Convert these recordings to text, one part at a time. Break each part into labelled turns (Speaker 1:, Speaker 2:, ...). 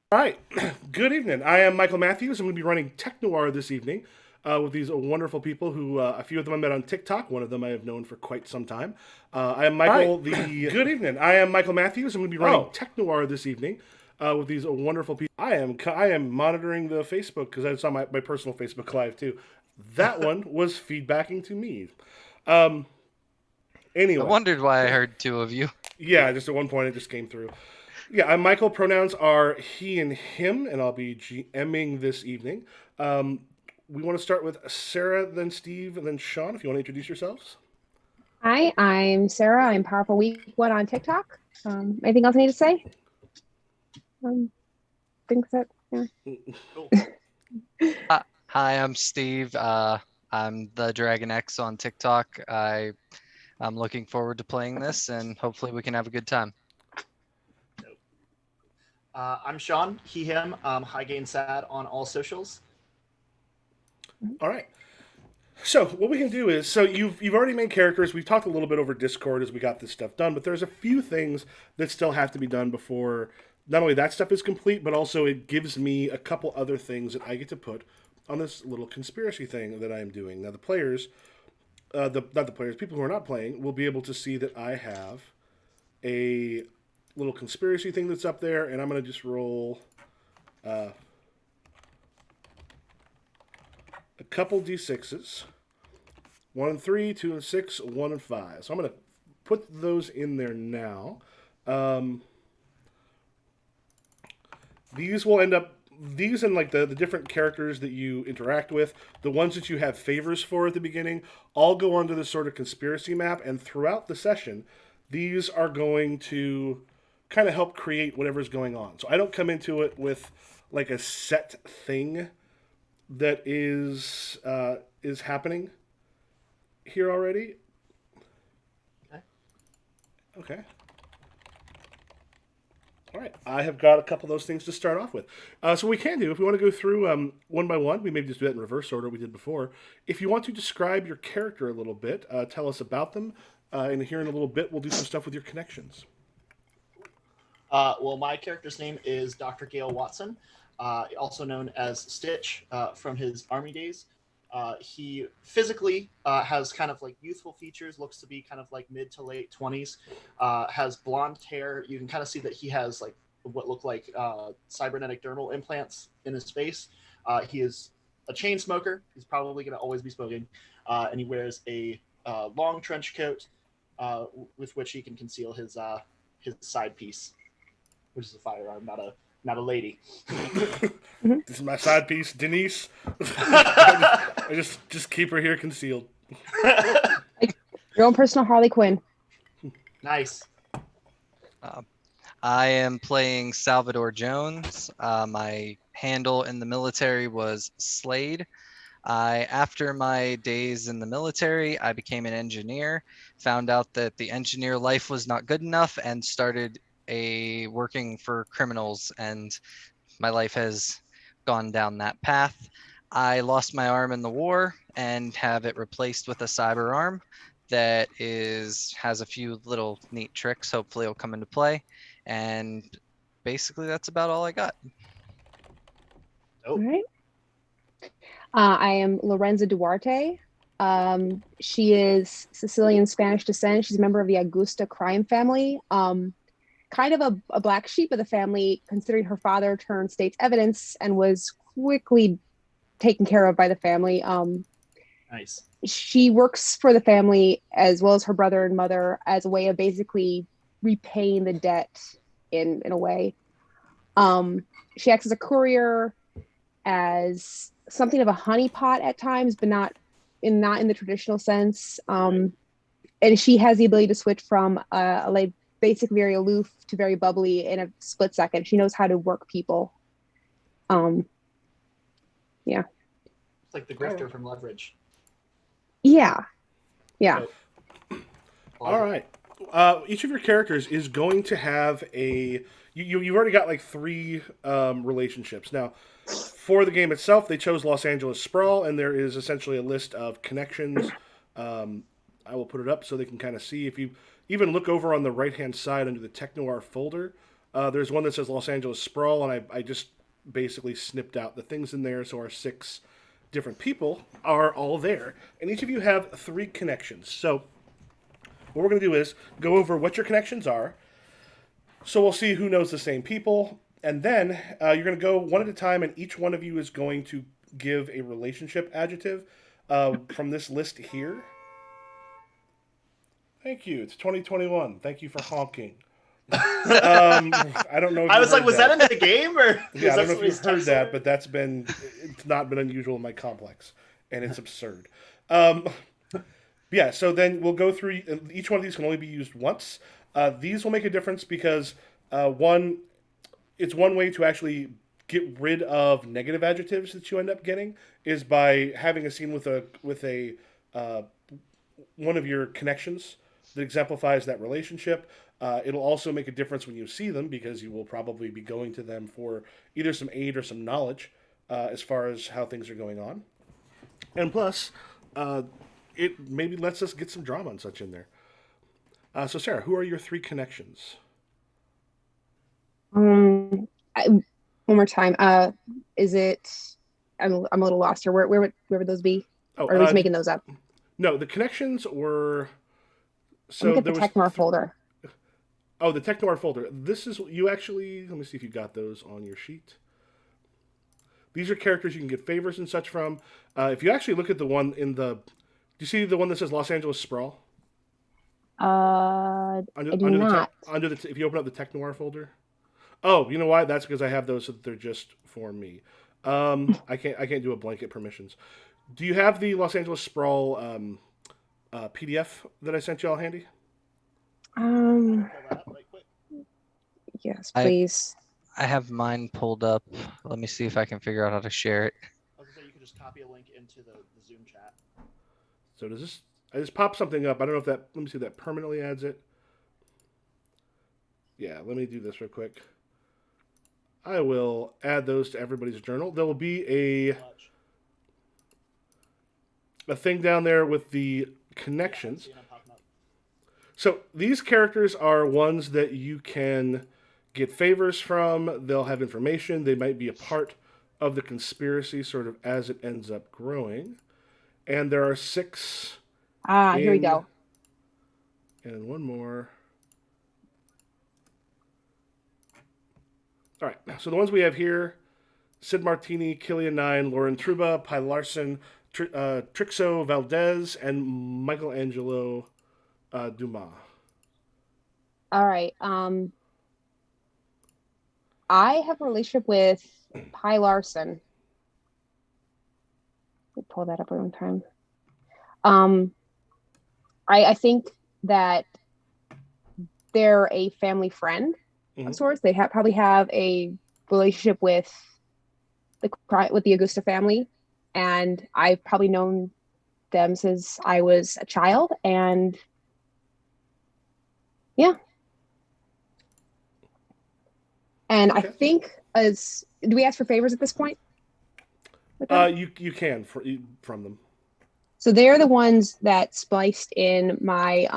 Speaker 1: All right. Good evening. I am Michael Matthews. I'm going to be running Technoir this evening with these wonderful people who, a few of them I met on TikTok. One of them I have known for quite some time. I am Michael, the. Good evening. I am Michael Matthews. I'm going to be running Technoir this evening with these wonderful people. I am monitoring the Facebook because I saw my personal Facebook Live too. That one was feedbacking to me. Um,
Speaker 2: I
Speaker 1: anyway,
Speaker 2: wondered why I heard two of you.
Speaker 1: yeah, just at one point it just came through. Yeah, I'm Michael. Pronouns are he and him, and I'll be GMing this evening. Um, we want to start with Sarah, then Steve, and then Sean. If you want to introduce yourselves.
Speaker 3: Hi, I'm Sarah. I'm Powerful Week One on TikTok. Anything else I need to say? Think that yeah.
Speaker 1: Cool.
Speaker 2: Hi, I'm Steve. I'm the Dragon X on TikTok. I'm looking forward to playing this, and hopefully we can have a good time.
Speaker 4: I'm Sean, he, him, high gain sad on all socials.
Speaker 1: All right. So what we can do is, so you've already made characters. We've talked a little bit over Discord as we got this stuff done, but there's a few things that still have to be done before not only that stuff is complete, but also it gives me a couple other things that I get to put on this little conspiracy thing that I am doing. Now the players, not the players, people who are not playing will be able to see that I have a little conspiracy thing that's up there, and I'm going to just roll a couple d6s. 1 and 3, 2 and 6, 1 and 5. So I'm going to put those in there now. Um, these will end up, these and like the different characters that you interact with, the ones that you have favors for at the beginning, all go onto this sort of conspiracy map. And throughout the session, these are going to kind of help create whatever's going on. So I don't come into it with like a set thing that is happening here already.
Speaker 4: Okay.
Speaker 1: Okay. All right. I have got a couple of those things to start off with. So we can do, if we want to go through one by one, we maybe just do that in reverse order we did before. If you want to describe your character a little bit, tell us about them, and here in a little bit we'll do some stuff with your connections.
Speaker 4: Well, my character's name is Dr. Gail Watson, also known as Stitch from his army days. He physically has kind of like youthful features, looks to be kind of like mid to late 20s, has blonde hair. You can kind of see that he has like what look like cybernetic dermal implants in his face. He is a chain smoker. He's probably going to always be smoking. And he wears a long trench coat with which he can conceal his side piece, which is a firearm, not a lady.
Speaker 1: This is my side piece, Denise. I just keep her here concealed.
Speaker 3: Your own personal Harley Quinn.
Speaker 4: Nice.
Speaker 2: I am playing Salvador Jones. My handle in the military was Slade. After my days in the military, I became an engineer, found out that the engineer life was not good enough, and started working for criminals, and my life has gone down that path. I lost my arm in the war and have it replaced with a cyber arm that has a few little neat tricks. Hopefully it'll come into play. And basically that's about all I got.
Speaker 4: Oh.
Speaker 3: All right. I am Lorenza Duarte. She is Sicilian Spanish descent. She's a member of the Augusta crime family. Kind of a black sheep of the family, considering her father turned state's evidence and was quickly taken care of by the family.
Speaker 4: Nice.
Speaker 3: She works for the family as well as her brother and mother as a way of basically repaying the debt in a way. She acts as a courier, as something of a honeypot at times, but not in the traditional sense. And she has the ability to switch from a basic, very aloof to very bubbly in a split second. She knows how to work people. Yeah.
Speaker 4: It's like the grifter from Leverage.
Speaker 3: Yeah.
Speaker 1: All right. Each of your characters is going to have you've already got like three relationships. Now, for the game itself, they chose Los Angeles Sprawl, and there is essentially a list of connections. I will put it up so they can kind of see. If you even look over on the right-hand side under the Technoir folder, There's one that says Los Angeles Sprawl, and I just basically snipped out the things in there, so our 6 different people are all there. And each of you have 3 connections. So what we're going to do is go over what your connections are. So we'll see who knows the same people. And then you're going to go one at a time, and each one of you is going to give a relationship adjective from this list here. Thank you. It's 2021. Thank you for honking. I don't know if
Speaker 4: I
Speaker 1: you
Speaker 4: was like,
Speaker 1: heard
Speaker 4: was that in the game or?
Speaker 1: Yeah, I don't know if
Speaker 4: somebody's
Speaker 1: you've heard
Speaker 4: text
Speaker 1: that,
Speaker 4: alert?
Speaker 1: but it's not been unusual in my complex, and it's absurd. Yeah, so then we'll go through, each one of these can only be used once. These will make a difference because, it's one way to actually get rid of negative adjectives that you end up getting is by having a scene with a one of your connections that exemplifies that relationship. It'll also make a difference when you see them because you will probably be going to them for either some aid or some knowledge as far as how things are going on. And plus, it maybe lets us get some drama and such in there. So, Sarah, who are your 3 connections?
Speaker 3: Um, one more time. Is it? I'm a little lost here. Where would those be?
Speaker 1: Oh,
Speaker 3: Or are we just making those up?
Speaker 1: no, the connections were.
Speaker 3: I'm
Speaker 1: So
Speaker 3: looking at
Speaker 1: there
Speaker 3: the
Speaker 1: was.
Speaker 3: Technoir folder.
Speaker 1: Oh, the Technoir folder. This is you actually. Let me see if you got those on your sheet. These are characters you can get favors and such from. If you actually look at the one in the, do you see the one that says Los Angeles Sprawl?
Speaker 3: I do
Speaker 1: Under
Speaker 3: not.
Speaker 1: if you open up the Technoir folder. Oh, you know why? That's because I have those so that they're just for me. I can't do a blanket permissions. Do you have the Los Angeles Sprawl PDF that I sent you all handy?
Speaker 3: Um,
Speaker 4: Pull that up right quick.
Speaker 3: yes,
Speaker 2: I-
Speaker 3: please.
Speaker 2: I have mine pulled up. Let me see if I can figure out how to share it.
Speaker 4: I was gonna say you could just copy a link into the Zoom chat.
Speaker 1: So does this? I just popped something up. I don't know if that. Let me see if that permanently adds it. Yeah, let me do this real quick. I will add those to everybody's journal. There will be
Speaker 4: Watch.
Speaker 1: a thing down there with the connections.
Speaker 4: See, and I'm popping up.
Speaker 1: So these characters are ones that you can get favors from. They'll have information. They might be a part of the conspiracy sort of as it ends up growing. And there are 6
Speaker 3: Here we
Speaker 1: in-
Speaker 3: go.
Speaker 1: and one more. All right. So the ones we have here: Sid Martini, Killian Nine, Lauren Truba, Pi Larson, Trixo Valdez, and Michelangelo Dumas.
Speaker 3: All right. I have a relationship with Pi Larson. Let me pull that up one time. I think that they're a family friend of sorts. They probably have a relationship with the Augusta family, and I've probably known them since I was a child. And yeah. And
Speaker 1: Okay.
Speaker 3: I think do we ask for favors at this point?
Speaker 1: You can from them.
Speaker 3: So they're the ones that spliced in my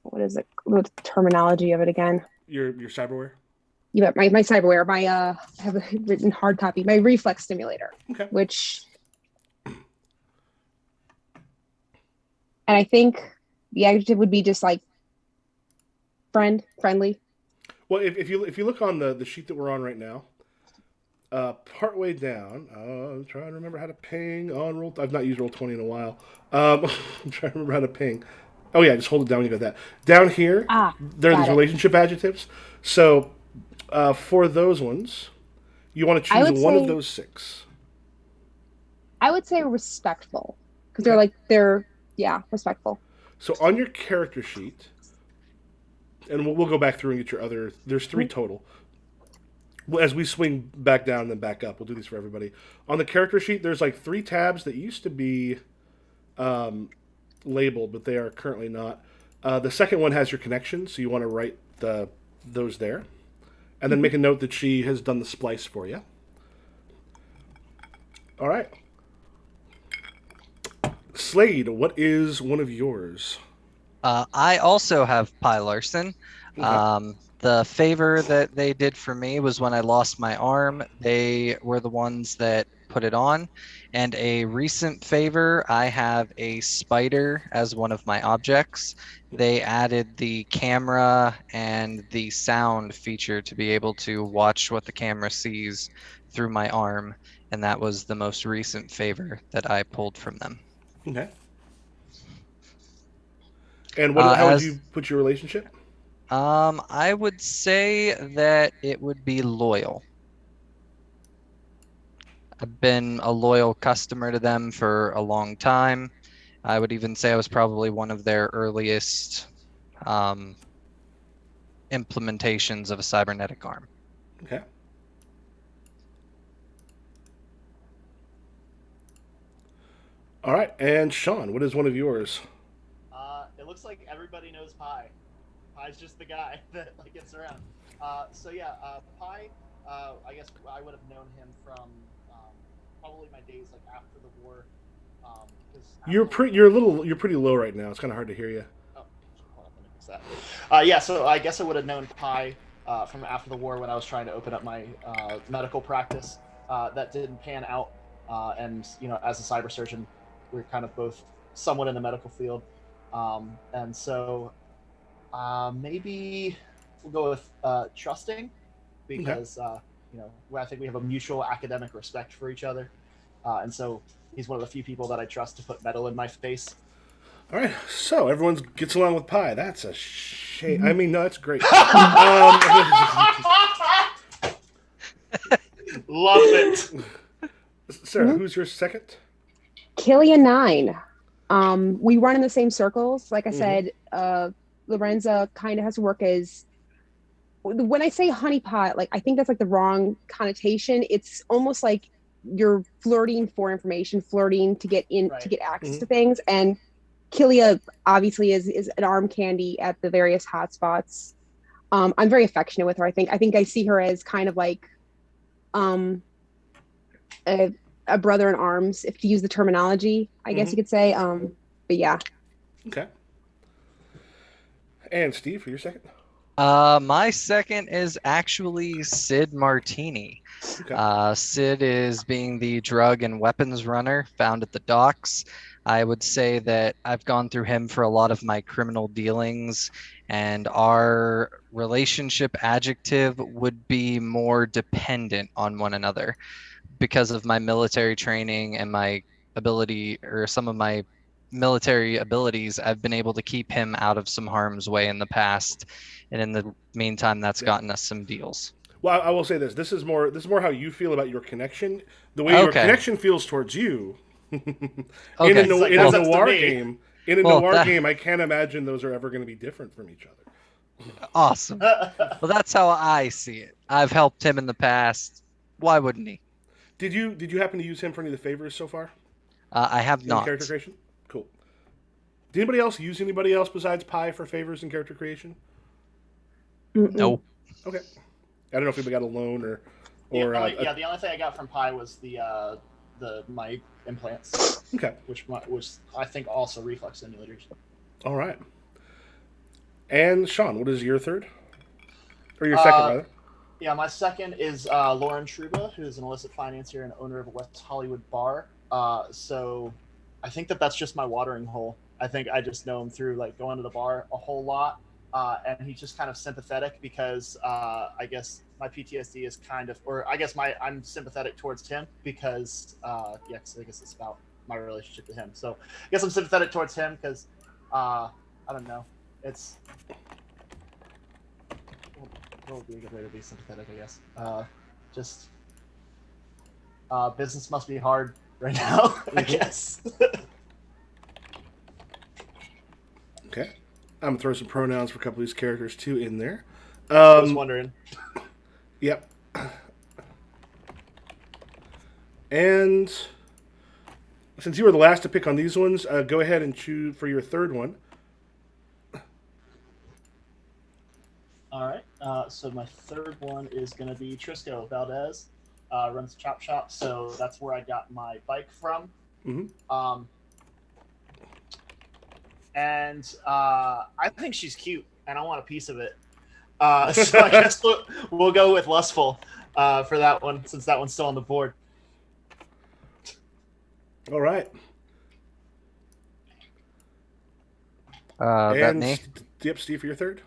Speaker 3: what is it? What's the terminology of it again?
Speaker 1: Your cyberware.
Speaker 3: Yeah, my cyberware. I have a written hard copy. My reflex stimulator,
Speaker 1: Okay.
Speaker 3: which, and I think the adjective would be just like friendly.
Speaker 1: Well, if you look on the sheet that we're on right now, partway down, I'm trying to remember how to ping on roll. I've not used Roll20 in a while. I'm trying to remember how to ping. Oh yeah, just hold it down when you got that. Down here, there are these relationship adjectives. So for those ones, you want to choose one of those 6.
Speaker 3: I would say respectful because they're respectful.
Speaker 1: So on your character sheet, and we'll go back through and get your other. There's 3 total. Well, as we swing back down and then back up, we'll do these for everybody. On the character sheet, there's like 3 tabs that used to be labeled, but they are currently not. The second one has your connections, so you want to write those there. And then make a note that she has done the splice for you. All right. Slade, what is one of yours?
Speaker 2: I also have Pi Larson.
Speaker 1: Okay.
Speaker 2: The favor that they did for me was when I lost my arm. They were the ones that put it on. And a recent favor, I have a spider as one of my objects. They added the camera and the sound feature to be able to watch what the camera sees through my arm. And that was the most recent favor that I pulled from them.
Speaker 1: Okay. And how would
Speaker 2: As
Speaker 1: you put your relationship?
Speaker 2: I would say that it would be loyal. I've been a loyal customer to them for a long time. I would even say I was probably one of their earliest um, implementations of a cybernetic arm.
Speaker 1: Okay. All right. And Sean, what is one of yours?
Speaker 4: It looks like everybody knows Pi. Pi's just the guy that like gets around. So yeah, Pi. I guess I would have known him from probably my days like after the war. Because
Speaker 1: You're pretty low right now. It's kind of hard to hear you.
Speaker 4: oh, hold on, let me fix that. Yeah, so I guess I would have known Pi from after the war when I was trying to open up my medical practice. That didn't pan out, and as a cyber surgeon, we're kind of both somewhat in the medical field, and so maybe we'll go with trusting
Speaker 1: Okay.
Speaker 4: because I think we have a mutual academic respect for each other, and so he's one of the few people that I trust to put metal in my face.
Speaker 1: All right. So everyone gets along with Pi. That's a shame. I mean, no, that's great.
Speaker 4: Love it.
Speaker 1: Sarah,
Speaker 3: Mhm.
Speaker 1: who's your second?
Speaker 3: Killian 9. We run in the same circles. Like I
Speaker 1: Mhm.
Speaker 3: said, Lorenza kind of has to work as, when I say honeypot, like I think that's like the wrong connotation. It's almost like you're flirting for information, flirting to get in, to
Speaker 4: Right.
Speaker 3: get access
Speaker 1: Mhm.
Speaker 3: to things. And Killia obviously is an arm candy at the various hotspots. I'm very affectionate with her. I think I see her as kind of like um a, a brother in arms, if to use the terminology, I guess you
Speaker 1: Mhm.
Speaker 3: could say. But yeah.
Speaker 1: Okay. And Steve, for your second.
Speaker 2: My second is actually Sid Martini.
Speaker 1: Okay.
Speaker 2: Sid is being the drug and weapons runner found at the docks. I would say that I've gone through him for a lot of my criminal dealings, and our relationship adjective would be more dependent on one another because of my military training and my ability, or some of my military abilities. I've been able to keep him out of some harm's way in the past, and in the meantime, that's
Speaker 1: Yeah.
Speaker 2: gotten us some deals.
Speaker 1: Well, I will say this. This is more how you feel about your connection. The way your
Speaker 2: Okay.
Speaker 1: connection feels towards you. in a
Speaker 2: Okay.
Speaker 1: no-
Speaker 4: Like
Speaker 1: in a
Speaker 4: that's
Speaker 2: Well,
Speaker 4: up to
Speaker 1: noir
Speaker 4: me.
Speaker 1: game. In a
Speaker 2: well,
Speaker 1: noir
Speaker 2: that
Speaker 1: game, I can't imagine those are ever going to be different from each other.
Speaker 2: awesome. Well, that's how I see it. I've helped him in the past. Why wouldn't he?
Speaker 1: Did you happen to use him for any of the favors so far
Speaker 2: I have
Speaker 1: in character
Speaker 2: not.
Speaker 1: creation? Cool. Did anybody else use anybody else besides Pi for favors in character creation?
Speaker 3: Mm-mm.
Speaker 2: No.
Speaker 1: Okay. I don't know if anybody got a loan
Speaker 4: The only thing I got from Pi was the my implants,
Speaker 1: okay.
Speaker 4: which I think also reflex simulators.
Speaker 1: All right. And Sean, what is your third or your second
Speaker 4: Uh,
Speaker 1: rather?
Speaker 4: yeah, my second is Lauren Truba, who is an illicit financier and owner of a West Hollywood bar. So I think that's just my watering hole. I think I just know him through like going to the bar a whole lot, and he's just kind of sympathetic because I guess my PTSD is kind of, or I guess I'm sympathetic towards him because yeah, 'cause I guess it's about my relationship to him. So I guess I'm sympathetic towards him because I don't know, it's what would be a good way to be sympathetic, I guess. Just business must be hard right now, I
Speaker 1: Mhm.
Speaker 4: guess.
Speaker 1: Okay. I'm gonna throw some pronouns for a couple of these characters too in there.
Speaker 4: I was wondering.
Speaker 1: Yep. And since you were the last to pick on these ones, go ahead and choose for your third one.
Speaker 4: All right. So my third one is going to be Trisco Valdez. Runs Chop Shop, so that's where I got my bike from.
Speaker 1: Mm-hmm.
Speaker 4: Um, and I think she's cute, and I want a piece of it. So I guess we'll go with lustful for that one, since that one's still on the board.
Speaker 1: All right.
Speaker 2: That me.
Speaker 1: Yep, Steve, for your third.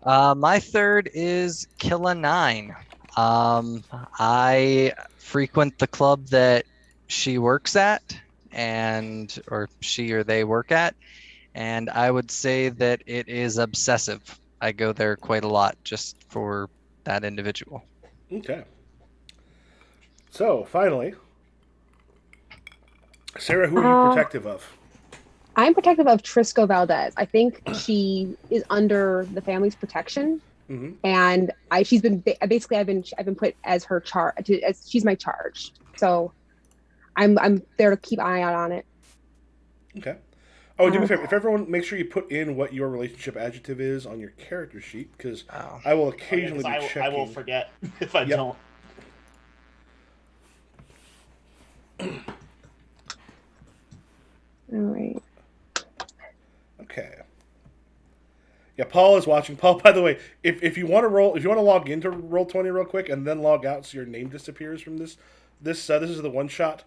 Speaker 2: My third is Killa 9. I frequent the club that she works at, or she or they work at, and I would say that it is obsessive. I go there quite a lot just for that individual.
Speaker 1: Okay. So, finally, Sarah, who are you protective of?
Speaker 3: I'm protective of Trisco Valdez. I think she is under the family's protection,
Speaker 1: Mm-hmm.
Speaker 3: and I've been put as her charge. As she's my charge, so I'm there to keep an eye out on it.
Speaker 1: Okay. Oh, do me a favor. If everyone, make sure you put in what your relationship adjective is on your character sheet, because I will occasionally be checking.
Speaker 4: I will forget if I don't.
Speaker 3: All right.
Speaker 1: Okay. Yeah, Paul is watching. Paul, by the way, if you want to log into Roll20 real quick and then log out so your name disappears from this is the one shot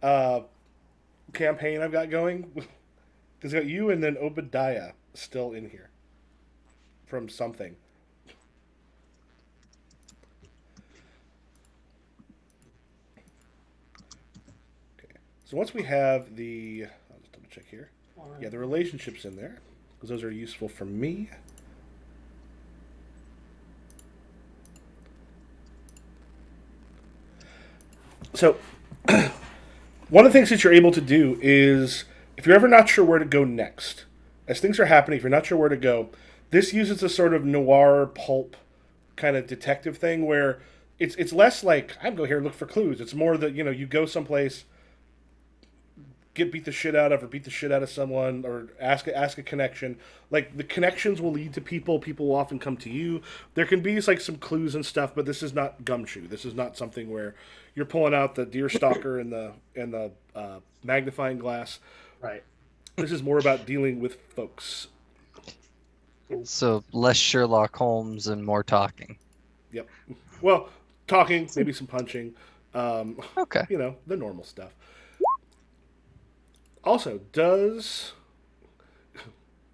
Speaker 1: campaign I've got going. It's got you and then Obadiah still in here from something. Okay. So once we have I'll just double check here. Yeah, the relationships in there, because those are useful for me. So, one of the things that you're able to do is, if you're ever not sure where to go next, as things are happening, if you're not sure where to go, this uses a sort of noir pulp kind of detective thing where it's less like, I'm going here and look for clues. It's more that, you go someplace, get beat the shit out of someone, or ask a connection. Like, the connections will lead to people. People will often come to you. There can be like some clues and stuff, but this is not Gumshoe. This is not something where you're pulling out the deer stalker and the magnifying glass.
Speaker 4: Right.
Speaker 1: This is more about dealing with folks.
Speaker 2: So less Sherlock Holmes and more talking.
Speaker 1: Yep. Well, talking, maybe some punching.
Speaker 2: Okay.
Speaker 1: The normal stuff. Also, I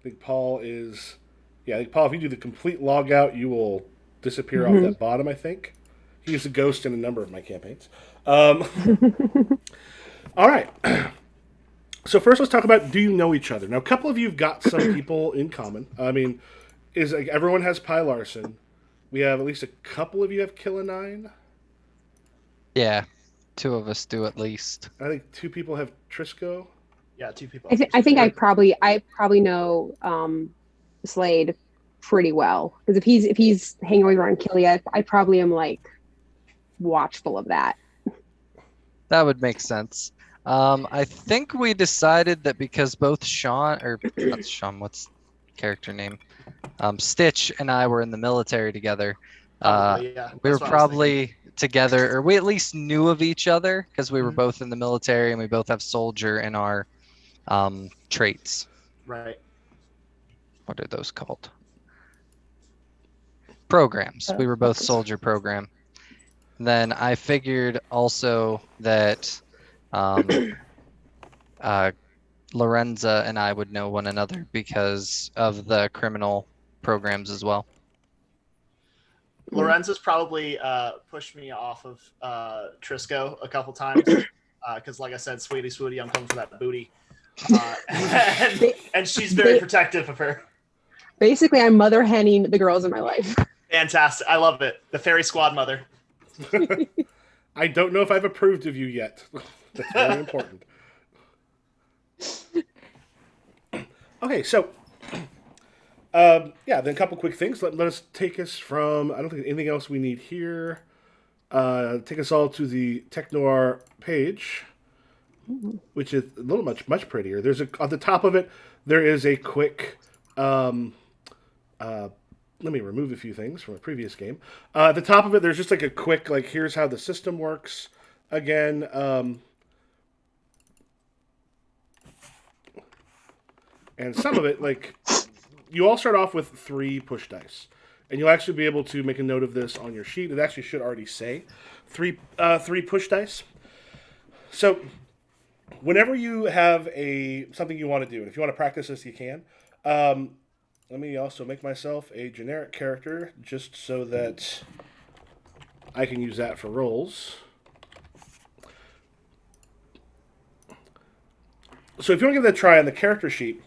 Speaker 1: think Paul is... Yeah, I think Paul, if you do the complete log out, you will disappear off that bottom, I think. He's a ghost in a number of my campaigns. All right. So first, let's talk about, do you know each other? Now, a couple of you have got some people in common. I mean, everyone has Pie Larson. We have at least a couple of you have Killa 9.
Speaker 2: Yeah, 2 of us do at least.
Speaker 1: I think 2 people have Trisco.
Speaker 4: Yeah, 2 people.
Speaker 3: I think I probably know Slade pretty well, because if he's hanging around Killia, I probably am like watchful of that.
Speaker 2: That would make sense. I think we decided that because both Sean, or not Sean, what's character name? Stitch and I were in the military together. We were probably together, or we at least knew of each other because we were both in the military and we both have soldier in our traits.
Speaker 4: Right.
Speaker 2: What are those called? Programs. We were both soldier program. Then I figured also that Lorenza and I would know one another because of the criminal programs as well.
Speaker 4: Lorenza's probably pushed me off of Trisco a couple times because, like I said, sweetie, I'm coming for that booty. And she's very protective of her.
Speaker 3: Basically, I'm mother henning the girls in my life.
Speaker 4: Fantastic. I love it. The fairy squad mother.
Speaker 1: I don't know if I've approved of you yet. That's very important. Okay, so then a couple quick things. Let us take us from, I don't think anything else we need here. Take us all to the Technoir page, which is a little much prettier. On the top of it, there is a quick, let me remove a few things from a previous game. At the top of it, there's just like a quick, like, here's how the system works. Again, and some of it, like, you all start off with 3 push dice. and you'll actually be able to make a note of this on your sheet. It actually should already say three push dice. So whenever you have something you want to do, and if you want to practice this, you can. Let me also make myself a generic character just so that I can use that for rolls. So if you want to give that a try on the character sheet,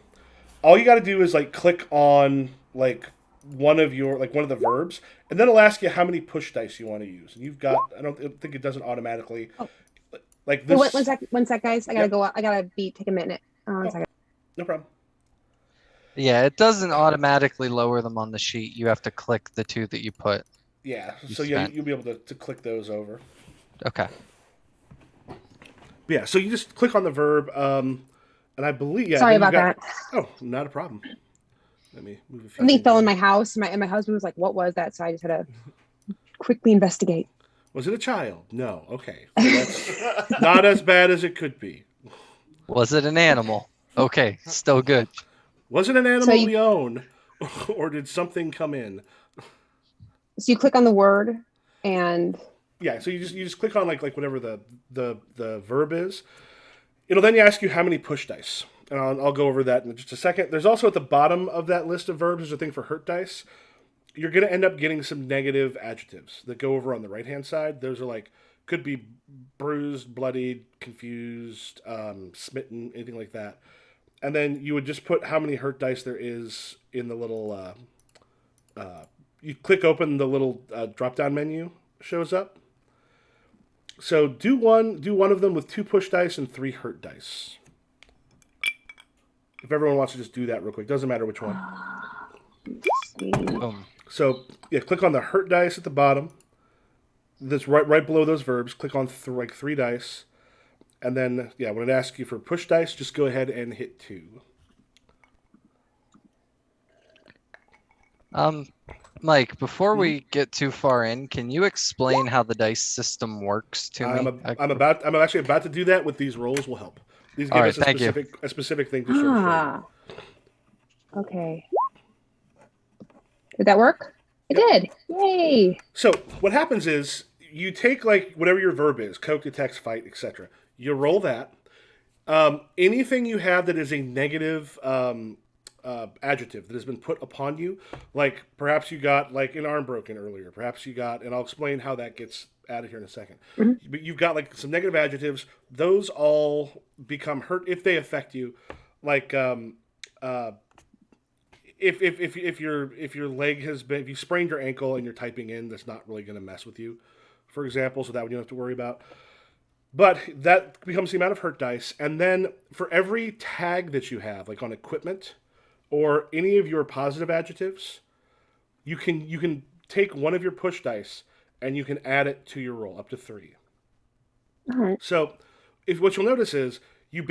Speaker 1: all you got to do is like click on like one of the verbs, and then it'll ask you how many push dice you want to use. And you've got, I don't think it does it automatically.
Speaker 3: Oh.
Speaker 1: Like this.
Speaker 3: Wait, one sec, guys. I gotta go. I gotta take a minute. One second.
Speaker 1: No problem.
Speaker 2: Yeah, it doesn't automatically lower them on the sheet. You have to click the two that you put.
Speaker 1: Yeah.
Speaker 2: You
Speaker 1: So yeah,
Speaker 2: spent.
Speaker 1: you'll be able to click those over.
Speaker 2: Okay.
Speaker 1: Yeah. So you just click on the verb, and I believe. Yeah.
Speaker 3: Sorry
Speaker 1: then you've
Speaker 3: about
Speaker 1: got-
Speaker 3: that.
Speaker 1: Oh, not a problem. Let me move a few.
Speaker 3: Something
Speaker 1: things
Speaker 3: fell in
Speaker 1: around.
Speaker 3: my house, and my husband was like, "What was that?" So I just had to quickly investigate.
Speaker 1: Was it a child? No. Okay. So that's not as bad as it could be.
Speaker 2: Was it an animal? Okay, still good.
Speaker 1: Was it an animal
Speaker 3: So you-
Speaker 1: we own, or did something come in?
Speaker 3: So you click on the word, and
Speaker 1: Yeah. So you just click on like whatever the verb is. It'll then ask you how many push dice, and I'll go over that in just a second. There's also at the bottom of that list of verbs, there's a thing for hurt dice. You're going to end up getting some negative adjectives that go over on the right hand side. Those are like could be bruised, bloodied, confused, smitten, anything like that. And then you would just put how many hurt dice there is in the little. You click open the little drop down menu shows up. So do one of them with 2 push dice and 3 hurt dice. If everyone wants to just do that real quick, doesn't matter which one.
Speaker 2: Boom.
Speaker 1: So yeah, click on the hurt dice at the bottom. That's right below those verbs. Click on 3 dice, and then yeah, when it asks you for push dice, just go ahead and hit 2.
Speaker 2: Mike, before we get too far in, can you explain how the dice system works to me?
Speaker 1: I'm actually about to do that with these rolls. Will help. These give
Speaker 2: All
Speaker 1: us
Speaker 2: right, thank you.
Speaker 1: a specific thing to sort of show you.
Speaker 3: Okay. Did that work? It did. Yay!
Speaker 1: So what happens is you take like whatever your verb is, coke, detect, fight, etc. You roll that. Anything you have that is a negative adjective that has been put upon you, like perhaps you got like an arm broken earlier. Perhaps you got, and I'll explain how that gets added here in a second.
Speaker 3: Mm-hmm.
Speaker 1: But you've got like some negative adjectives. Those all become hurt if they affect you. Like if your leg has been, if you sprained your ankle and you're typing in, that's not really going to mess with you, for example. So that one you don't have to worry about. But that becomes the amount of hurt dice, and then for every tag that you have, like on equipment or any of your positive adjectives, you can take one of your push dice and you can add it to your roll up to 3.
Speaker 3: All right.
Speaker 1: So if what you'll notice is you're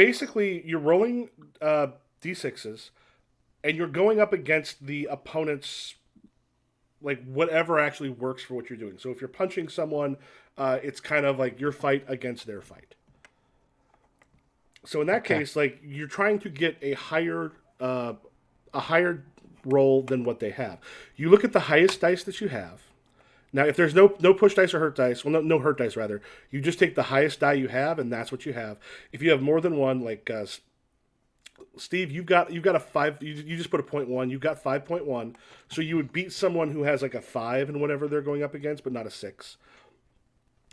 Speaker 1: rolling d6s. And you're going up against the opponent's, like, whatever actually works for what you're doing. So if you're punching someone, it's kind of like your fight against their fight. So in that case, like, you're trying to get a higher roll than what they have. You look at the highest dice that you have. Now, if there's no push dice or hurt dice, well, no hurt dice, rather, you just take the highest die you have, and that's what you have. If you have more than one, like... Steve, you've got a 5. You just put a 0.1. You've got 5.1. So you would beat someone who has like a 5 and whatever they're going up against, but not a 6.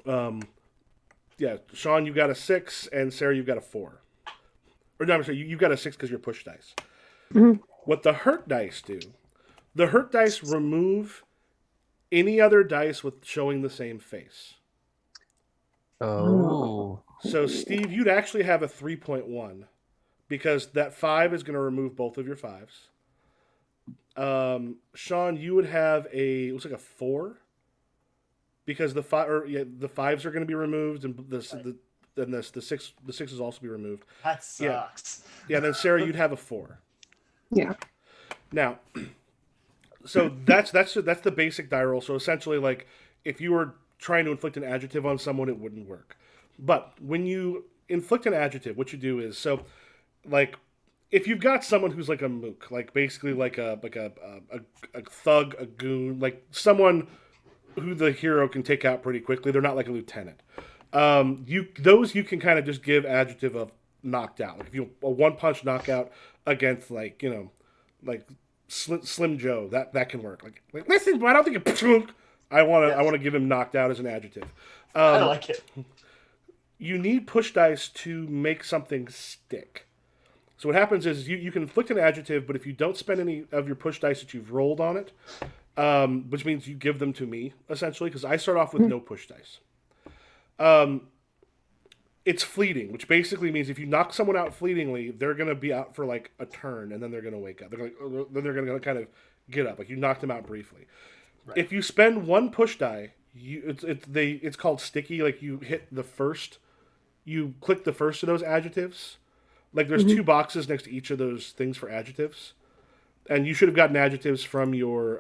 Speaker 1: Yeah, Sean, you got a 6, and Sarah, you've got a 4. Or no, I'm sorry, you've got a 6 because you're push dice.
Speaker 3: Mm-hmm.
Speaker 1: What the hurt dice do? The hurt dice remove any other dice with showing the same face.
Speaker 2: Oh.
Speaker 1: So Steve, you'd actually have a 3.1. Because that 5 is going to remove both of your 5s. Sean, you would have it looks like a 4. Because the 5s are going to be removed, and the 6s also be removed.
Speaker 4: That sucks.
Speaker 1: Yeah. Then Sarah, you'd have a 4.
Speaker 3: Yeah.
Speaker 1: Now, so that's the basic die roll. So essentially, like if you were trying to inflict an adjective on someone, it wouldn't work. But when you inflict an adjective, what you do is like if you've got someone who's like a mook, like basically like a thug, a goon, like someone who the hero can take out pretty quickly, they're not like a lieutenant. You can kind of just give adjective of knocked out. Like if you a one punch knockout against like like Slim Joe, that can work. Like listen, but I don't think it. I want to give him knocked out as an adjective.
Speaker 4: I like it.
Speaker 1: You need push dice to make something stick. So what happens is you can inflict an adjective, but if you don't spend any of your push dice that you've rolled on it, which means you give them to me, essentially, because I start off with no push dice. It's fleeting, which basically means if you knock someone out fleetingly, they're going to be out for like a turn, and then they're going to wake up. Then they're going to kind of get up. Like you knocked them out briefly. Right. If you spend one push die, it's called sticky. Like you hit the first, you click the first of those adjectives. Like there's two boxes next to each of those things for adjectives, and you should have gotten adjectives from your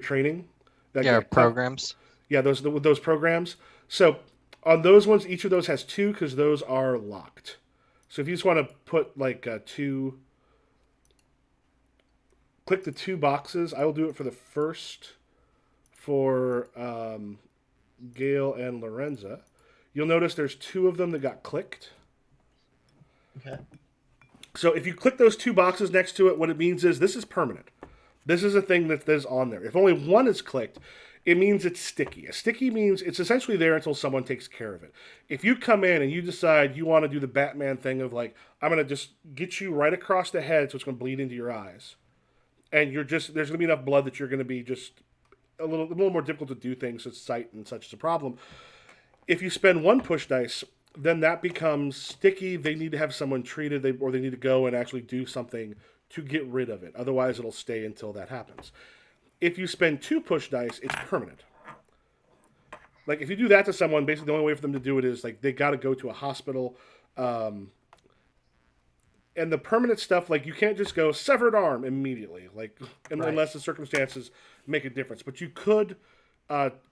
Speaker 1: training.
Speaker 2: Programs.
Speaker 1: Yeah, those programs. So on those ones, each of those has two because those are locked. So if you just want to put like two, click the two boxes. I will do it for the first for Gail and Lorenza. You'll notice there's two of them that got clicked.
Speaker 4: Okay.
Speaker 1: So if you click those two boxes next to it, what it means is this is permanent. This is a thing that is on there. If only one is clicked, it means it's sticky. A sticky means it's essentially there until someone takes care of it. If you come in and you decide you want to do the Batman thing of like, I'm going to just get you right across the head so it's going to bleed into your eyes. And there's going to be enough blood that you're going to be just a little more difficult to do things. So sight and such is a problem. If you spend one push dice, then that becomes sticky. They need to have someone treated, or they need to go and actually do something to get rid of it. Otherwise, it'll stay until that happens. If you spend two push dice, it's permanent. Like if you do that to someone, basically the only way for them to do it is like they got to go to a hospital. And the permanent stuff, like you can't just go severed arm immediately, like unless the circumstances make a difference. But you could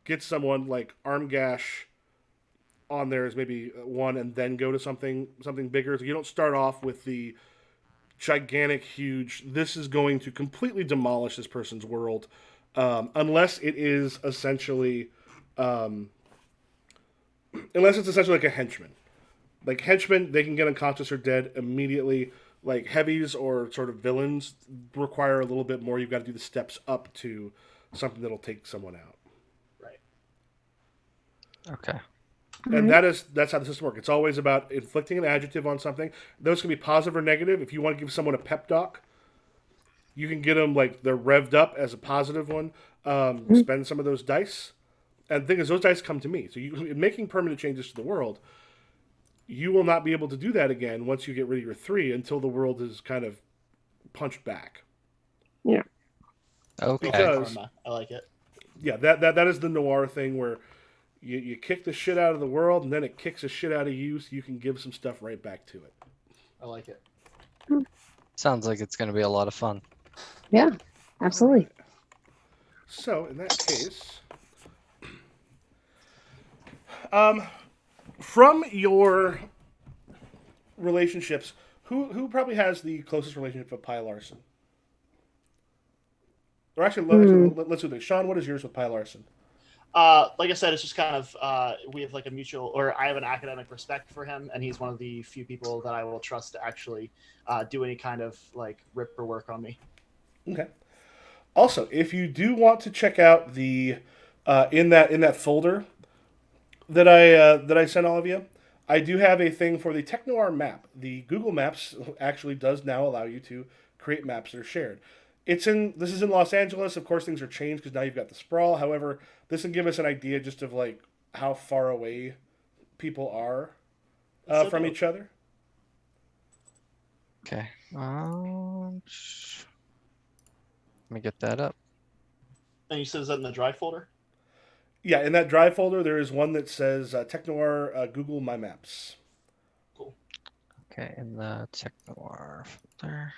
Speaker 1: get someone like arm gash on there as maybe one, and then go to something bigger. So you don't start off with the gigantic, huge. This is going to completely demolish this person's world, unless it is essentially, unless it's essentially like a henchman. Like henchmen, they can get unconscious or dead immediately. Like heavies or sort of villains require a little bit more. You've got to do the steps up to something that'll take someone out.
Speaker 4: Right.
Speaker 2: Okay.
Speaker 1: And that's how the system works. It's always about inflicting an adjective on something. Those can be positive or negative. If you want to give someone a pep talk, you can get them like they're revved up as a positive one. Spend some of those dice. And the thing is, those dice come to me. So in making permanent changes to the world, you will not be able to do that again once you get rid of your 3 until the world is kind of punched back.
Speaker 3: Yeah.
Speaker 2: Okay.
Speaker 1: Because,
Speaker 4: I like it.
Speaker 1: Yeah, that is the noir thing where you kick the shit out of the world, and then it kicks the shit out of you, so you can give some stuff right back to it.
Speaker 4: I like it.
Speaker 2: Sounds like it's going to be a lot of fun.
Speaker 3: Yeah, absolutely.
Speaker 1: So, in that case, from your relationships, who probably has the closest relationship with Pye Larson? Or actually, let's do this. Sean, what is yours with Pye Larson?
Speaker 4: Like I said, it's just kind of we have like a mutual, or I have an academic respect for him, and he's one of the few people that I will trust to actually do any kind of like rip or work on me.
Speaker 1: Okay. Also, if you do want to check out the in that folder that I sent all of you, I do have a thing for the Technoir map. The Google Maps actually does now allow you to create maps that are shared. This is in Los Angeles. Of course, things are changed because now you've got the sprawl. However, this can give us an idea just of like how far away people are from each other.
Speaker 2: Okay. Let me get that up.
Speaker 4: And you said is that in the drive folder?
Speaker 1: Yeah, in that drive folder, there is one that says Technoir Google My Maps.
Speaker 4: Cool.
Speaker 2: Okay, in the Technoir folder.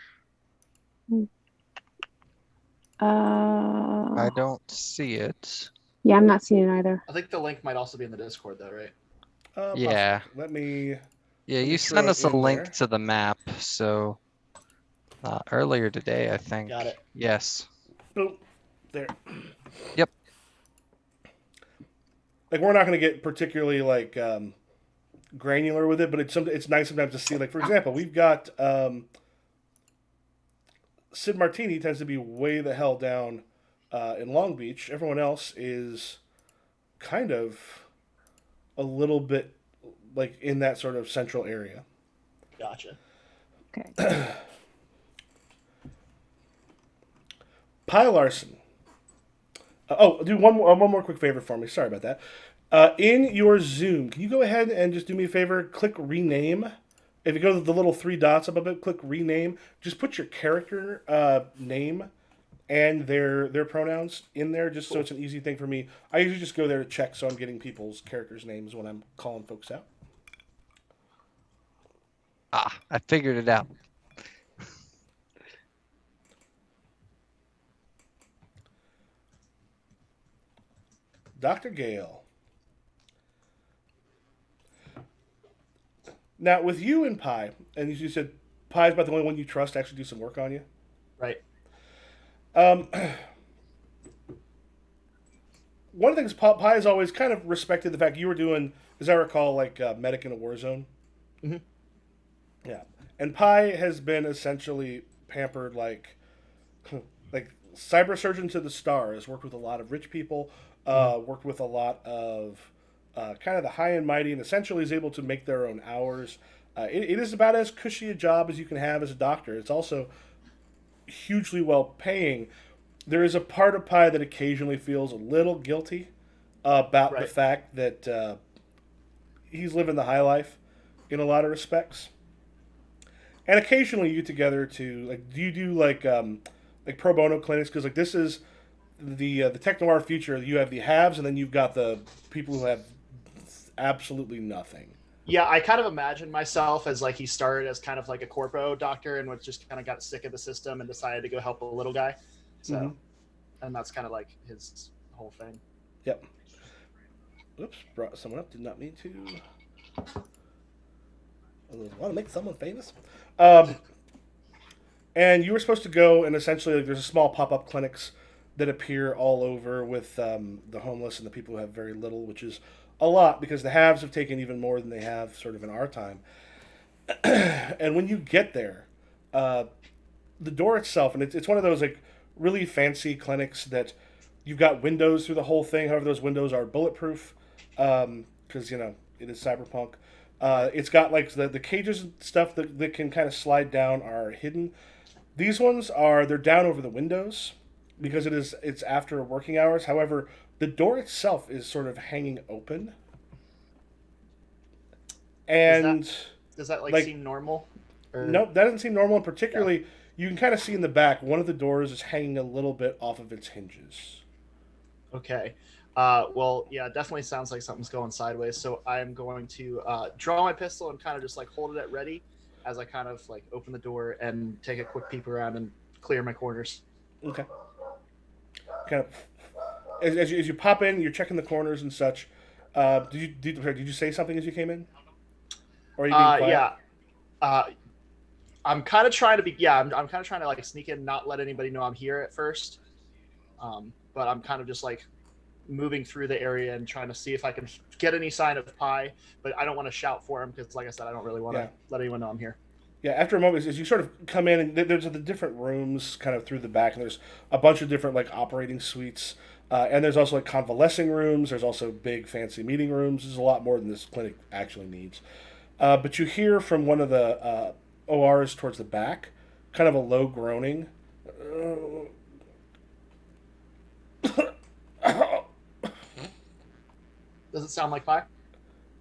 Speaker 2: I don't see it.
Speaker 3: Yeah, I'm not seeing it either.
Speaker 4: I think the link might also be in the Discord, though, right?
Speaker 2: Yeah.
Speaker 1: Let me
Speaker 2: Yeah,
Speaker 1: Let me
Speaker 2: you
Speaker 1: throw
Speaker 2: sent
Speaker 1: it
Speaker 2: us a
Speaker 1: in
Speaker 2: link
Speaker 1: there.
Speaker 2: to the map, so earlier today, I think.
Speaker 4: Got it.
Speaker 2: Yes.
Speaker 1: Boom. There.
Speaker 2: Yep.
Speaker 1: Like we're not going to get particularly like granular with it, but it's nice sometimes to see. Like for example, we've got Sid Martini tends to be way the hell down in Long Beach. Everyone else is kind of a little bit like in that sort of central area.
Speaker 4: Gotcha.
Speaker 3: Okay.
Speaker 1: Pie Larson. Do one more quick favor for me. Sorry about that. In your Zoom, can you go ahead and just do me a favor? Click rename. If you go to the little three dots above it, click rename. Just put your character name and their pronouns in there, just so it's an easy thing for me. I usually just go there to check, so I'm getting people's characters' names when I'm calling folks out.
Speaker 2: I figured it out.
Speaker 1: Dr. Gale. Now, with you and Pi, and you said Pi's about the only one you trust to actually do some work on you.
Speaker 4: Right.
Speaker 1: Um, one of the things Pi has always kind of respected the fact you were doing, as I recall, like medic in a war zone.
Speaker 4: Mhm.
Speaker 1: Yeah, and Pi has been essentially pampered like cyber surgeon to the stars. Worked with a lot of rich people. Worked with a lot of kind of the high and mighty, and essentially is able to make their own hours. It is about as cushy a job as you can have as a doctor. It's also hugely well paying. There is a part of Pi that occasionally feels a little guilty about the
Speaker 4: Right.
Speaker 1: fact that he's living the high life in a lot of respects. And occasionally you together to like, do you do like pro bono clinics? Because like this is the Technoir future. You have the haves, and then you've got the people who have absolutely nothing.
Speaker 4: Yeah, I kind of imagine myself as like he started as kind of like a corpo doctor and was just kind of got sick of the system and decided to go help a little guy. So,
Speaker 1: Mhm.
Speaker 4: and that's kind of like his whole thing.
Speaker 1: Yep. Oops, brought someone up. Did not mean to. Want to make someone famous. And you were supposed to go and essentially like, there's a small pop-up clinics that appear all over with the homeless and the people who have very little, which is a lot because the haves have taken even more than they have sort of in our time. And when you get there, the door itself, and it's one of those like really fancy clinics that you've got windows through the whole thing. However, those windows are bulletproof because it is cyberpunk. It's got like the cages and stuff that can kind of slide down are hidden. These ones they're down over the windows because it's after working hours. However, the door itself is sort of hanging open. And
Speaker 4: Does that like
Speaker 1: like
Speaker 4: seem normal? Or...
Speaker 1: nope, that doesn't seem normal. And particularly, you can kind of see in the back one of the doors is hanging a little bit off of its hinges.
Speaker 4: Okay. Well, yeah, it definitely sounds like something's going sideways. So I am going to draw my pistol and kind of just like hold it at ready as I kind of like open the door and take a quick peep around and clear my corners.
Speaker 1: Okay. Kind of as you pop in, you're checking the corners and such. Did you say something as you came in? Or are you being quiet?
Speaker 4: Yeah. I'm kind of trying to be. Yeah, I'm kind of trying to like sneak in, not let anybody know I'm here at first. But I'm kind of just like moving through the area and trying to see if I can get any sign of Pi. But I don't want to shout for him because, like I said, I don't really want to let anyone know I'm here.
Speaker 1: Yeah, after a moment, as you sort of come in, and there's the different rooms kind of through the back, and there's a bunch of different like operating suites, and there's also like convalescing rooms. There's also big fancy meeting rooms. There's a lot more than this clinic actually needs. But you hear from one of the ORs towards the back, kind of a low groaning.
Speaker 4: Does it sound like Pi?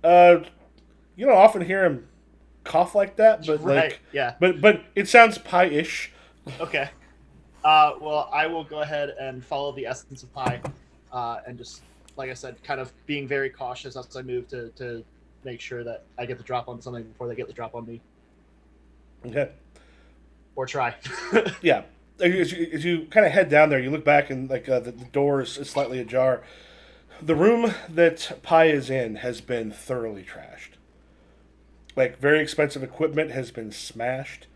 Speaker 1: You don't often hear him cough like that, but
Speaker 4: Right,
Speaker 1: like,
Speaker 4: yeah.
Speaker 1: but it sounds pie-ish.
Speaker 4: Okay. Well, I will go ahead and follow the essence of Pi, and just, like I said, kind of being very cautious as I move to make sure that I get the drop on something before they get the drop on me.
Speaker 1: Okay.
Speaker 4: Or try.
Speaker 1: Yeah. As you kind of head down there, you look back and like the door is slightly ajar. The room that Pi is in has been thoroughly trashed. Like very expensive equipment has been smashed.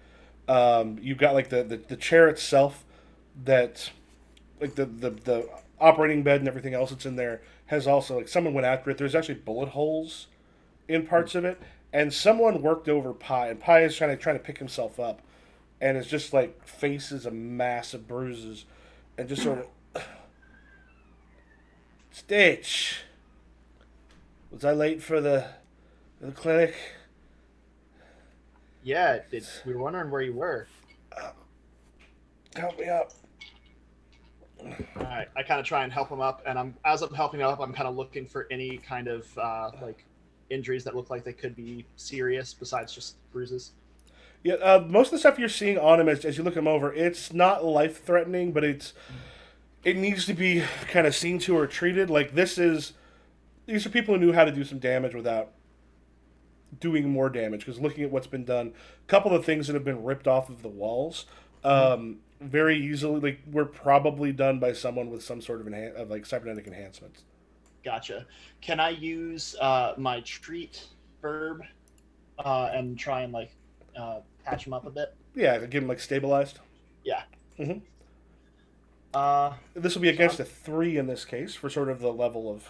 Speaker 1: You've got like the chair itself that like the operating bed and everything else that's in there has also like someone went after it. There's actually bullet holes in parts of it, and someone worked over Pi, and Pi is trying to pick himself up, and it's just like faces a mass of bruises, and just sort of Stitch. Was I late for the clinic?
Speaker 4: Yeah, we were wondering where you were.
Speaker 1: Help me up.
Speaker 4: All right, I kind of try and help him up, and as I'm helping him up, I'm kind of looking for any kind of like injuries that look like they could be serious besides just bruises.
Speaker 1: Yeah, most of the stuff you're seeing on him as you look him over, it's not life threatening, but it needs to be kind of seen to or treated. Like these are people who knew how to do some damage without doing more damage. Because looking at what's been done, a couple of things that have been ripped off of the walls, very easily like were probably done by someone with some sort of like cybernetic enhancements.
Speaker 4: Gotcha. Can I use my treat verb and try and like patch him up a bit?
Speaker 1: Yeah, give him like stabilized.
Speaker 4: Yeah.
Speaker 1: Mm-hmm.
Speaker 4: Uh,
Speaker 1: This will be against a 3 in this case for sort of the level of.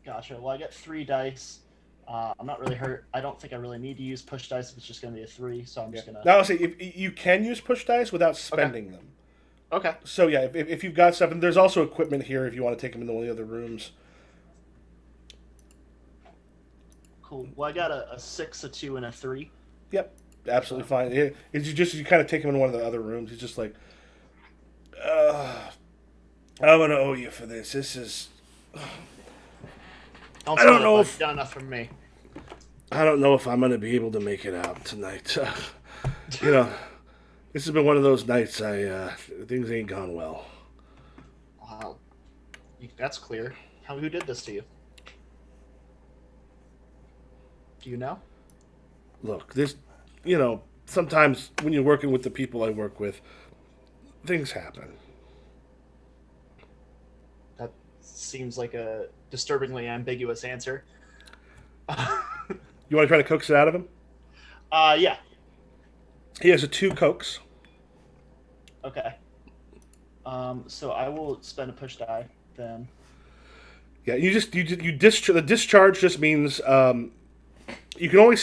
Speaker 4: Gotcha. Well, I get 3 dice. I'm not really hurt. I don't think I really need to use push dice if it's just going to be a 3, so I'm just going to...
Speaker 1: Now, I'll say, if you can use push dice without spending them.
Speaker 4: Okay.
Speaker 1: So, yeah, if you've got stuff, and there's also equipment here if you want to take them into one of the other rooms.
Speaker 4: Cool. Well, I got a 6, a 2, and a 3.
Speaker 1: Yep, absolutely fine. You kind of take him in one of the other rooms. He's just like, I'm going to owe you for this. This is...
Speaker 4: I don't know if... Done enough for me.
Speaker 1: I don't know if I'm going to be able to make it out tonight. You know, this has been one of those nights things ain't gone well.
Speaker 4: Wow. That's clear. Who did this to you? Do you know?
Speaker 1: Look, sometimes when you're working with the people I work with, things happen.
Speaker 4: That seems like a disturbingly ambiguous answer.
Speaker 1: You want to try to coax it out of him?
Speaker 4: Yeah.
Speaker 1: He has 2 cokes.
Speaker 4: Okay. So I will spend a push die then.
Speaker 1: Yeah, the discharge just means you can only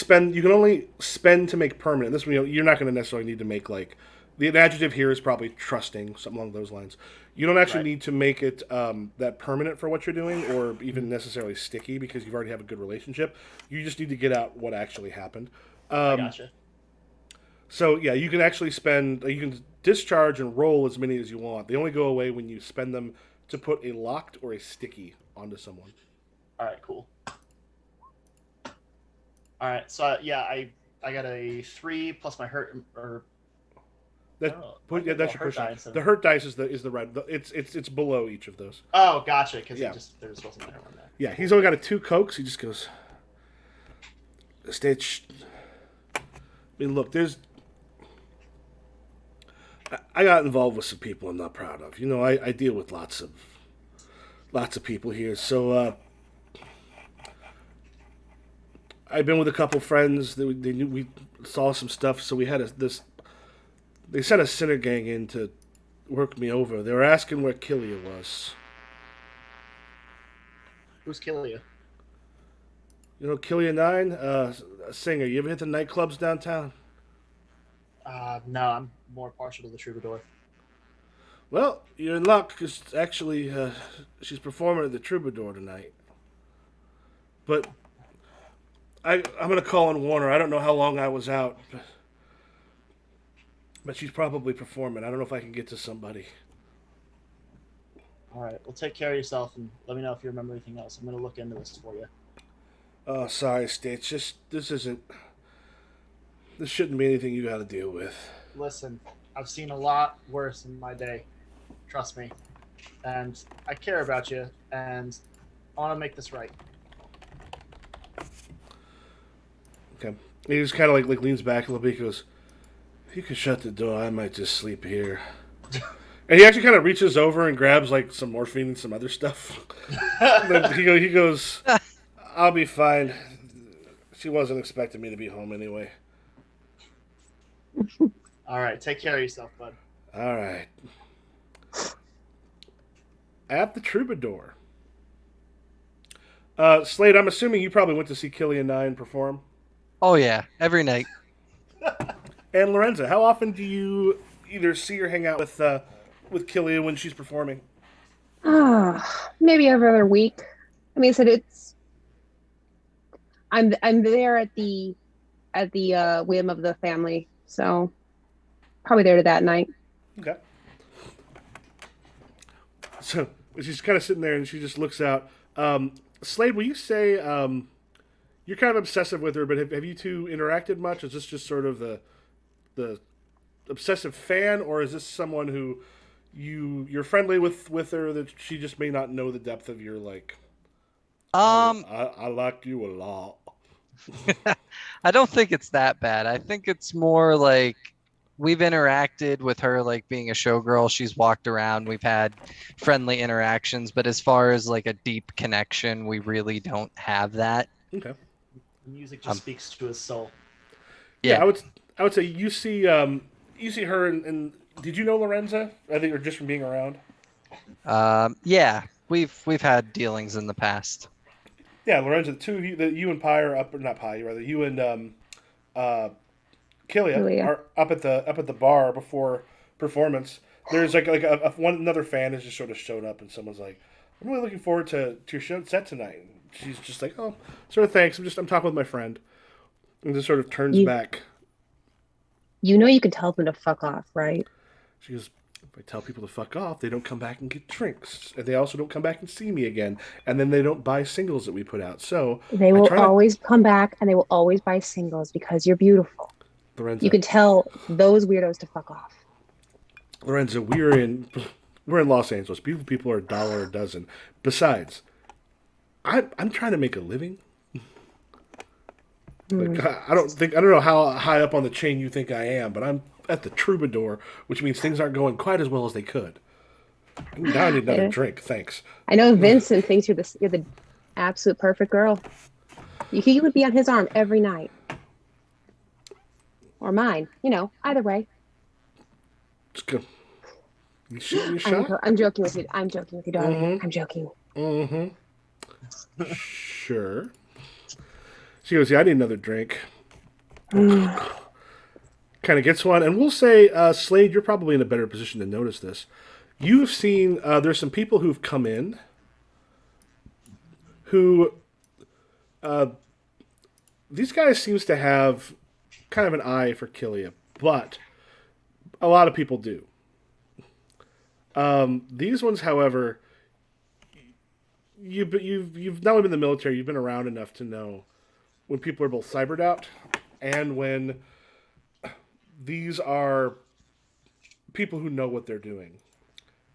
Speaker 1: spend to make permanent. This you're not going to necessarily need to make like the adjective here is probably trusting, something along those lines. You don't actually need to make it that permanent for what you're doing, or even necessarily sticky because you've already have a good relationship. You just need to get out what actually happened.
Speaker 4: I gotcha.
Speaker 1: So yeah, you can actually you can discharge and roll as many as you want. They only go away when you spend them to put a locked or a sticky onto someone.
Speaker 4: All right, cool. All right, so yeah, I got a 3 plus my hurt or.
Speaker 1: That's your push die. The hurt dice is the red. It's below each of those.
Speaker 4: Oh, gotcha. Because there just wasn't there one there.
Speaker 1: Yeah, he's only got a 2 cokes. He just goes, Stitch. I mean, look, I got involved with some people I'm not proud of. You know, I deal with lots of people here. So I've been with a couple friends. They knew we saw some stuff. So we had this. They sent a sinner gang in to work me over. They were asking where Killia was.
Speaker 4: Who's Killia?
Speaker 1: You know Killia 9? A singer. You ever hit the nightclubs downtown?
Speaker 4: No, I'm more partial to the Troubadour.
Speaker 1: Well, you're in luck, because actually she's performing at the Troubadour tonight. But I'm going to call and warn her. I don't know how long I was out, but she's probably performing. I don't know if I can get to somebody.
Speaker 4: All right. Well, take care of yourself and let me know if you remember anything else. I'm going to look into this for you.
Speaker 1: Oh, sorry, Stitch. This shouldn't be anything you got to deal with.
Speaker 4: Listen, I've seen a lot worse in my day. Trust me. And I care about you, and I want to make this right.
Speaker 1: Okay. He just kind of like leans back a little bit. He goes, if you could shut the door, I might just sleep here. And he actually kind of reaches over and grabs like some morphine and some other stuff. And then he goes, I'll be fine. She wasn't expecting me to be home anyway.
Speaker 4: All right, take care of yourself, bud.
Speaker 1: All right. At the Troubadour. Slade, I'm assuming you probably went to see Killian 9 perform.
Speaker 2: Oh yeah, every night.
Speaker 1: And Lorenza, how often do you either see or hang out with Killian when she's performing?
Speaker 3: Maybe every other week. I mean, I said I'm there at the whim of the family, so probably there to that night.
Speaker 1: Okay. So she's kind of sitting there and she just looks out. Slade, will you say you're kind of obsessive with her, but have you two interacted much? Is this just sort of the obsessive fan, or is this someone who you're friendly with her that she just may not know the depth of your like? I like you a lot.
Speaker 2: I don't think it's that bad. I think it's more like we've interacted with her like being a showgirl. She's walked around. We've had friendly interactions, but as far as like a deep connection, we really don't have that.
Speaker 1: Okay.
Speaker 4: Music just speaks to his soul.
Speaker 1: Yeah, I would say you see her and did you know Lorenza? I think, or just from being around.
Speaker 2: Yeah, we've had dealings in the past.
Speaker 1: Yeah, Lorenzo, the two of you, you and Pi are up, or not Pi, rather, you and Killia are up at the bar before performance. There's like another fan has just sort of showed up, and someone's like, "I'm really looking forward to your show set tonight." And she's just like, "Oh, sort of thanks. I'm talking with my friend," and just sort of turns back.
Speaker 3: You know, you can tell them to fuck off, right?
Speaker 1: She goes, if I tell people to fuck off, they don't come back and get drinks. And they also don't come back and see me again. And then they don't buy singles that we put out. So
Speaker 3: they will always come back and they will always buy singles because you're beautiful.
Speaker 1: Lorenzo,
Speaker 3: you can tell those weirdos to fuck off.
Speaker 1: Lorenzo, we're in Los Angeles. Beautiful people are $1 a dozen. Besides, I'm trying to make a living. Like, I don't know how high up on the chain you think I am, but I'm at the Troubadour, which means things aren't going quite as well as they could. Now I need another drink, thanks.
Speaker 3: I know Vincent thinks you're the absolute perfect girl. You would be on his arm every night, or mine. You know, either way.
Speaker 1: Just go. You shooting your shot?
Speaker 3: I'm joking with you. I'm joking with you, darling.
Speaker 1: Mm-hmm.
Speaker 3: I'm joking.
Speaker 1: Mm-hmm. Sure. She goes, yeah, I need another drink. Kind of gets one. And we'll say, Slade, you're probably in a better position to notice this. You've seen, there's some people who've come in who, these guys seems to have kind of an eye for Killia, but a lot of people do. These ones, however, you've not only been in the military, you've been around enough to know when people are both cybered out and when these are people who know what they're doing.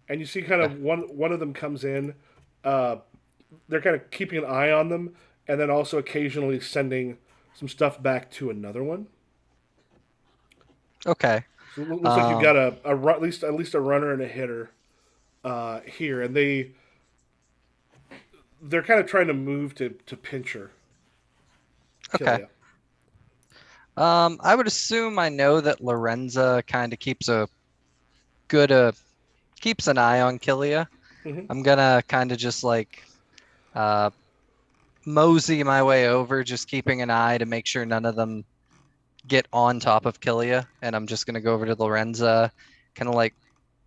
Speaker 1: And you see kind of one of them comes in, they're kind of keeping an eye on them and then also occasionally sending some stuff back to another one.
Speaker 2: Okay.
Speaker 1: So it looks like you've got at least a runner and a hitter here, and they're kind of trying to move to pinch her.
Speaker 2: Okay. I would assume I know that Lorenza kind of keeps an eye on Killia.
Speaker 1: Mm-hmm.
Speaker 2: I'm gonna kind of just like mosey my way over, just keeping an eye to make sure none of them get on top of Killia, and I'm just gonna go over to Lorenza, kind of like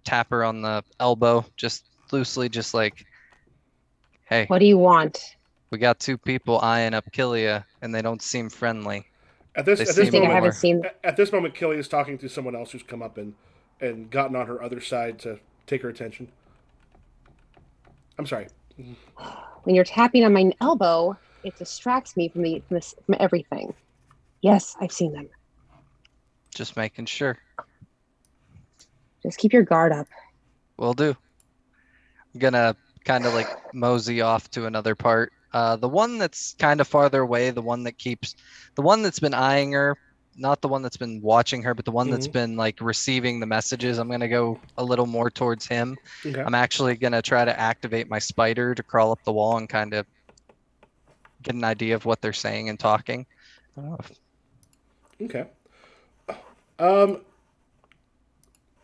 Speaker 2: tap her on the elbow, just loosely, just like, hey,
Speaker 3: what do you want?
Speaker 2: We got two people eyeing up Killia, and they don't seem friendly.
Speaker 1: At this
Speaker 3: moment, I haven't seen.
Speaker 1: At this moment, Killia is talking to someone else who's come up and gotten on her other side to take her attention. I'm sorry.
Speaker 3: When you're tapping on my elbow, it distracts me from everything. Yes, I've seen them.
Speaker 2: Just making sure.
Speaker 3: Just keep your guard up.
Speaker 2: Will do. I'm gonna kind of like mosey off to another part. The one that's kind of farther away, the one that's been eyeing her, not the one that's been watching her, but the one that's been like receiving the messages. I'm gonna go a little more towards him. Okay. I'm actually gonna try to activate my spider to crawl up the wall and kind of get an idea of what they're saying and talking. Oh,
Speaker 1: Okay. Um.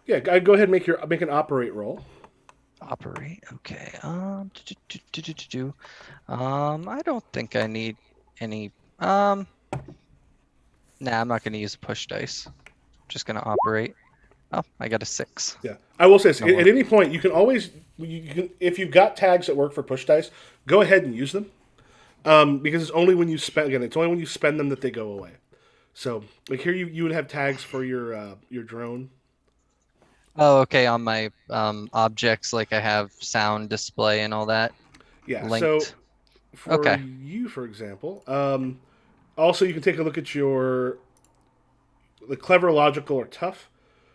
Speaker 1: Yeah. Go ahead and make an operate roll.
Speaker 2: operate. Okay. I don't think I need any. Nah, I'm not going to use push dice. Just going to operate. Oh, I got a 6.
Speaker 1: Yeah, I will say this.
Speaker 2: No
Speaker 1: At
Speaker 2: more.
Speaker 1: any point, you can always, you can, if you've got tags that work for push dice, go ahead and use them. Because it's only when you spend again, it's only when you spend them that they go away. So, like here, you would have tags for your drone.
Speaker 2: Oh, okay. On my objects, like I have sound display and all that
Speaker 1: Yeah. So
Speaker 2: linked.
Speaker 1: for
Speaker 2: Okay.
Speaker 1: you, for example, also you can take a look at your the clever, logical, or tough.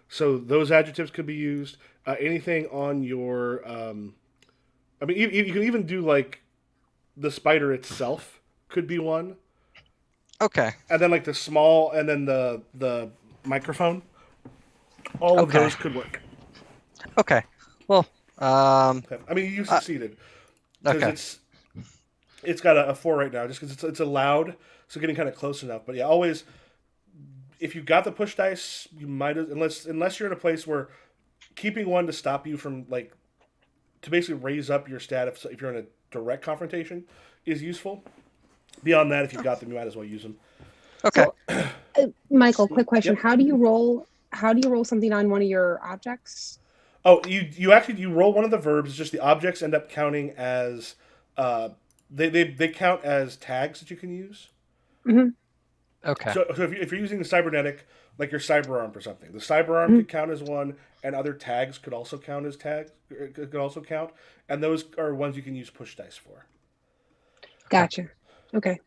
Speaker 1: So those adjectives could be used. Anything on your, I mean, you can even do like the spider itself could be one,
Speaker 2: Okay.
Speaker 1: and then like the small, and then the microphone. All of
Speaker 2: Okay.
Speaker 1: those could work.
Speaker 2: Okay. Well,
Speaker 1: I mean, you succeeded because
Speaker 2: okay.
Speaker 1: it's got a 4 right now, just because it's allowed, so getting kind of close enough. But yeah, always if you got the push dice, you might unless you're in a place where keeping one to stop you from like to basically raise up your stat if you're in a direct confrontation is useful. Beyond that, if you've got them, you might as well use them.
Speaker 2: Okay.
Speaker 3: So, Michael, quick question:
Speaker 1: Yep.
Speaker 3: How do you roll? How do you roll something on one of your objects?
Speaker 1: Oh, you actually you roll one of the verbs. Just the objects end up counting as they count as tags that you can use.
Speaker 3: Mm-hmm.
Speaker 2: Okay.
Speaker 1: So if you're using the cybernetic, like your cyber arm for something, the cyber arm
Speaker 3: Mm-hmm.
Speaker 1: could count as one, and other tags could also count as tags. Could also count, and those are ones you can use push dice for.
Speaker 3: Gotcha. Okay.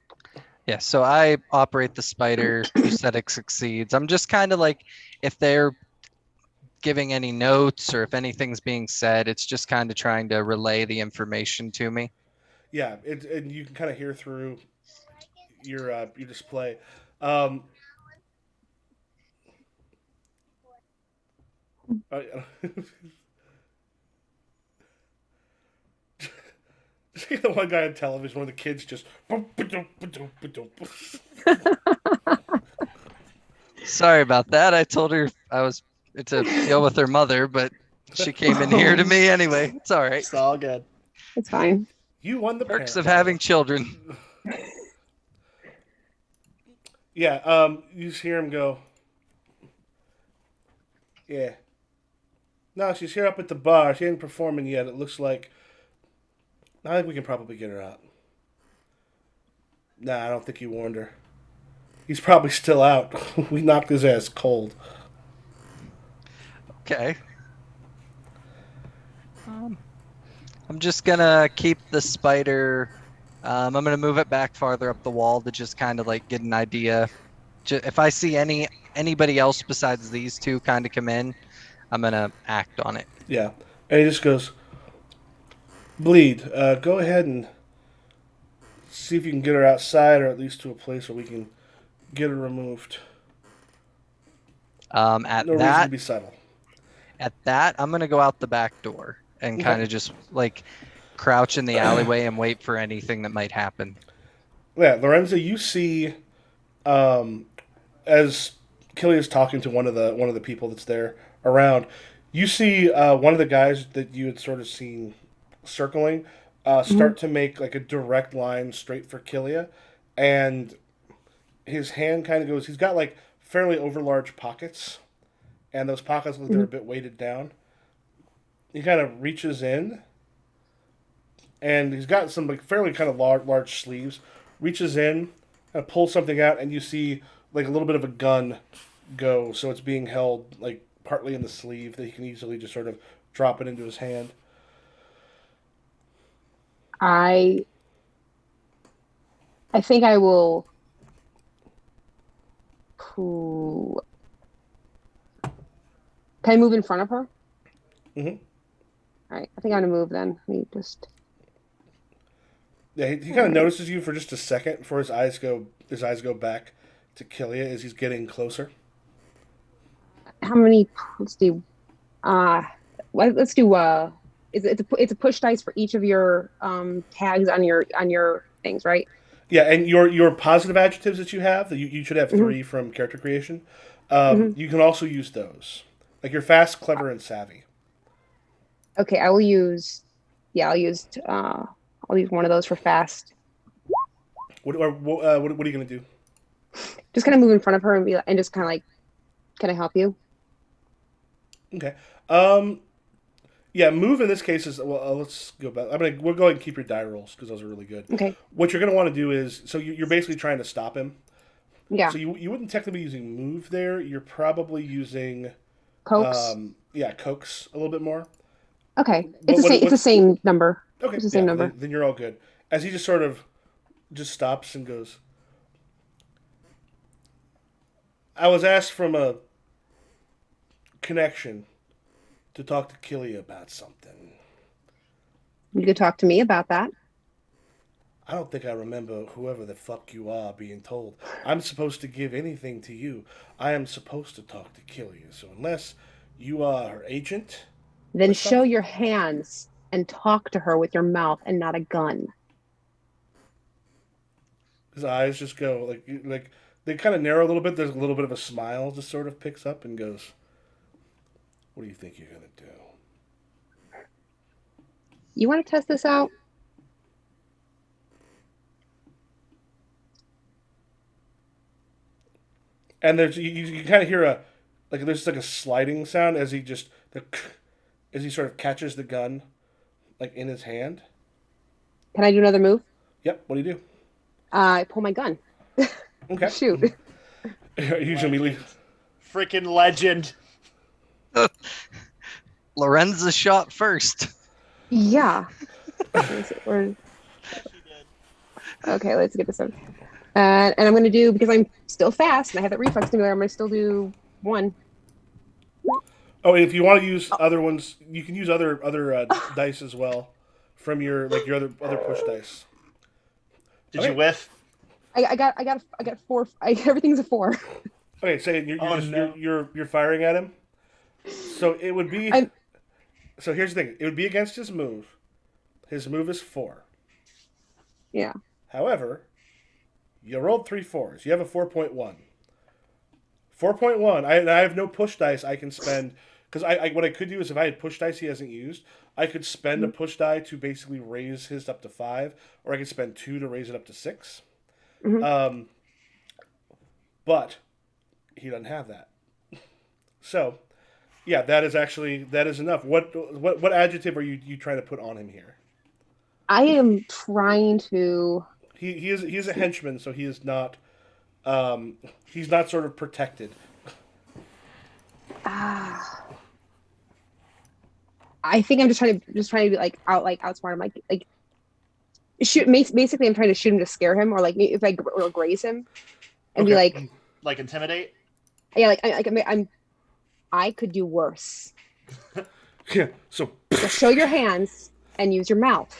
Speaker 2: Yeah, so I operate the spider. You said it succeeds. I'm just kind of like, if they're giving any notes or if anything's being said, it's just kind of trying to relay the information to me.
Speaker 1: Yeah, and you can kind of hear through your display. Um, uh, just like the one guy on television where the kids just.
Speaker 2: Sorry about that. I told her I was to deal with her mother, but she came in here to me anyway. It's all right.
Speaker 4: It's all good.
Speaker 3: It's fine.
Speaker 1: You won the
Speaker 2: Perks
Speaker 1: parent
Speaker 2: of
Speaker 1: battle.
Speaker 2: having children.
Speaker 1: Yeah, you just hear him go. Yeah. No, she's here up at the bar. She ain't performing yet. It looks like. I think we can probably get her out. Nah, I don't think he warned her. He's probably still out. We knocked his ass cold.
Speaker 2: Okay. I'm just gonna keep the spider. I'm gonna move it back farther up the wall to just kind of like get an idea. If I see anybody else besides these two kind of come in, I'm gonna act on it.
Speaker 1: Yeah. And he just goes, Bleed, go ahead and see if you can get her outside or at least to a place where we can get her removed.
Speaker 2: At
Speaker 1: No reason to
Speaker 2: that,
Speaker 1: be subtle.
Speaker 2: I'm gonna go out the back door and
Speaker 1: Okay.
Speaker 2: kind of just like crouch in the alleyway and wait for anything that might happen.
Speaker 1: Yeah, Lorenzo, you see, as Killy is talking to one of the people that's there around, you see one of the guys that you had sort of seen circling start to make like a direct line straight for Killia, and his hand kind of goes. He's got like fairly overlarge pockets, and those pockets look like they're a bit weighted down. He kind of reaches in, and he's got some like fairly kind of large sleeves. Reaches in and pulls something out, and you see like a little bit of a gun go. So it's being held like partly in the sleeve that he can easily just sort of drop it into his hand.
Speaker 3: I think I will. Ooh. Can I move in front of her?
Speaker 1: Mm-hmm.
Speaker 3: All right. I think I'm gonna move then. Let me just.
Speaker 1: Yeah, he kind of notices you for just a second before his eyes go back to Killia as he's getting closer.
Speaker 3: How many? Let's do. Let's do. It's a push dice for each of your tags on your things, right?
Speaker 1: Yeah, and your positive adjectives that you have, that you should have
Speaker 3: Mhm.
Speaker 1: 3 from character creation.
Speaker 3: Mhm.
Speaker 1: You can also use those. Like you're fast, clever, and savvy.
Speaker 3: Okay, I will use. Yeah, I'll use one of those for fast.
Speaker 1: What are you gonna do?
Speaker 3: Just kind of move in front of her and be and just kind of like, can I help you?
Speaker 1: Okay. Um, yeah, move in this case is well. Let's go back. We'll go ahead and keep your die rolls because those are really good.
Speaker 3: Okay.
Speaker 1: What you're gonna want to do is you're basically trying to stop him.
Speaker 3: Yeah.
Speaker 1: So you wouldn't technically be using move there. You're probably using
Speaker 3: Cokes.
Speaker 1: yeah, coax a little bit more.
Speaker 3: Okay. It's
Speaker 1: What,
Speaker 3: the same. It's the
Speaker 1: what's
Speaker 3: same number.
Speaker 1: okay?
Speaker 3: It's the same
Speaker 1: Yeah,
Speaker 3: number.
Speaker 1: then you're all good. As he just sort of just stops and goes, I was asked from a connection to talk to Killy about something.
Speaker 3: You could talk to me about that.
Speaker 1: I don't think I remember whoever the fuck you are being told. I'm supposed to give anything to you. I am supposed to talk to Killy. So unless you are her agent
Speaker 3: Then
Speaker 1: or
Speaker 3: show
Speaker 1: something.
Speaker 3: your hands and talk to her with your mouth and not a gun.
Speaker 1: His eyes just go like they kind of narrow a little bit. There's a little bit of a smile just sort of picks up and goes, "What do you think you're gonna do?"
Speaker 3: You want to test this out?
Speaker 1: And there's you kind of hear a like there's like a sliding sound as he just as he sort of catches the gun like in his hand.
Speaker 3: Can I do another move?
Speaker 1: Yep. What do you do?
Speaker 3: I pull my gun.
Speaker 1: Okay.
Speaker 3: Shoot.
Speaker 1: Usually leave.
Speaker 4: Freaking legend.
Speaker 2: Lorenza shot first.
Speaker 3: Yeah. Okay, let's get this one. And I'm going to do, because I'm still fast and I have that reflex stimulator, I'm going to still do 1.
Speaker 1: Oh, if you want to use other ones, you can use other dice as well from your your other push dice.
Speaker 4: Did
Speaker 1: Okay.
Speaker 4: you whiff?
Speaker 3: I got 4. Everything's a 4.
Speaker 1: Okay, say you're
Speaker 4: Oh,
Speaker 1: just
Speaker 4: no.
Speaker 1: you're firing at him. So it would be.
Speaker 3: I'm-
Speaker 1: So here's the thing: it would be against his move. His move is 4.
Speaker 3: Yeah.
Speaker 1: However, you rolled 3 4s. You have a 4.1. 4.1. I have no push dice I can spend because I what I could do is if I had push dice he hasn't used, I could spend a push die to basically raise his up to 5, or I could spend 2 to raise it up to 6.
Speaker 3: Mhm.
Speaker 1: But he doesn't have that. So, yeah, that is enough. What adjective are you trying to put on him here?
Speaker 3: I am trying to.
Speaker 1: He is a henchman, so he is not he's not sort of protected.
Speaker 3: I think I'm just trying to be outsmart him, like shoot. Basically, I'm trying to shoot him to scare him, or like if I or graze him, and be
Speaker 1: Okay.
Speaker 3: like,
Speaker 4: Like intimidate?
Speaker 3: yeah, I could do worse.
Speaker 1: Yeah. So
Speaker 3: Just show your hands and use your mouth.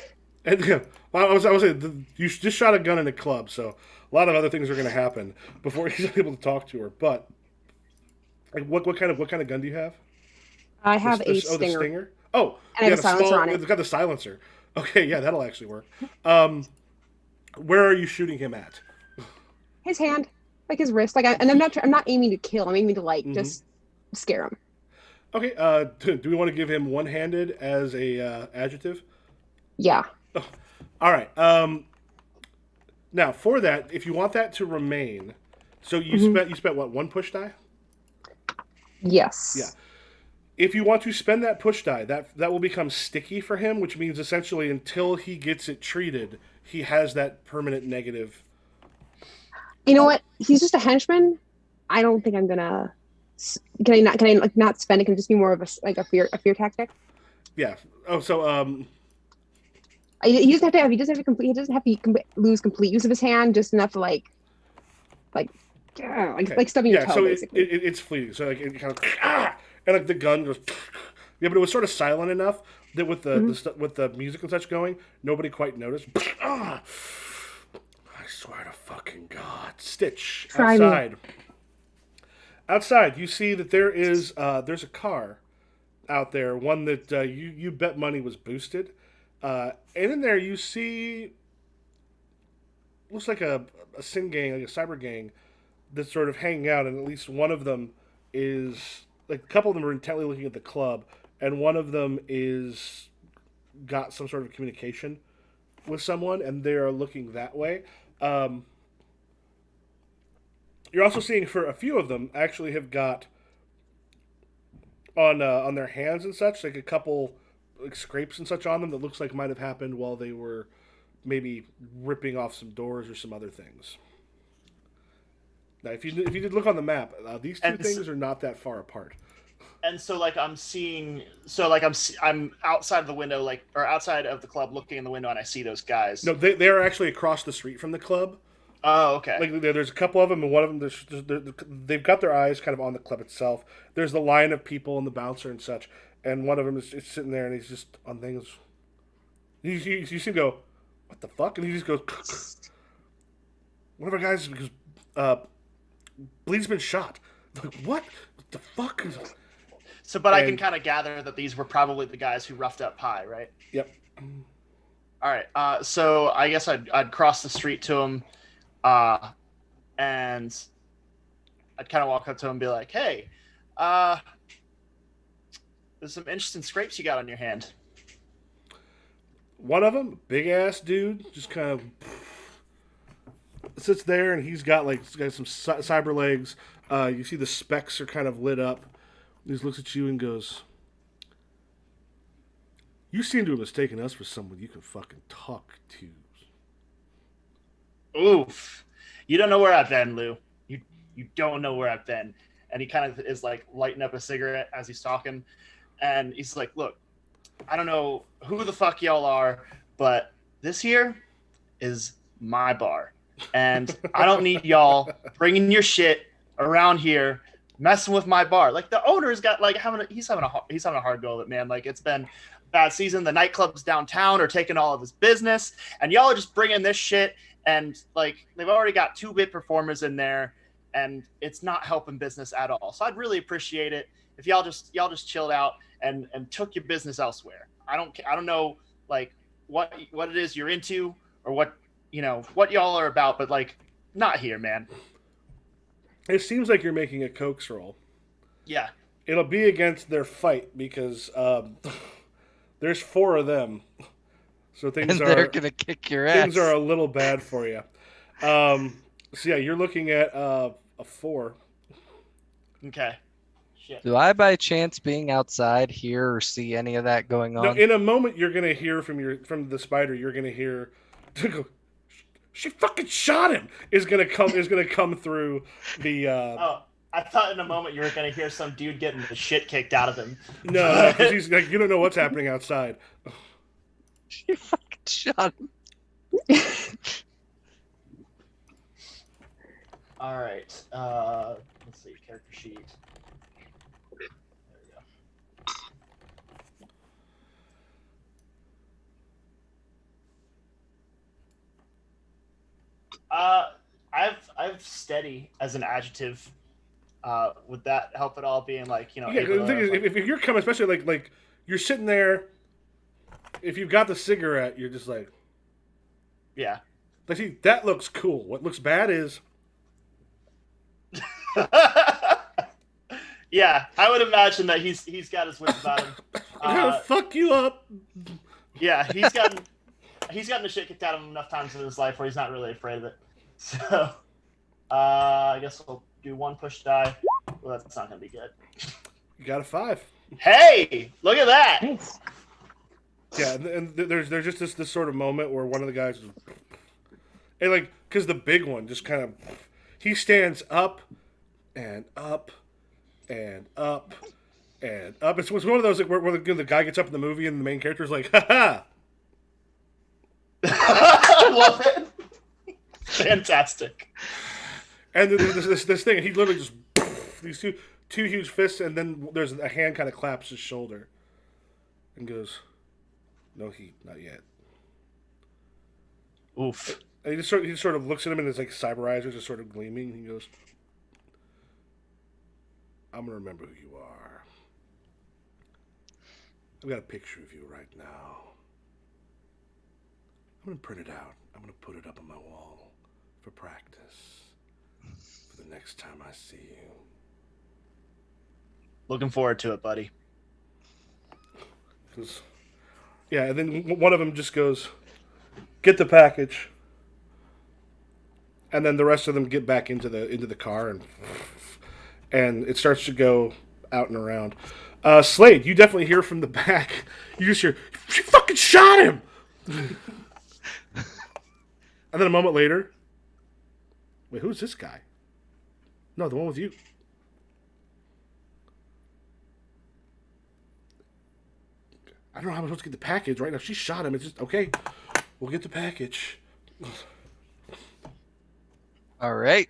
Speaker 1: and, yeah, I was saying you just shot a gun in a club, so a lot of other things are going to happen before he's able to talk to her. But like, what kind of gun do you have?
Speaker 3: I have a
Speaker 1: The
Speaker 3: stinger,
Speaker 1: stinger. Oh,
Speaker 3: and I have
Speaker 1: yeah,
Speaker 3: a silencer on it.
Speaker 1: It's got the silencer. Okay, yeah, that'll actually work. Where are you shooting him at?
Speaker 3: His hand, like his wrist, and I'm not aiming to kill. I'm aiming to
Speaker 1: Mm-hmm.
Speaker 3: just scare him.
Speaker 1: Okay. Do we want to give him one-handed as a adjective?
Speaker 3: Yeah.
Speaker 1: All right. Now for that, if you want that to remain, so you spent what, 1 push die?
Speaker 3: Yes.
Speaker 1: Yeah. If you want to spend that push die, that will become sticky for him, which means essentially until he gets it treated, he has that permanent negative.
Speaker 3: You know what? He's just a henchman. I don't think I'm gonna. Can I like not spend it? Can it just be more of a fear tactic?
Speaker 1: Yeah. Oh, so
Speaker 3: He doesn't have to. He doesn't have to complete. He doesn't have to lose complete use of his hand. Just enough to like
Speaker 1: okay.
Speaker 3: stubbing your toe,
Speaker 1: so
Speaker 3: basically.
Speaker 1: it's fleeting. So like it kind of and like the gun goes. Yeah, but it was sort of silent enough that with with the music and such going, nobody quite noticed. I swear to fucking God, Stitch
Speaker 3: Try me.
Speaker 1: outside. Outside, you see that there's a car out there, one that you bet money was boosted, and in there you see looks like a sin gang, like a cyber gang, that's sort of hanging out, and at least one of them is like a couple of them are intently looking at the club, and one of them is got some sort of communication with someone, and they are looking that way. Um, you're also seeing for a few of them actually have got on their hands and such like a couple like scrapes and such on them that looks like might have happened while they were maybe ripping off some doors or some other things. Now, if you did look on the map, these two things are not that far apart.
Speaker 4: And so like I'm outside of the window, like, or outside of the club looking in the window, and I see those guys.
Speaker 1: No, they are actually across the street from the club.
Speaker 4: Oh, okay.
Speaker 1: Like there's a couple of them, and one of them they've got their eyes kind of on the club itself. There's the line of people and the bouncer and such, and one of them is sitting there and he's just on things. You see him go, what the fuck? And he just goes. One of our guys goes, Bleed's been shot. Like what? What the fuck?
Speaker 4: So, but I can kind of gather that these were probably the guys who roughed up Pi, right?
Speaker 1: Yep.
Speaker 4: All right. So I guess I'd cross the street to him, and I'd kind of walk up to him and be like, "Hey, there's some interesting scrapes you got on your hand."
Speaker 1: One of them, big ass dude, just kind of sits there, and he's got some cyber legs. You see the specs are kind of lit up. He just looks at you and goes, "You seem to have mistaken us for someone you can fucking talk to."
Speaker 4: Oof. You don't know where I've been, Lou. You don't know where I've been. And he kind of is like lighting up a cigarette as he's talking. And he's like, look, I don't know who the fuck y'all are, but this here is my bar. And I don't need y'all bringing your shit around here messing with my bar. Like the owner's got like he's having a hard go of it, man. Like it's been a bad season. The nightclubs downtown are taking all of his business, and y'all are just bringing this shit. And like they've already got 2-bit performers in there, and it's not helping business at all. So I'd really appreciate it if y'all just chilled out and took your business elsewhere. I don't know like what it is you're into or what y'all are about, but like not here, man.
Speaker 1: It seems like you're making a coax roll.
Speaker 4: Yeah.
Speaker 1: It'll be against their fight because there's 4 of them. So
Speaker 2: they're gonna kick your ass.
Speaker 1: Things are a little bad for you. So yeah, you're looking at a 4.
Speaker 4: Okay. Shit.
Speaker 2: Do I by chance being outside hear or see any of that going on?
Speaker 1: No, in a moment you're gonna hear from the spider. You're gonna hear, she fucking shot him. Is gonna come through the.
Speaker 4: Oh, I thought in a moment you were gonna hear some dude getting the shit kicked out of him.
Speaker 1: No, because he's like, you don't know what's happening outside.
Speaker 2: She fucking shot him.
Speaker 4: All right. Let's see. Character sheet. There we go. I've steady as an adjective. Would that help at all? Being like,
Speaker 1: Yeah, the thing is, if you're coming, especially like you're sitting there. If you've got the cigarette, you're just like,
Speaker 4: yeah.
Speaker 1: Like, see, that looks cool. What looks bad is,
Speaker 4: yeah, I would imagine that he's got his wits about him.
Speaker 1: I'm gonna fuck you up.
Speaker 4: Yeah, he's gotten the shit kicked out of him enough times in his life where he's not really afraid of it. So, I guess we'll do 1 push die. Well, that's not gonna be good.
Speaker 1: You got a 5.
Speaker 4: Hey, look at that!
Speaker 3: Nice.
Speaker 1: Yeah, and there's just this sort of moment where one of the guys is, and like, because the big one just kind of, he stands up and up and up and up. It's one of those like, where the guy gets up in the movie and the main character is like, ha ha.
Speaker 4: I love it. Fantastic.
Speaker 1: And then there's this thing, and he literally just these two huge fists, and then there's a hand kind of claps his shoulder, and goes, "No heat, not yet."
Speaker 4: Oof.
Speaker 1: And he just sort of looks at him, and his like cyber eyes are just sort of gleaming. He goes, "I'm gonna remember who you are. I've got a picture of you right now. I'm gonna print it out. I'm gonna put it up on my wall. for practice for the next time I see you.
Speaker 4: Looking forward to it, buddy.
Speaker 1: Yeah, and then one of them just goes, "Get the package," and then the rest of them get back into the car, and it starts to go out and around. Slade, you definitely hear from the back. You just hear, "She fucking shot him!" And then a moment later, wait, who's this guy? No, the one with you. I don't know how I'm supposed to get the package right now. She shot him. It's just, okay, we'll get the package.
Speaker 2: All right.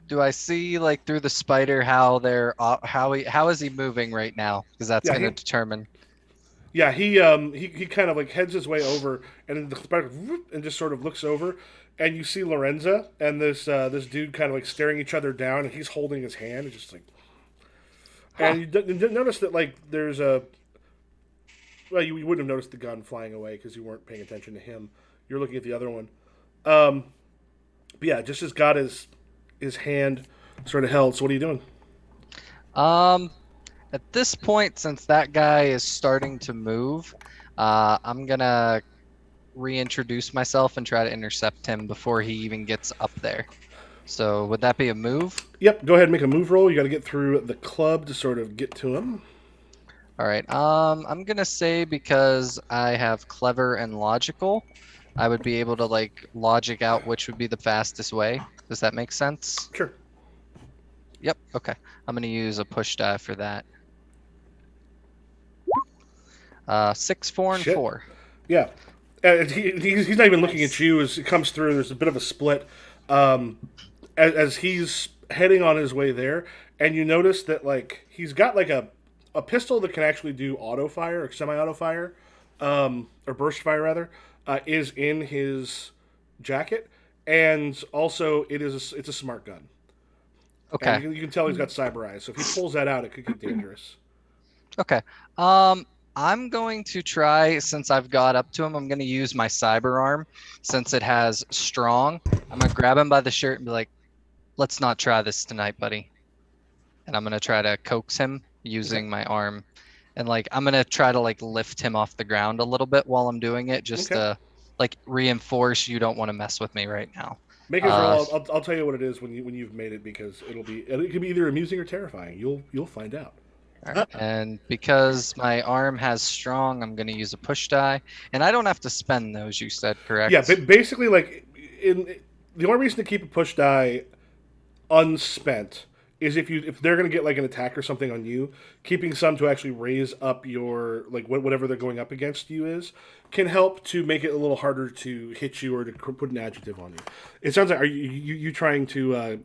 Speaker 2: Do I see like through the spider how they're how is he moving right now? Because that's
Speaker 1: Yeah,
Speaker 2: going to determine.
Speaker 1: Yeah, he kind of like heads his way over, and then the spider and just sort of looks over, and you see Lorenza and this dude kind of like staring each other down, and he's holding his hand, and just like, and you notice that like there's a, well, you wouldn't have noticed the gun flying away because you weren't paying attention to him. You're looking at the other one. But yeah, just has got his hand sort of held. So what are you doing?
Speaker 2: At this point, since that guy is starting to move, I'm gonna reintroduce myself and try to intercept him before he even gets up there. So would that be a move?
Speaker 1: Yep. Go ahead and make a move roll. You got to get through the club to sort of get to him.
Speaker 2: All right. I'm gonna say because I have clever and logical, I would be able to like logic out which would be the fastest way. Does that make sense?
Speaker 1: Sure.
Speaker 2: Yep. Okay. I'm gonna use a push die for that. 6, 4, and
Speaker 1: Shit.
Speaker 2: 4.
Speaker 1: Yeah. He's not even looking at you as it comes through. There's a bit of a split as he's heading on his way there, and you notice that like he's got like a pistol that can actually do auto fire or semi-auto fire, or burst fire rather, is in his jacket, and also it's a smart gun.
Speaker 2: Okay.
Speaker 1: And you can tell he's got cyber eyes, so if he pulls that out, it could get dangerous.
Speaker 2: Okay. I'm going to try, since I've got up to him, I'm going to use my cyber arm since it has strong. I'm going to grab him by the shirt and be like, let's not try this tonight, buddy. And I'm going to try to coax him using my arm. And like, I'm going to try to like lift him off the ground a little bit while I'm doing it, just to like reinforce you don't want to mess with me right now.
Speaker 1: Make his roll. I'll tell you what it is when you've made it, because it can be either amusing or terrifying. You'll find out.
Speaker 2: All right. And because my arm has strong, I'm going to use a push die, and I don't have to spend those. You said correct?
Speaker 1: Yeah, basically, like the only reason to keep a push die unspent is if they're going to get like an attack or something on you, keeping some to actually raise up your like whatever they're going up against you is can help to make it a little harder to hit you or to put an adjective on you. It sounds like are you trying to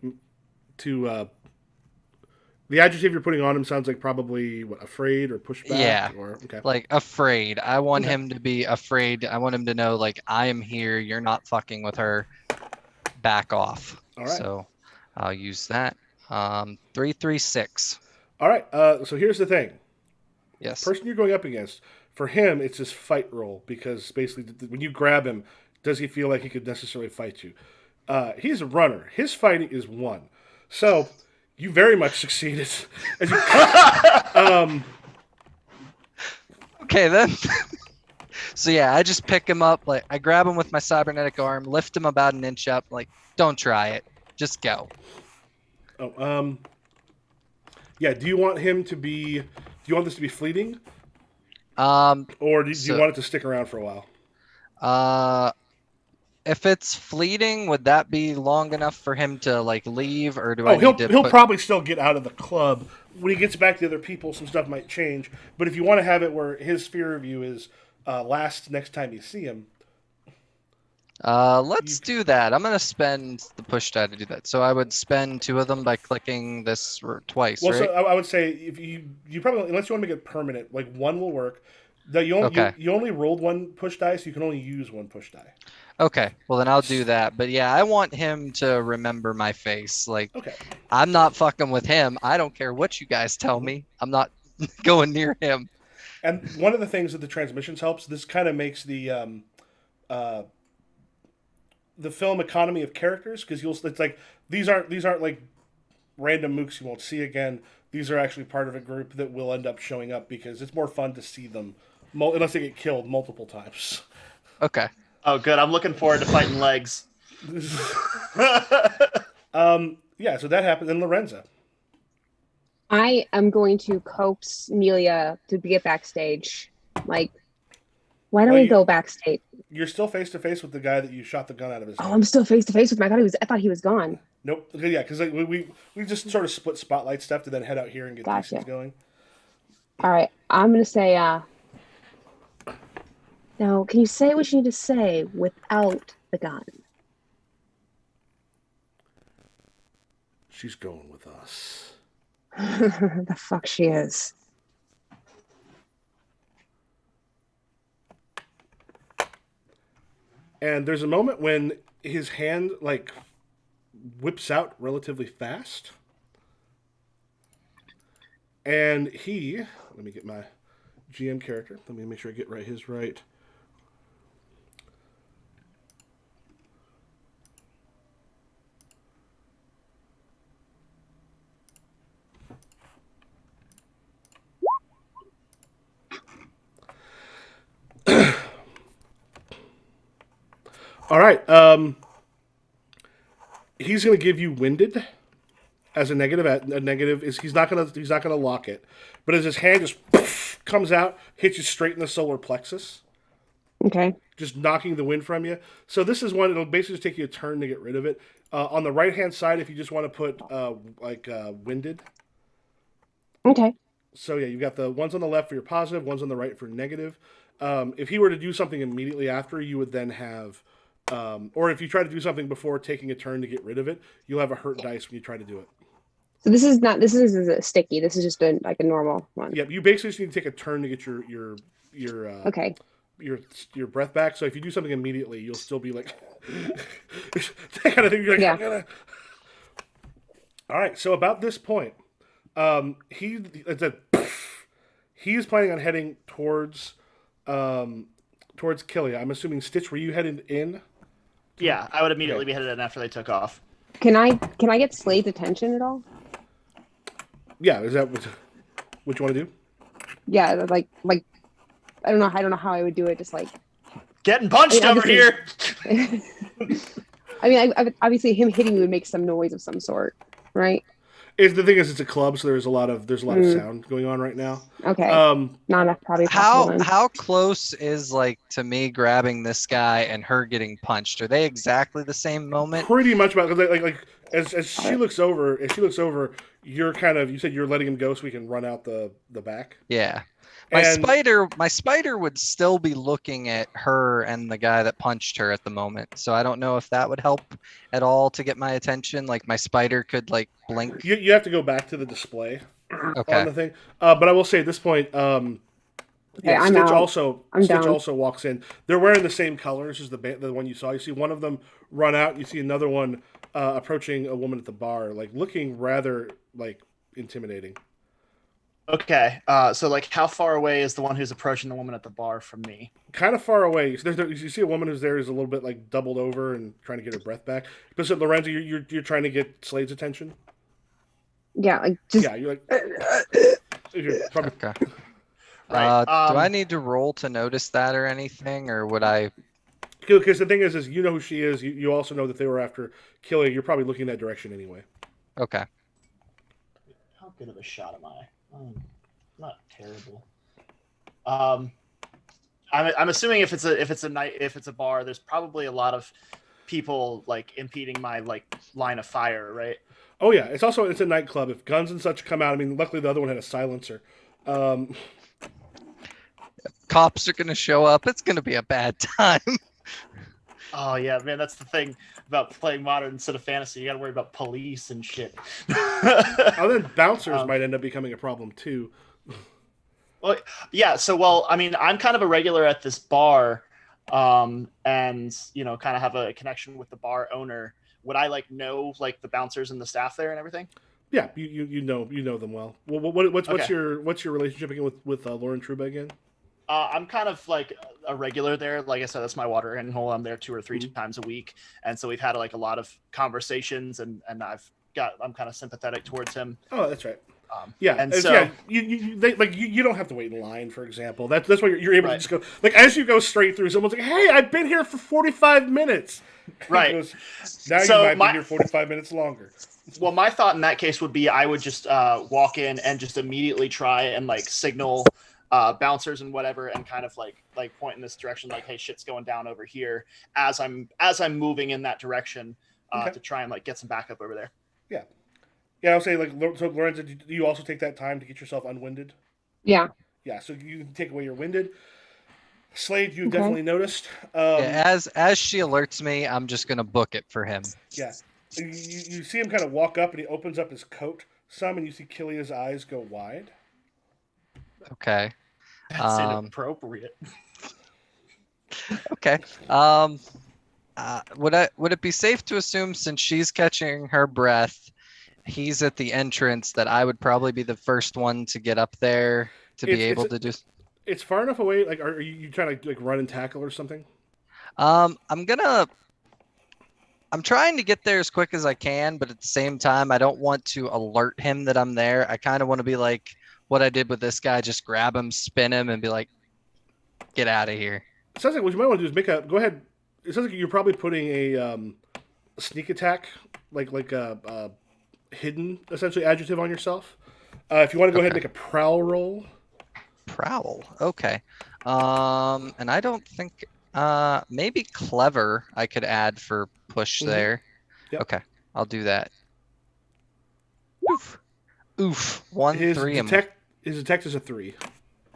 Speaker 1: the adjective you're putting on him sounds like probably afraid or pushback.
Speaker 2: Yeah,
Speaker 1: or okay.
Speaker 2: Like afraid. I want him to be afraid. I want him to know like I am here. You're not fucking with her. Back off.
Speaker 1: All right.
Speaker 2: So I'll use that. 3, 3, 6.
Speaker 1: All right. So here's the thing.
Speaker 2: Yes.
Speaker 1: The person you're going up against, for him, it's his fight roll, because basically when you grab him, does he feel like he could necessarily fight you? He's a runner. His fighting is 1. So you very much succeeded. As you,
Speaker 2: Okay then. So yeah, I just pick him up. Like I grab him with my cybernetic arm, lift him about an inch up. Like, don't try it. Just go.
Speaker 1: Yeah. Do you want him to be? Do you want this to be fleeting? Or do you want it to stick around for a while?
Speaker 2: If it's fleeting, would that be long enough for him to like leave, or do
Speaker 1: he'll probably still get out of the club when he gets back to the other people. Some stuff might change, but if you want to have it where his fear of you is last next time you see him,
Speaker 2: let's do that. I'm gonna spend the push die to do that. So I would spend 2 of them by clicking this twice.
Speaker 1: Well,
Speaker 2: right?
Speaker 1: so I would say if you probably, unless you want to make it permanent, like 1 will work. That you only rolled 1 push die, so you can only use 1 push die.
Speaker 2: Okay, well then I'll do that. But yeah, I want him to remember my face. Like,
Speaker 1: okay.
Speaker 2: I'm not fucking with him. I don't care what you guys tell me. I'm not going near him.
Speaker 1: And one of the things that the transmissions helps, this kind of makes the the film economy of characters, because it's like these aren't like random mooks you won't see again. These are actually part of a group that will end up showing up because it's more fun to see them, unless they get killed multiple times.
Speaker 2: Okay.
Speaker 4: Oh, good. I'm looking forward to fighting legs.
Speaker 1: Yeah, so that happened. Then Lorenza.
Speaker 3: I am going to coax Nelia to get backstage. Like, why don't we go backstage?
Speaker 1: You're still face to face with the guy that you shot the gun out of his hand.
Speaker 3: Oh, I'm still face to face with him. I thought he was gone.
Speaker 1: Nope. Yeah, because like, we just sort of split spotlight stuff to then head out here and get these things going.
Speaker 3: All right, I'm gonna say. Now, can you say what you need to say without the gun?
Speaker 1: She's going with us.
Speaker 3: The fuck she is.
Speaker 1: And there's a moment when his hand like whips out relatively fast. And let me get my GM character. Let me make sure I get his right. All right. He's going to give you winded as a negative. A negative is he's not going to lock it, but as his hand just comes out, hits you straight in the solar plexus.
Speaker 3: Okay.
Speaker 1: Just knocking the wind from you. So this is one. It'll basically just take you a turn to get rid of it. On the right hand side, if you just want to put winded.
Speaker 3: Okay.
Speaker 1: So yeah, you've got the ones on the left for your positive, ones on the right for negative. If he were to do something immediately after, you would then have. Or if you try to do something before taking a turn to get rid of it, you'll have a hurt dice when you try to do it.
Speaker 3: So this isn't a sticky. This is just a normal one.
Speaker 1: Yep, you basically just need to take a turn to get your
Speaker 3: okay.
Speaker 1: your breath back. So if you do something immediately, you'll still be like that kind of thing. You're like,
Speaker 3: yeah.
Speaker 1: All right. So about this point, he's planning on heading towards Killia. I'm assuming Stitch. Were you headed in?
Speaker 4: Yeah, I would immediately be headed in after they took off.
Speaker 3: Can I get Slade's attention at all?
Speaker 1: Yeah, is that what you want to do?
Speaker 3: Yeah, like I don't know how I would do it. Just like
Speaker 4: getting punched over here.
Speaker 3: I mean, obviously him hitting you would make some noise of some sort, right?
Speaker 1: The thing is, it's a club, so there's a lot of sound going on right now.
Speaker 3: Okay. Not enough, probably.
Speaker 2: How close is to me grabbing this guy and her getting punched? Are they exactly the same moment?
Speaker 1: Pretty much about as she looks over, you're you said you're letting him go so we can run out the back.
Speaker 2: Yeah. My spider would still be looking at her and the guy that punched her at the moment. So I don't know if that would help at all to get my attention. Like my spider could blink.
Speaker 1: You have to go back to the display on the thing. But I will say at this point, Stitch also walks in. They're wearing the same colors as the one you saw. You see one of them run out. And you see another one approaching a woman at the bar, looking rather intimidating.
Speaker 4: Okay, so how far away is the one who's approaching the woman at the bar from me?
Speaker 1: Kind of far away. You see a woman who's there is a little bit doubled over and trying to get her breath back. But so Lorenzo, you're trying to get Slade's attention.
Speaker 3: Yeah,
Speaker 1: you're you're probably...
Speaker 2: Okay.
Speaker 4: Right.
Speaker 2: Do I need to roll to notice that or anything, or would I?
Speaker 1: Because the thing is you know who she is. You also know that they were after Killia. You're probably looking that direction anyway.
Speaker 2: Okay.
Speaker 4: How good of a shot am I? Not terrible. I'm assuming if it's a bar, there's probably a lot of people impeding my line of fire, right?
Speaker 1: Oh yeah, it's a nightclub. If guns and such come out, I mean, luckily the other one had a silencer.
Speaker 2: Cops are gonna show up. It's gonna be a bad time.
Speaker 4: Oh yeah, man, that's the thing about playing modern instead of fantasy. You got to worry about police and shit.
Speaker 1: Then bouncers might end up becoming a problem too.
Speaker 4: Well, yeah. So, I mean, I'm kind of a regular at this bar, and kind of have a connection with the bar owner. Would I know the bouncers and the staff there and everything?
Speaker 1: Yeah, you know them well. What's
Speaker 4: Okay.
Speaker 1: your relationship again with Lauren Truba again?
Speaker 4: I'm kind of a regular there. Like I said, that's my watering hole. I'm there 2 or 3
Speaker 1: Mhm.
Speaker 4: times a week, and so we've had like a lot of conversations, and I'm kind of sympathetic towards him.
Speaker 1: Oh, that's right.
Speaker 4: Yeah, and so
Speaker 1: You don't have to wait in line, for example. That's why you're able to
Speaker 4: Right.
Speaker 1: just go like as you go straight through. Someone's like, "Hey, I've been here for 45 minutes."
Speaker 4: Right.
Speaker 1: He goes, now
Speaker 4: So
Speaker 1: you might
Speaker 4: my-
Speaker 1: be here 45 minutes longer.
Speaker 4: well, my thought in that case would be I would just walk in and just immediately try and like signal bouncers and whatever, and kind of like point in this direction, like, hey, shit's going down over here, as I'm moving in that direction
Speaker 1: Okay.
Speaker 4: to try and like get some backup over there.
Speaker 1: Yeah, I'll say like so. Lorenzo, do you also take that time to get yourself unwinded?
Speaker 3: Yeah.
Speaker 1: Yeah, so you can take away your winded. Slade, you
Speaker 3: Okay.
Speaker 1: definitely noticed.
Speaker 2: Yeah, as she alerts me, I'm just gonna book it for him.
Speaker 1: Yeah. You see him kind of walk up, and he opens up his coat some, and you see Killia's eyes go wide.
Speaker 2: Okay.
Speaker 4: That's inappropriate.
Speaker 2: Okay. Would it be safe to assume, since she's catching her breath, he's at the entrance, that I would probably be the first one to get up there to be able to do?
Speaker 1: It's far enough away. Like, are you trying to like run and tackle or something?
Speaker 2: I'm trying to get there as quick as I can, but at the same time, I don't want to alert him that I'm there. I kind of want to be like what I did with this guy, just grab him, spin him, and be like, get out of here.
Speaker 1: It sounds like what you might want to do is go ahead. It sounds like you're probably putting a sneak attack, like a hidden, essentially, adjective on yourself. If you want to go ahead and make a prowl roll.
Speaker 2: Prowl. Okay. And I don't think maybe clever I could add for push there.
Speaker 1: Yep.
Speaker 2: Okay, I'll do that. Oof. 1, 3, and
Speaker 1: His detect is a 3.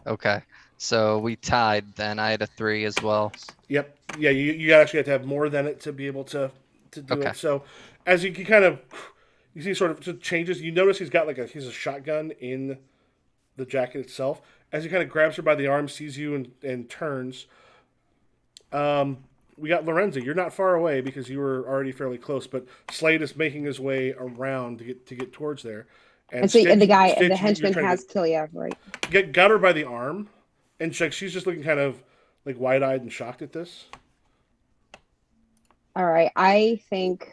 Speaker 2: okay. So we tied then. I had a 3 as well.
Speaker 1: Yep. Yeah, you actually have to have more than it to be able to do
Speaker 2: Okay.
Speaker 1: it. So as you kind of you see sort of changes, you notice he's got he's a shotgun in the jacket itself. As he kind of grabs her by the arm, sees you and turns. We got Lorenzo. You're not far away because you were already fairly close, but Slade is making his way around to get towards there.
Speaker 3: And so, and the guy,
Speaker 1: Stitch,
Speaker 3: the
Speaker 1: you're
Speaker 3: henchman
Speaker 1: trying to
Speaker 3: has Killia, right?
Speaker 1: got her by the arm, and she's just looking kind of like wide-eyed and shocked at this.
Speaker 3: All right. I think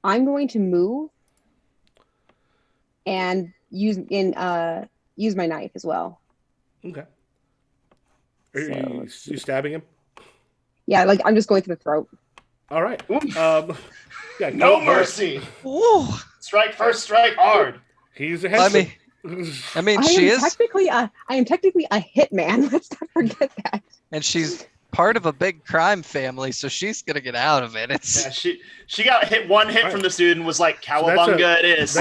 Speaker 3: I'm going to move and use my knife as well.
Speaker 1: Okay. Are
Speaker 3: So,
Speaker 1: you stabbing him?
Speaker 3: Yeah, like I'm just going through the throat.
Speaker 1: All right. Yeah.
Speaker 4: No mercy.
Speaker 2: Ooh.
Speaker 4: Strike first, strike hard.
Speaker 1: He's a
Speaker 2: I
Speaker 1: henchman.
Speaker 2: mean, she is,
Speaker 3: I am technically a hitman. Let's not forget that.
Speaker 2: and she's part of a big crime family, so she's gonna get out of it. It's
Speaker 4: Yeah, she got one hit from this dude and was like, "Cowabunga, it is."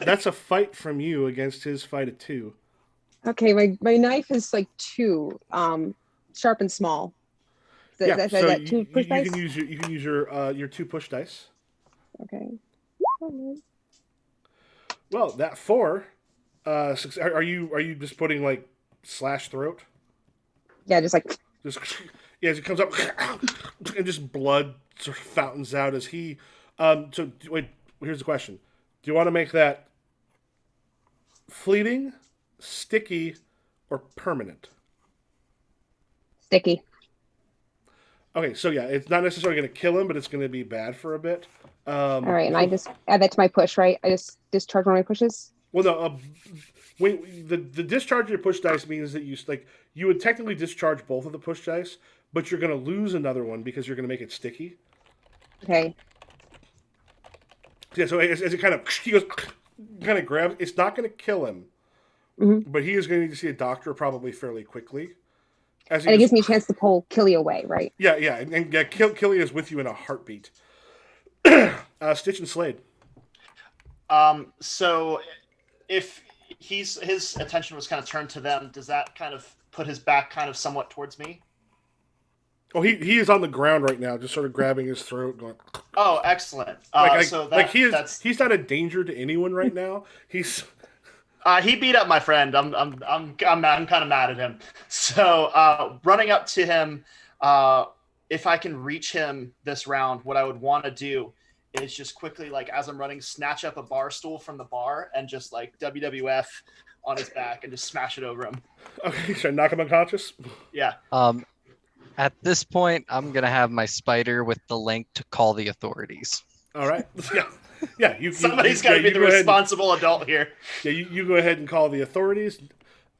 Speaker 1: That's a fight from you against his fight at 2.
Speaker 3: Okay, my knife is like 2, sharp and small. Is
Speaker 1: Yeah.
Speaker 3: that,
Speaker 1: So
Speaker 3: that 2 push dice?
Speaker 1: you can use your 2 push dice.
Speaker 3: Okay.
Speaker 1: Well, that 4. Are you just putting like slash throat?
Speaker 3: Yeah, just like
Speaker 1: Just as it comes up, and just blood sort of fountains out as he. So wait, here's the question: do you want to make that fleeting, sticky, or permanent?
Speaker 3: sticky.
Speaker 1: Okay, so yeah, it's not necessarily going to kill him, but it's going to be bad for a bit.
Speaker 3: All right, and I just add that to my push, right? I just discharge one of my pushes.
Speaker 1: Well, no. When the discharge of your push dice means that you would technically discharge both of the push dice, but you're going to lose another one because you're going to make it sticky.
Speaker 3: Okay.
Speaker 1: Yeah. So as it he goes, kind of grabs. It's not going to kill him, but he is going to need to see a doctor probably fairly quickly.
Speaker 3: And it gives me a chance to pull Killy away, right?
Speaker 1: Yeah, and Killy is with you in a heartbeat. Stitch and Slade.
Speaker 4: So if his attention was kind of turned to them, does that kind of put his back kind of somewhat towards me?
Speaker 1: Oh, he is on the ground right now, just sort of grabbing his throat, going.
Speaker 4: Oh, excellent.
Speaker 1: He's not a danger to anyone right now. He's.
Speaker 4: He beat up my friend. I'm kind of mad at him. So running up to him, if I can reach him this round, what I would want to do is just quickly, like as I'm running, snatch up a bar stool from the bar and just like WWF on his back and just smash it over him.
Speaker 1: Okay, so knock him unconscious.
Speaker 4: Yeah.
Speaker 2: At this point, I'm gonna have my spider with the link to call the authorities.
Speaker 1: All right. Yeah. Yeah.
Speaker 4: Somebody's got to be the responsible adult here.
Speaker 1: Yeah. You go ahead and call the authorities.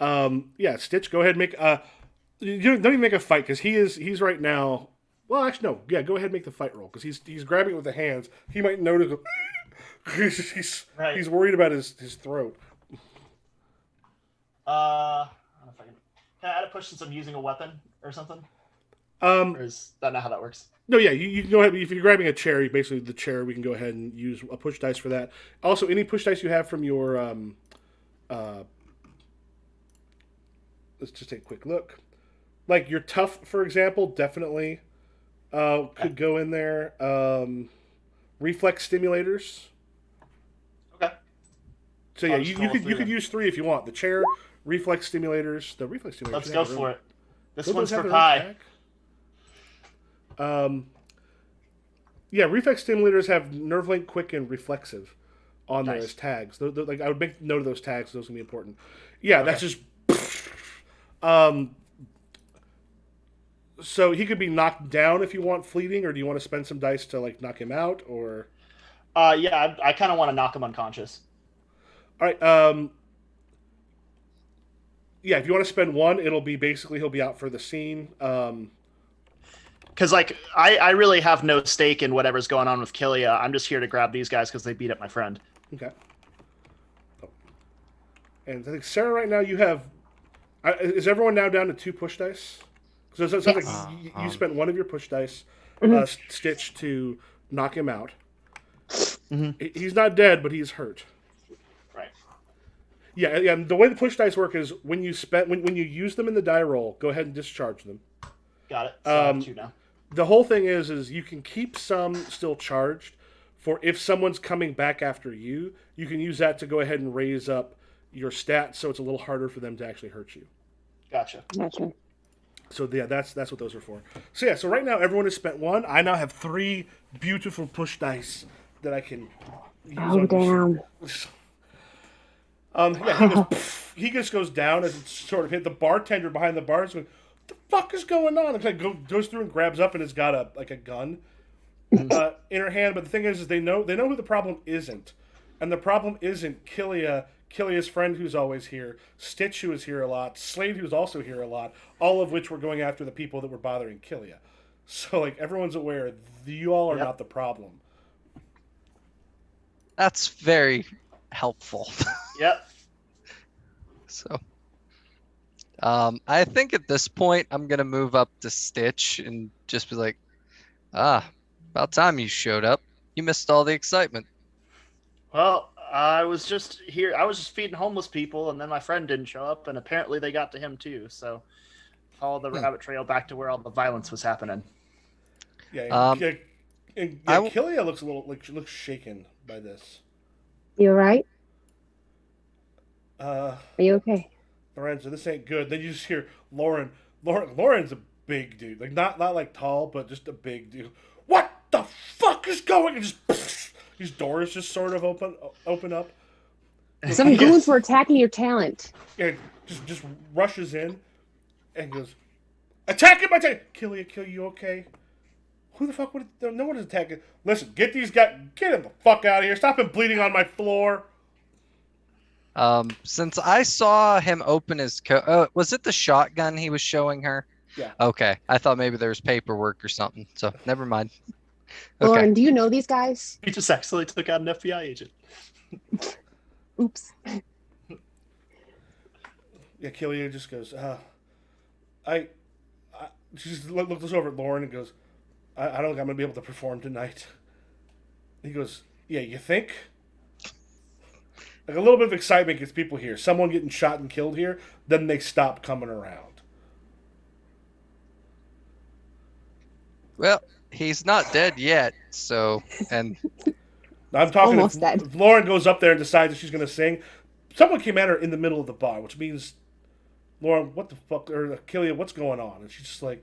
Speaker 1: Yeah. Stitch, go ahead and make. You don't even make a fight because he's right now. Well, actually, no. Yeah. Go ahead and make the fight roll because he's grabbing it with the hands. He might notice. He's worried about his throat.
Speaker 4: I don't know if can I add a push since I'm using a weapon or something? Or is that not how that works?
Speaker 1: No, yeah, you can go ahead. If you're grabbing a chair, basically the chair, we can go ahead and use a push dice for that. Also, any push dice you have from your, let's just take a quick look. Like your tough, for example, definitely could go in there. Reflex stimulators.
Speaker 4: Okay.
Speaker 1: So yeah, you could use 3 if you want. The chair, reflex stimulators. The reflex stimulators.
Speaker 4: Let's go for it. This one's for Pi.
Speaker 1: Yeah, reflex stimulators have nerve link, quick, and reflexive on there
Speaker 4: Nice.
Speaker 1: as tags. Like I would make note of those tags. Those can be important. Yeah, that's just. So he could be knocked down if you want fleeting, or do you want to spend some dice to like knock him out, or?
Speaker 4: Yeah, I kind of want to knock him unconscious.
Speaker 1: All right. Yeah, if you want to spend 1, it'll be basically he'll be out for the scene.
Speaker 4: Because like I really have no stake in whatever's going on with Killia. I'm just here to grab these guys because they beat up my friend.
Speaker 1: Okay. Oh. And I think Sarah, right now you have. Is everyone now down to 2 push dice? Because it sounds like you spent 1 of your push dice, Stitch, to knock him out. Mm-hmm. He's not dead, but he's hurt.
Speaker 4: Right.
Speaker 1: Yeah, yeah. The way the push dice work is when you use them in the die roll, go ahead and discharge them.
Speaker 4: Got it. So I have 2 now.
Speaker 1: The whole thing is you can keep some still charged for if someone's coming back after you. You can use that to go ahead and raise up your stats, so it's a little harder for them to actually hurt you.
Speaker 4: Gotcha.
Speaker 1: So yeah, that's what those are for. So yeah, so right now everyone has spent 1. I now have 3 beautiful push dice that I can use.
Speaker 3: Oh, damn.
Speaker 1: Yeah, he just goes down as it's sort of hit. The bartender behind the bar is going, "What the fuck is going on?" And like goes through and grabs up and has got a gun in her hand. But the thing is they know who the problem isn't, and the problem isn't Killia's friend who's always here, Stitch who is here a lot, Slade who's also here a lot. All of which were going after the people that were bothering Killia. So like everyone's aware, you all are not the problem.
Speaker 2: That's very helpful.
Speaker 4: Yep.
Speaker 2: So, I think at this point I'm gonna move up to Stitch and just be like, about time you showed up. You missed all the excitement.
Speaker 4: Well, I was just here. I was just feeding homeless people, and then my friend didn't show up, and apparently they got to him too. So, follow the rabbit trail back to where all the violence was happening.
Speaker 1: Yeah, Killia looks a little like she looks shaken by this.
Speaker 3: You all right?
Speaker 1: Are
Speaker 3: you okay?
Speaker 1: Lorenzo, this ain't good. Then you just hear Lauren. Lauren's a big dude, like not like tall, but just a big dude. What the fuck is going? And just these doors just sort of open up.
Speaker 3: Some goons were attacking your talent.
Speaker 1: Yeah, just rushes in and goes, "Attacking my talent!" Killia, you okay? Who the fuck would? No one is attacking. Listen, get these guys. Get him the fuck out of here. Stop him bleeding on my floor.
Speaker 2: Since I saw him open his was it the shotgun he was showing her?
Speaker 1: Yeah.
Speaker 2: Okay, I thought maybe there was paperwork or something. So never mind. Okay.
Speaker 3: Lauren, do you know these guys?
Speaker 4: He just actually took out an FBI agent.
Speaker 3: Oops.
Speaker 1: Yeah, Killia just goes, she just looks over at Lauren and goes, I don't think I'm going to be able to perform tonight. He goes, yeah, you think? Like a little bit of excitement gets people here. Someone getting shot and killed here, then they stop coming around.
Speaker 2: Well, he's not dead yet, so, and...
Speaker 1: I'm talking
Speaker 3: almost dead.
Speaker 1: If Lauren goes up there and decides that she's going to sing, someone came at her in the middle of the bar, which means, Lauren, what the fuck, or Killia, what's going on? And she's just like,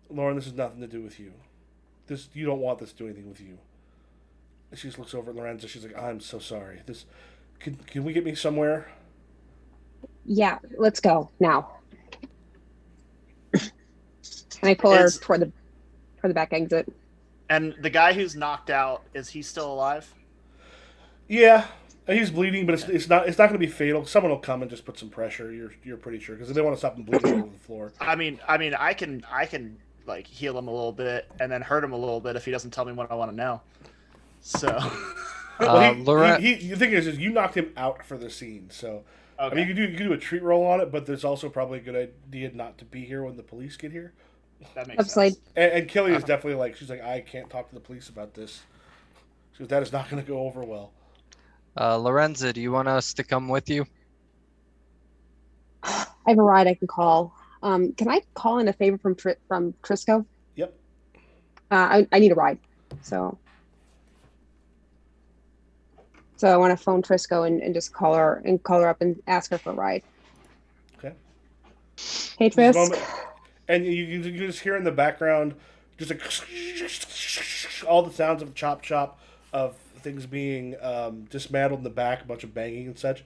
Speaker 1: Lauren, this has nothing to do with you. You don't want this to do anything with you. And she just looks over at Lorenzo. She's like, I'm so sorry. Can we get me somewhere?
Speaker 3: Yeah, let's go now. And I pull her
Speaker 4: Is-
Speaker 3: toward the back exit.
Speaker 4: And the guy who's knocked out, is he still alive?
Speaker 1: Yeah, he's bleeding, but it's not going to be fatal. Someone will come and just put some pressure. You're pretty sure because they want to stop him bleeding all over the floor.
Speaker 4: I mean, I can like heal him a little bit and then hurt him a little bit if he doesn't tell me what I want to know. So,
Speaker 1: Well,
Speaker 2: Laurent,
Speaker 1: the thing is you knocked him out for the scene, so I
Speaker 4: okay.
Speaker 1: mean you can do a treat roll on it, but there's also probably a good idea not to be here when the police get here.
Speaker 4: That makes
Speaker 3: Upslide.
Speaker 4: sense.
Speaker 1: And Kelly is definitely like she's like I can't talk to the police about this. She goes, that is not going to go over well.
Speaker 2: Lorenza, do you want us to come with you?
Speaker 3: I have a ride I can call. Can I call in a favor from Trisco?
Speaker 1: Yep.
Speaker 3: I need a ride, so I want to phone Trisco and just call her up and ask her for a ride.
Speaker 1: Okay.
Speaker 3: Hey
Speaker 1: Just a
Speaker 3: Trisk.
Speaker 1: moment. And you just hear in the background just like all the sounds of chop chop of things being dismantled in the back, a bunch of banging and such.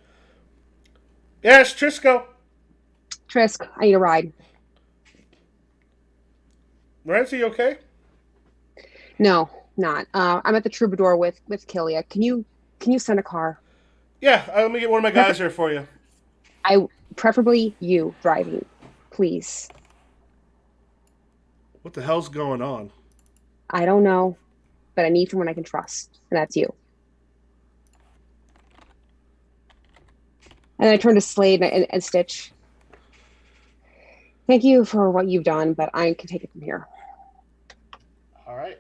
Speaker 1: Yes, Trisco.
Speaker 3: Trisk, I need a ride.
Speaker 1: Lorenzo, you okay?
Speaker 3: No, not. I'm at the Troubadour with Killia. Can you send a car?
Speaker 1: Yeah, let me get one of my guys here for you.
Speaker 3: Preferably you driving, please.
Speaker 1: What the hell's going on?
Speaker 3: I don't know, but I need someone I can trust, and that's you. And I turn to Slade and Stitch. Thank you for what you've done, but I can take it from here.
Speaker 4: All right.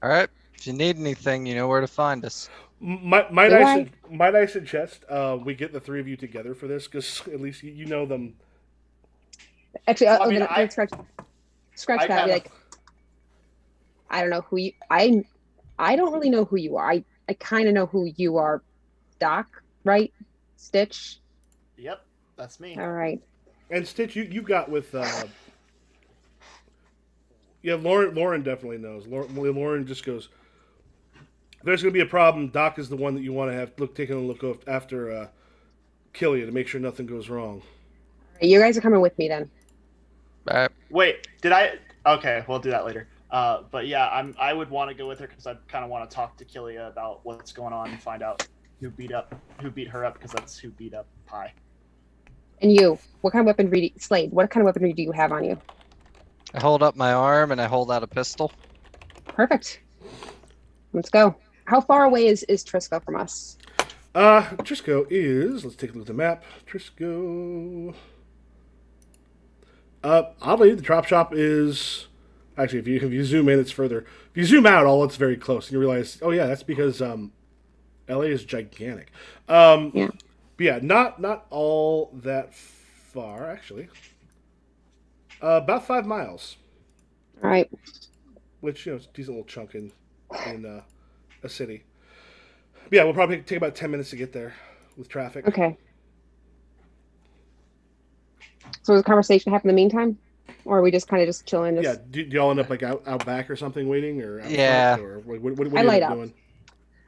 Speaker 2: All right. If you need anything, you know where to find us.
Speaker 1: Might I suggest we get the three of you together for this because at least you know them.
Speaker 3: Actually,
Speaker 4: Well, I mean,
Speaker 3: then scratch
Speaker 4: I
Speaker 3: that.
Speaker 4: have
Speaker 3: Like, I don't know who you. I don't really know who you are. I kind of know who you are, Doc, right? Stitch.
Speaker 4: Yep, that's me.
Speaker 3: All right.
Speaker 1: And Stitch, you got with. Yeah, Lauren definitely knows. Lauren just goes. If there's going to be a problem, Doc is the one that you want to have taking a look after Killia to make sure nothing goes wrong.
Speaker 3: You guys are coming with me then.
Speaker 2: All right.
Speaker 4: Wait, did I? Okay, we'll do that later. But yeah, I would want to go with her because I kind of want to talk to Killia about what's going on and find out who beat her up because that's who beat up Pi.
Speaker 3: And you, what kind of weaponry, Slade? What kind of weaponry do you have on you?
Speaker 2: I hold up my arm and I hold out a pistol.
Speaker 3: Perfect. Let's go. How far away is Trisco from us?
Speaker 1: Trisco is. Let's take a look at the map. Trisco. Oddly, the drop shop is. Actually, if you zoom in, it's further. If you zoom out, all it's very close, and you realize, oh yeah, that's because LA is gigantic.
Speaker 3: Yeah.
Speaker 1: But yeah, not all that far actually. About 5 miles,
Speaker 3: All right.
Speaker 1: which is a decent little chunk in a city. But yeah, we'll probably take about 10 minutes to get there with traffic.
Speaker 3: Okay. So does the conversation happen in the meantime? Or are we just kind of just chilling?
Speaker 1: Yeah, do y'all end up like out back or something waiting, or out
Speaker 2: Yeah.
Speaker 1: front, or what do you
Speaker 3: I
Speaker 1: end
Speaker 3: light
Speaker 1: up
Speaker 3: up.
Speaker 1: doing?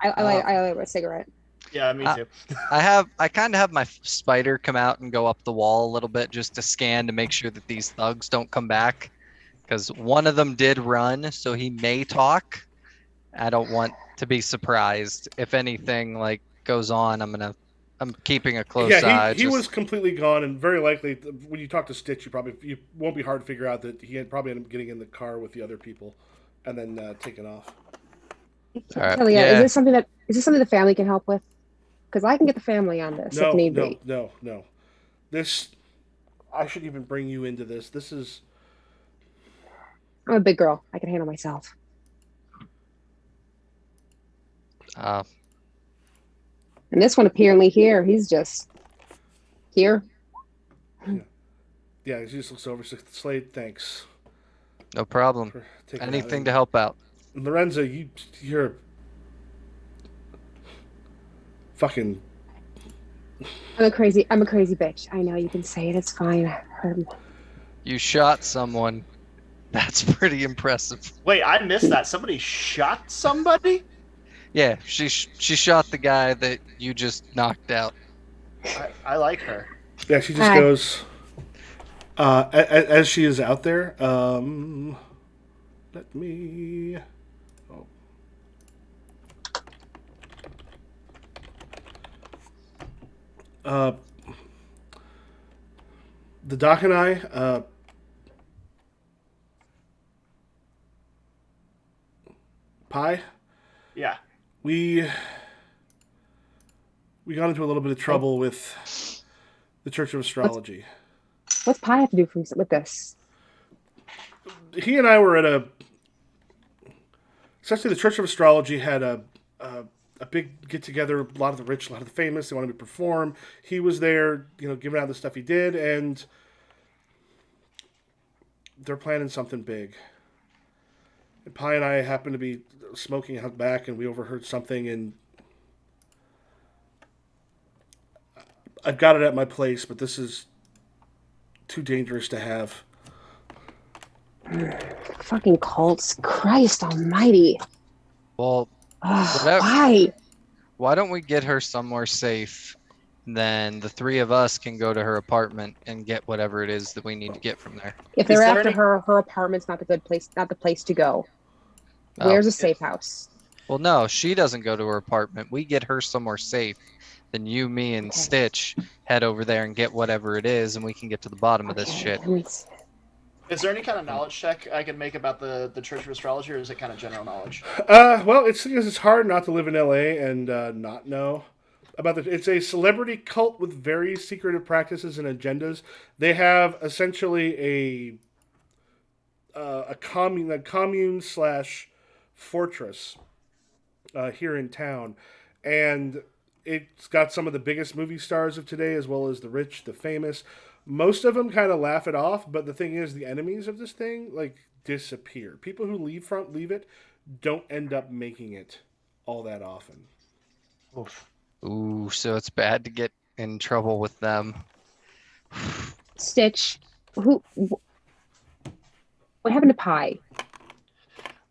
Speaker 3: I light a cigarette.
Speaker 4: Yeah, me too.
Speaker 2: I kind of have my spider come out and go up the wall a little bit just to scan to make sure that these thugs don't come back. Because one of them did run, so he may talk. I don't want to be surprised if anything like goes on. I'm keeping a close eye.
Speaker 1: He was completely gone, and very likely when you talk to Stitch, you won't be hard to figure out that he had probably ended up getting in the car with the other people, and then taking off.
Speaker 2: All right.
Speaker 3: Kelly,
Speaker 2: Yeah.
Speaker 3: is this something the family can help with? Because I can get the family on this if need be.
Speaker 1: No. This, I shouldn't even bring you into this. This is.
Speaker 3: I'm a big girl. I can handle myself.
Speaker 2: Uh,
Speaker 3: And this one apparently here, he's just here.
Speaker 1: Yeah, he just looks over. Slade, thanks
Speaker 2: no problem.
Speaker 1: for taking
Speaker 2: Anything to help out.
Speaker 1: Lorenzo, you're fucking.
Speaker 3: I'm a crazy bitch. I know you can say it. It's fine.
Speaker 2: You shot someone. That's pretty impressive.
Speaker 4: Wait, I missed that. Somebody shot somebody?
Speaker 2: Yeah, she shot the guy that you just knocked out.
Speaker 4: I like her.
Speaker 1: Yeah, she just
Speaker 3: Hi.
Speaker 1: goes as she is out there. Let me. Oh. Uh, the doc and I, Pi,
Speaker 4: Yeah.
Speaker 1: we got into a little bit of trouble with the Church of Astrology.
Speaker 3: What's Pi have to do with this?
Speaker 1: He and I were at a. Essentially, the Church of Astrology had a big get together. A lot of the rich, a lot of the famous. They wanted to perform. He was there, giving out the stuff he did, and they're planning something big. And Pi and I happened to be smoking out back, and we overheard something. And I've got it at my place, but this is too dangerous to have.
Speaker 3: Fucking cults. Christ almighty.
Speaker 2: Well,
Speaker 3: Ugh,
Speaker 2: whatever.
Speaker 3: why?
Speaker 2: Why don't we get her somewhere safe? Then the three of us can go to her apartment and get whatever it is that we need to get from there.
Speaker 3: If
Speaker 4: Is
Speaker 3: they're
Speaker 4: there
Speaker 3: after
Speaker 4: any-
Speaker 3: her apartment's not the good place, not the place to go.
Speaker 2: Oh.
Speaker 3: Where's a safe house?
Speaker 2: Well, no, she doesn't go to her apartment. We get her somewhere safe. Then you, me, and
Speaker 3: Okay.
Speaker 2: Stitch head over there and get whatever it is, and we can get to the bottom of this shit.
Speaker 4: Is there any kind of knowledge check I can make about the Church of Astrology, or is it kind of general knowledge?
Speaker 1: Well, it's because it's hard not to live in LA and not know about the. It's a celebrity cult with very secretive practices and agendas. They have essentially a commune slash fortress here in town, and it's got some of the biggest movie stars of today, as well as the rich, the famous. Most of them kind of laugh it off, but the thing is, the enemies of this thing disappear. People who leave it, don't end up making it all that often.
Speaker 4: Oof.
Speaker 2: Ooh, so it's bad to get in trouble with them.
Speaker 3: Stitch. What happened to Pi?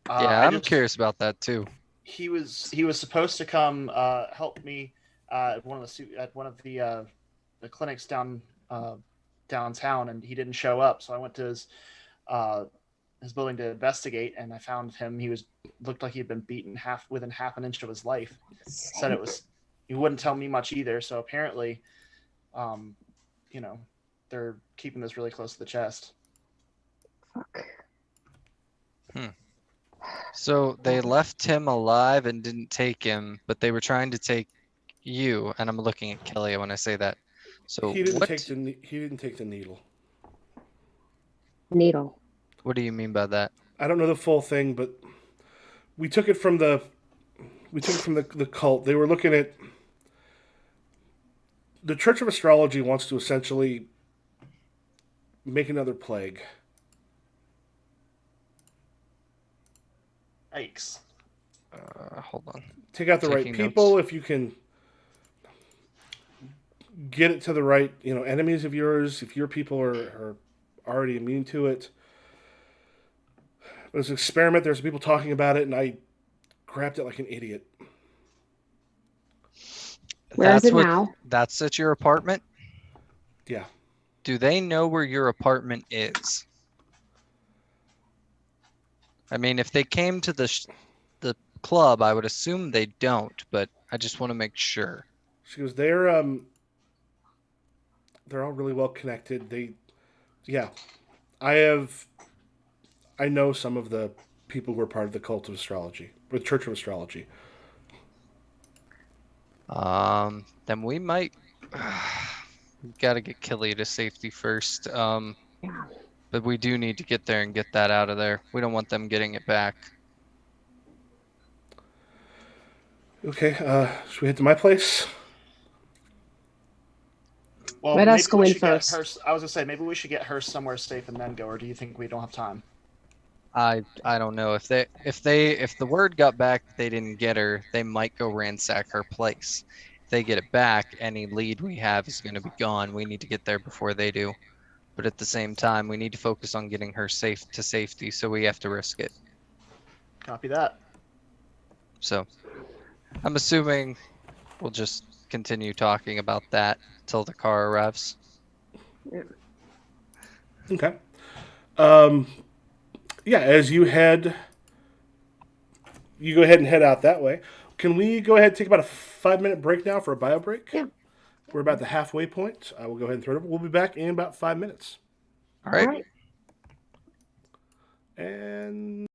Speaker 2: Yeah, I'm curious about that too.
Speaker 4: He was supposed to come help me at one of the clinics downtown, and he didn't show up. So I went to his building to investigate, and I found him. Looked like he had been beaten within half an inch of his life. Said it was. He wouldn't tell me much either. So apparently, they're keeping this really close to the chest.
Speaker 3: Fuck.
Speaker 2: So they left him alive and didn't take him, but they were trying to take you. And I'm looking at Kelly when I say that. So
Speaker 1: He didn't
Speaker 2: what?
Speaker 1: take the needle.
Speaker 3: Needle.
Speaker 2: What do you mean by that?
Speaker 1: I don't know the full thing, but we took it from the cult. They were looking at the Church of Astrology wants to essentially make another plague.
Speaker 4: Yikes.
Speaker 2: Hold on.
Speaker 1: Take out the right
Speaker 2: Taking
Speaker 1: people.
Speaker 2: notes.
Speaker 1: If you can get it to the right, enemies of yours. If your people are already immune to it. It was an experiment. There's people talking about it, and I grabbed it like an idiot.
Speaker 3: Where is it now?
Speaker 2: That's at your apartment?
Speaker 1: Yeah.
Speaker 2: Do they know where your apartment is? I mean, if they came to the club, I would assume they don't, but I just want to make sure.
Speaker 1: She goes, they're all really well connected. I know some of the people who are part of the cult of astrology, or the Church of Astrology.
Speaker 2: Then we might. We've got to get Kelly to safety first. But we do need to get there and get that out of there. We don't want them getting it back.
Speaker 1: Okay, should we head to my place?
Speaker 4: Well,
Speaker 3: Let us
Speaker 4: maybe
Speaker 3: go
Speaker 4: we
Speaker 3: in
Speaker 4: should get
Speaker 3: first.
Speaker 4: I was gonna say maybe we should get her somewhere safe and then go, or do you think we don't have time?
Speaker 2: I don't know if the word got back that they didn't get her, they might go ransack her place. If they get it back, any lead we have is going to be gone. We need to get there before they do. But at the same time, we need to focus on getting her safe to safety, so we have to risk it.
Speaker 4: Copy that.
Speaker 2: So I'm assuming we'll just continue talking about that till the car arrives.
Speaker 1: Okay. Yeah, as you go ahead and head out that way. Can we go ahead and take about a 5-minute break now for a bio break?
Speaker 3: Yeah.
Speaker 1: We're about the halfway point. I will go ahead and throw it over. We'll be back in about 5 minutes.
Speaker 2: All
Speaker 3: All
Speaker 2: right.
Speaker 3: right.
Speaker 1: And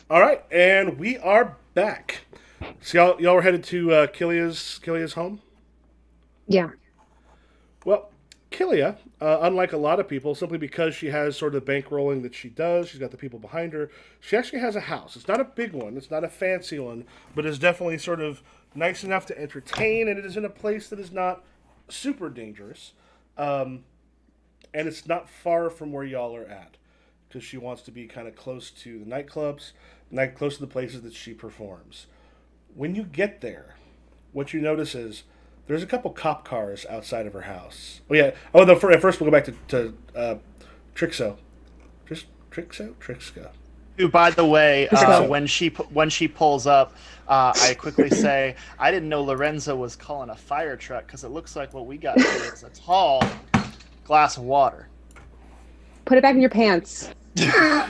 Speaker 1: All right, and we are back. So y'all were headed to Kilia's home.
Speaker 3: Yeah.
Speaker 1: Well, Kilia, unlike a lot of people, simply because she has sort of the bankrolling that she does, she's got the people behind her. She actually has a house. It's not a big one. It's not a fancy one, but it's definitely sort of nice enough to entertain, and it is in a place that is not super dangerous. Um, and it's not far from where y'all are at because she wants to be kind of close to the nightclubs, close to the places that she performs. When you get there, what you notice is there's a couple cop cars outside of her house. Oh yeah. Oh no. First we'll go back to Trixo. Just Trixo.
Speaker 4: Who, by the way,
Speaker 3: Just go.
Speaker 4: when she pulls up, I quickly say, "I didn't know Lorenzo was calling a fire truck because it looks like what we got here is a tall glass of water."
Speaker 3: Put it back in your pants.
Speaker 1: Yeah.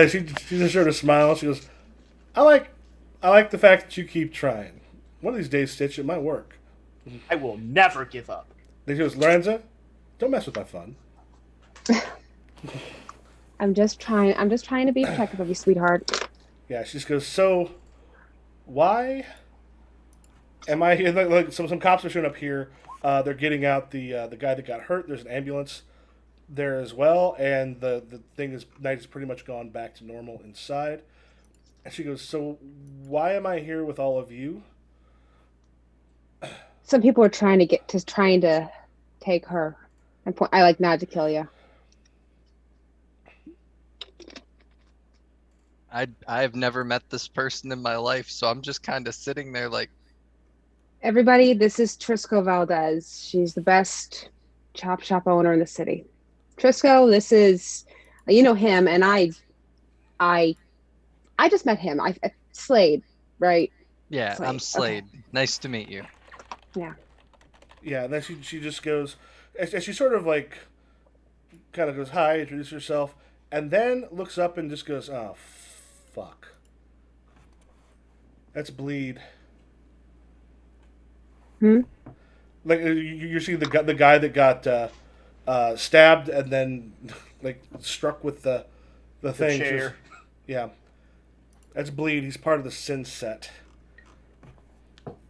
Speaker 1: She just sort of smiles. She goes, "I like the fact that you keep trying. One of these days, Stitch, it might work."
Speaker 4: I will never give up.
Speaker 1: Then she goes, "Lorenzo, don't mess with my fun."
Speaker 3: I'm just trying to be protective of you, sweetheart.
Speaker 1: Yeah. She just goes, "So, why am I here?" Like some cops are showing up here. They're getting out the guy that got hurt. There's an ambulance there as well, and the thing is night is pretty much gone back to normal inside. And she goes, "So why am I here with all of you?"
Speaker 3: Some people are trying to take her. I like nod to kill you.
Speaker 2: I've never met this person in my life, so I'm just kind of sitting there like,
Speaker 3: Everybody, this is Trisco Valdez. She's the best chop shop owner in the city. Trisco, this is, you know him, and I just met him. I Slade, right?
Speaker 2: yeah,
Speaker 3: Slade.
Speaker 2: I'm Slade. Nice to meet you.
Speaker 3: Yeah.
Speaker 1: Yeah, and then she just goes, as she sort of like, kind of goes, "Hi," introduces herself, and then looks up and just goes, "Oh, fuck. That's Bleed."
Speaker 3: Hmm?
Speaker 1: Like you see the guy that got stabbed and then like struck with the thing.
Speaker 4: chair.
Speaker 1: Just- yeah, that's Bleed. He's part of the Sin set.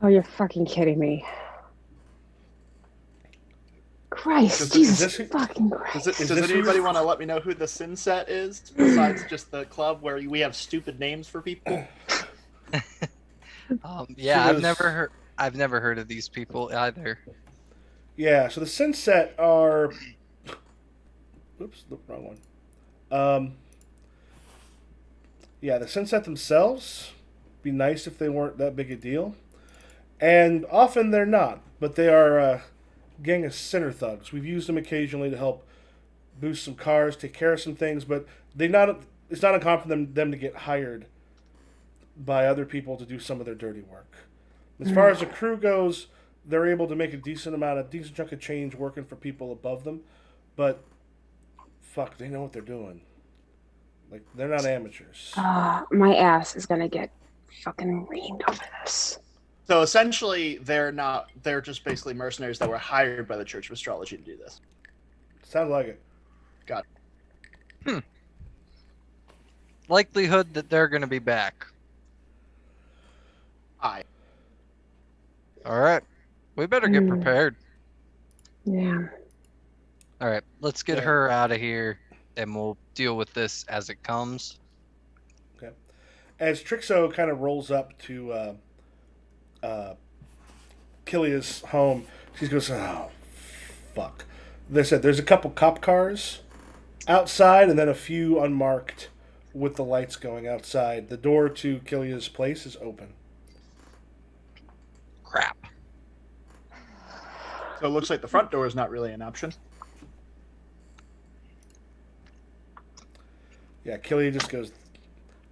Speaker 3: Oh, you're fucking kidding me. Christ,
Speaker 1: Is
Speaker 3: Jesus
Speaker 1: this-
Speaker 3: fucking Christ.
Speaker 4: Does
Speaker 1: Is this who
Speaker 4: anybody
Speaker 1: you're-
Speaker 4: want to let me know who the Sin Set is besides just the club where we have stupid names for people?
Speaker 2: Yeah,
Speaker 1: She
Speaker 2: I've
Speaker 1: was-
Speaker 2: never heard of these people either.
Speaker 1: Yeah, so the Sin set are. Oops, the wrong one. Yeah, the Sin set themselves. Be nice if they weren't that big a deal, and often they're not. But they are a gang of sinner thugs. We've used them occasionally to help boost some cars, take care of some things, but they not. It's not uncommon for them to get hired by other people to do some of their dirty work. As far as the crew goes, they're able to make a decent chunk of change working for people above them, but fuck, they know what they're doing. Like they're not amateurs.
Speaker 3: My ass is gonna get fucking reamed over this.
Speaker 4: So essentially, they're not. They're just basically mercenaries that were hired by the Church of Astrology to do this.
Speaker 1: Sounds like it.
Speaker 4: Got
Speaker 2: Likelihood that they're gonna be back.
Speaker 4: I.
Speaker 2: All right, we better get
Speaker 3: Hmm.
Speaker 2: prepared.
Speaker 3: Yeah.
Speaker 2: All right, let's get
Speaker 1: Yeah.
Speaker 2: her out of here, and we'll deal with this as it comes.
Speaker 1: As Trixo kind of rolls up to Kilia's home, she goes, "Oh, fuck." They said there's a couple cop cars outside, and then a few unmarked with the lights going outside. The door to Kilia's place is open.
Speaker 2: Crap.
Speaker 4: So it looks like the front door is not really an option.
Speaker 1: Yeah, Kilia just goes,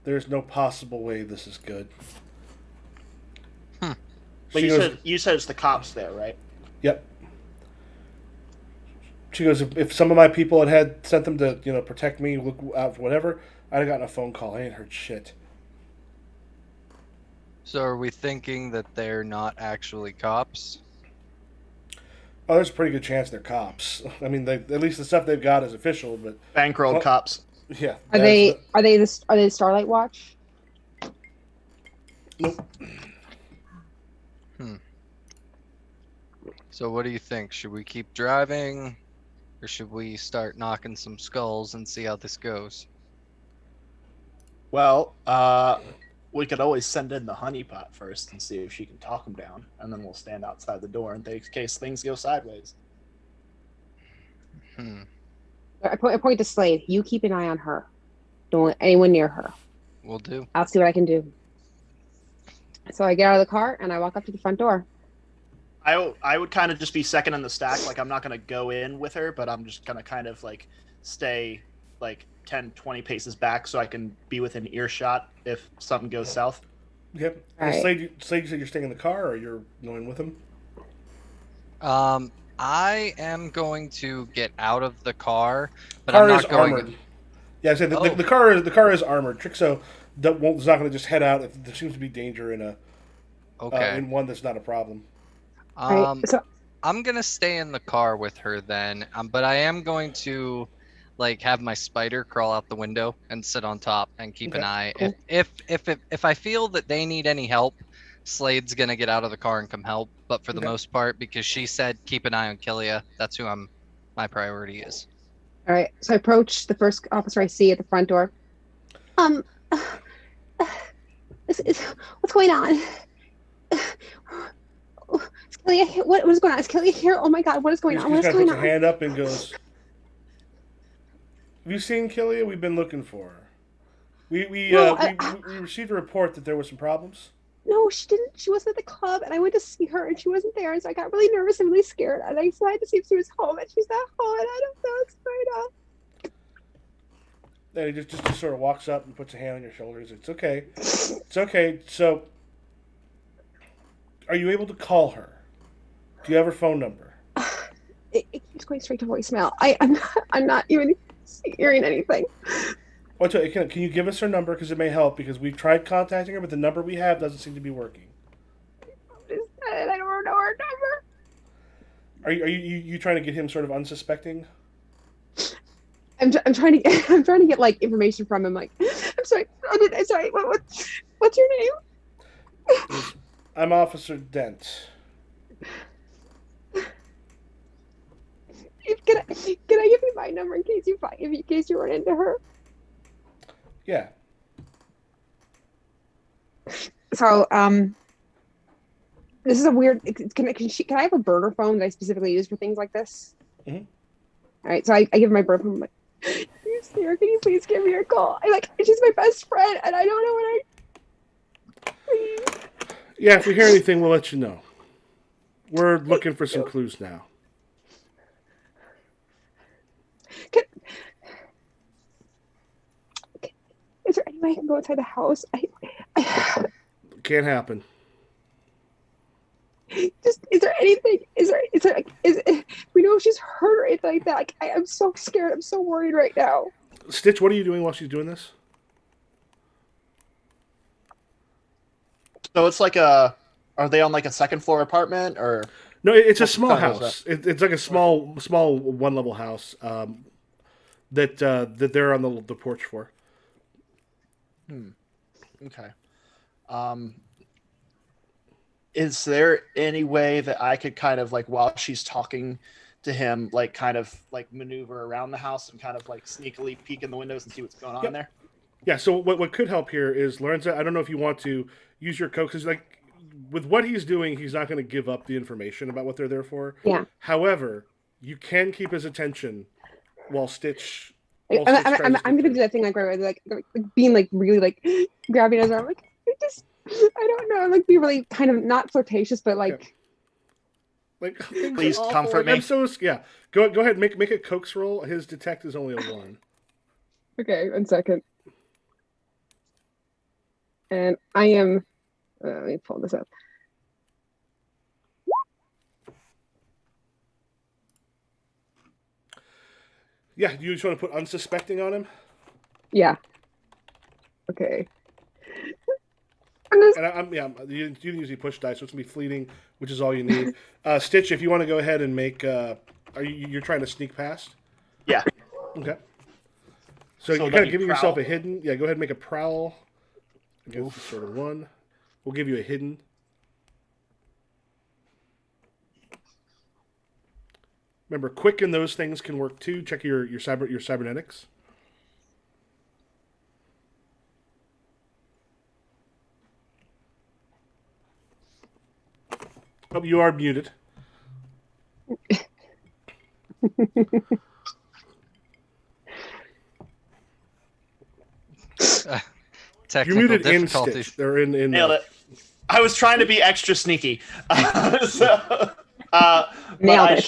Speaker 1: "There's no possible way this is good."
Speaker 4: But
Speaker 1: She
Speaker 4: you
Speaker 1: goes,
Speaker 4: said it's the cops there, right?
Speaker 1: "Yep." She goes, if some of my people had sent them to, protect me, look out for whatever, I'd have gotten a phone call. I ain't heard shit.
Speaker 2: So are we thinking that they're not actually cops?
Speaker 1: Oh, there's a pretty good chance they're cops. I mean, at least the stuff they've got is official, but
Speaker 4: Bankrolled
Speaker 1: Well-
Speaker 4: cops.
Speaker 1: Yeah.
Speaker 3: Are they the Starlight Watch?
Speaker 1: Nope.
Speaker 2: So what do you think? Should we keep driving, or should we start knocking some skulls and see how this goes?
Speaker 4: Well, we could always send in the honeypot first and see if she can talk him down, and then we'll stand outside the door in case things go sideways.
Speaker 3: I point to Slade. You keep an eye on her. Don't let anyone near her.
Speaker 2: Will do.
Speaker 3: I'll see what I can do. So I get out of the car and I walk up to the front door.
Speaker 4: I would kind of just be second in the stack. Like, I'm not going to go in with her, but I'm just going to kind of like stay like 10, 20 paces back so I can be within earshot if something goes south.
Speaker 1: Yep.
Speaker 3: Right.
Speaker 1: Slade, you said you're staying in the car, or you're going with him?
Speaker 2: I am going to get out of the car, but
Speaker 1: Car
Speaker 2: I'm
Speaker 1: is
Speaker 2: not going.
Speaker 1: armored. Yeah, I said
Speaker 2: Oh.
Speaker 1: the car is armored. Trixo is not going to just head out if there seems to be danger in
Speaker 2: Okay.
Speaker 1: in one that's not a problem.
Speaker 3: Right. So
Speaker 2: I'm gonna stay in the car with her then, but I am going to like have my spider crawl out the window and sit on top and keep an
Speaker 1: Okay,
Speaker 2: eye.
Speaker 3: cool.
Speaker 2: If I feel that they need any help, Slade's gonna get out of the car and come help. But for the
Speaker 1: Okay.
Speaker 2: most part, because she said keep an eye on Killia, that's who my priority is.
Speaker 3: all right. So I approach the first officer I see at the front door. What's going on? Is Killia, what is going on? Is Killia here? Oh my God, what is going on? What
Speaker 1: He's
Speaker 3: is
Speaker 1: kind of
Speaker 3: going
Speaker 1: puts a
Speaker 3: on?
Speaker 1: hand up and goes, "Have you seen Killia? We've been looking for her. We
Speaker 3: No,
Speaker 1: we received a report that there were some problems."
Speaker 3: No, she didn't. She wasn't at the club, and I went to see her, and she wasn't there, and so I got really nervous and really scared, and I decided to see if she was home, and she's not home, and I don't know what's going on.
Speaker 1: Then he just sort of walks up and puts a hand on your shoulders. It's okay. It's okay. So, are you able to call her? Do you have her phone number?
Speaker 3: It keeps going straight to voicemail. I'm not even hearing anything.
Speaker 1: Well, can you give us her number, because it may help, because we've tried contacting her, but the number we have doesn't seem to be working.
Speaker 3: What is that? I don't know her number.
Speaker 1: Are you trying to get him sort of unsuspecting?
Speaker 3: I'm trying to get like information from him. Like, I'm sorry. I'm sorry. What's your name?
Speaker 1: I'm Officer Dent.
Speaker 3: Can I give you my number in case you run into her?
Speaker 1: Yeah.
Speaker 3: So this is a weird. Can I have a burner phone that I specifically use for things like this?
Speaker 1: Mhm.
Speaker 3: All right. So I give her my burner phone. I'm like, you see her? Can you please give me a call? She's my best friend, and I don't know what I. Please.
Speaker 1: Yeah, if we hear anything, we'll let you know. We're looking for some clues now.
Speaker 3: Is there any way I can go inside the house?
Speaker 1: Can't happen.
Speaker 3: Just, is there anything? We know if she's hurt or anything like that. Like, I'm so scared. I'm so worried right now.
Speaker 1: Stitch, what are you doing while she's doing this?
Speaker 4: So it's like are they on like a second floor apartment or?
Speaker 1: No, it's a
Speaker 4: What
Speaker 1: small
Speaker 4: kind of
Speaker 1: house. It's like a small one level house that they're on the porch for.
Speaker 4: Okay. Is there any way that I could kind of like, while she's talking to him, like kind of like maneuver around the house and kind of like sneakily peek in the windows and see what's going on
Speaker 1: Yep.
Speaker 4: there?
Speaker 1: Yeah. So what could help here is Lorenza. I don't know if you want to use your code, because like with what he's doing, he's not going to give up the information about what they're there for.
Speaker 3: Yeah.
Speaker 1: However, you can keep his attention while Stitch.
Speaker 3: I'm gonna do that thing like right, like being like really like grabbing his arm, like I don't know, like be really kind of not flirtatious, but like.
Speaker 1: Okay. Like, things
Speaker 4: Please
Speaker 1: are awful.
Speaker 4: comfort
Speaker 1: Like,
Speaker 4: me.
Speaker 1: I'm so yeah. Go ahead, make a coax roll. His detect is only a 1.
Speaker 3: Okay, 1 second. And I am. Let me pull this up.
Speaker 1: Yeah, you just want to put unsuspecting on him?
Speaker 3: Yeah. Okay.
Speaker 1: And you can usually push dice, so it's gonna be fleeting, which is all you need. Stitch, if you want to go ahead and make, you're trying to sneak past?
Speaker 4: Yeah.
Speaker 1: Okay. So you're
Speaker 4: that'd
Speaker 1: kind of
Speaker 4: be
Speaker 1: giving
Speaker 4: prowl.
Speaker 1: yourself a hidden. Yeah, go ahead and make a prowl against the sort of one. We'll give you a hidden. Remember, quick and those things can work too. Check your cybernetics. Oh, you are muted. You're
Speaker 2: Technical
Speaker 1: muted in
Speaker 2: difficulties.
Speaker 1: Stitch. They're in.
Speaker 4: Nailed it. I was trying to be extra sneaky. But
Speaker 3: Nailed
Speaker 4: I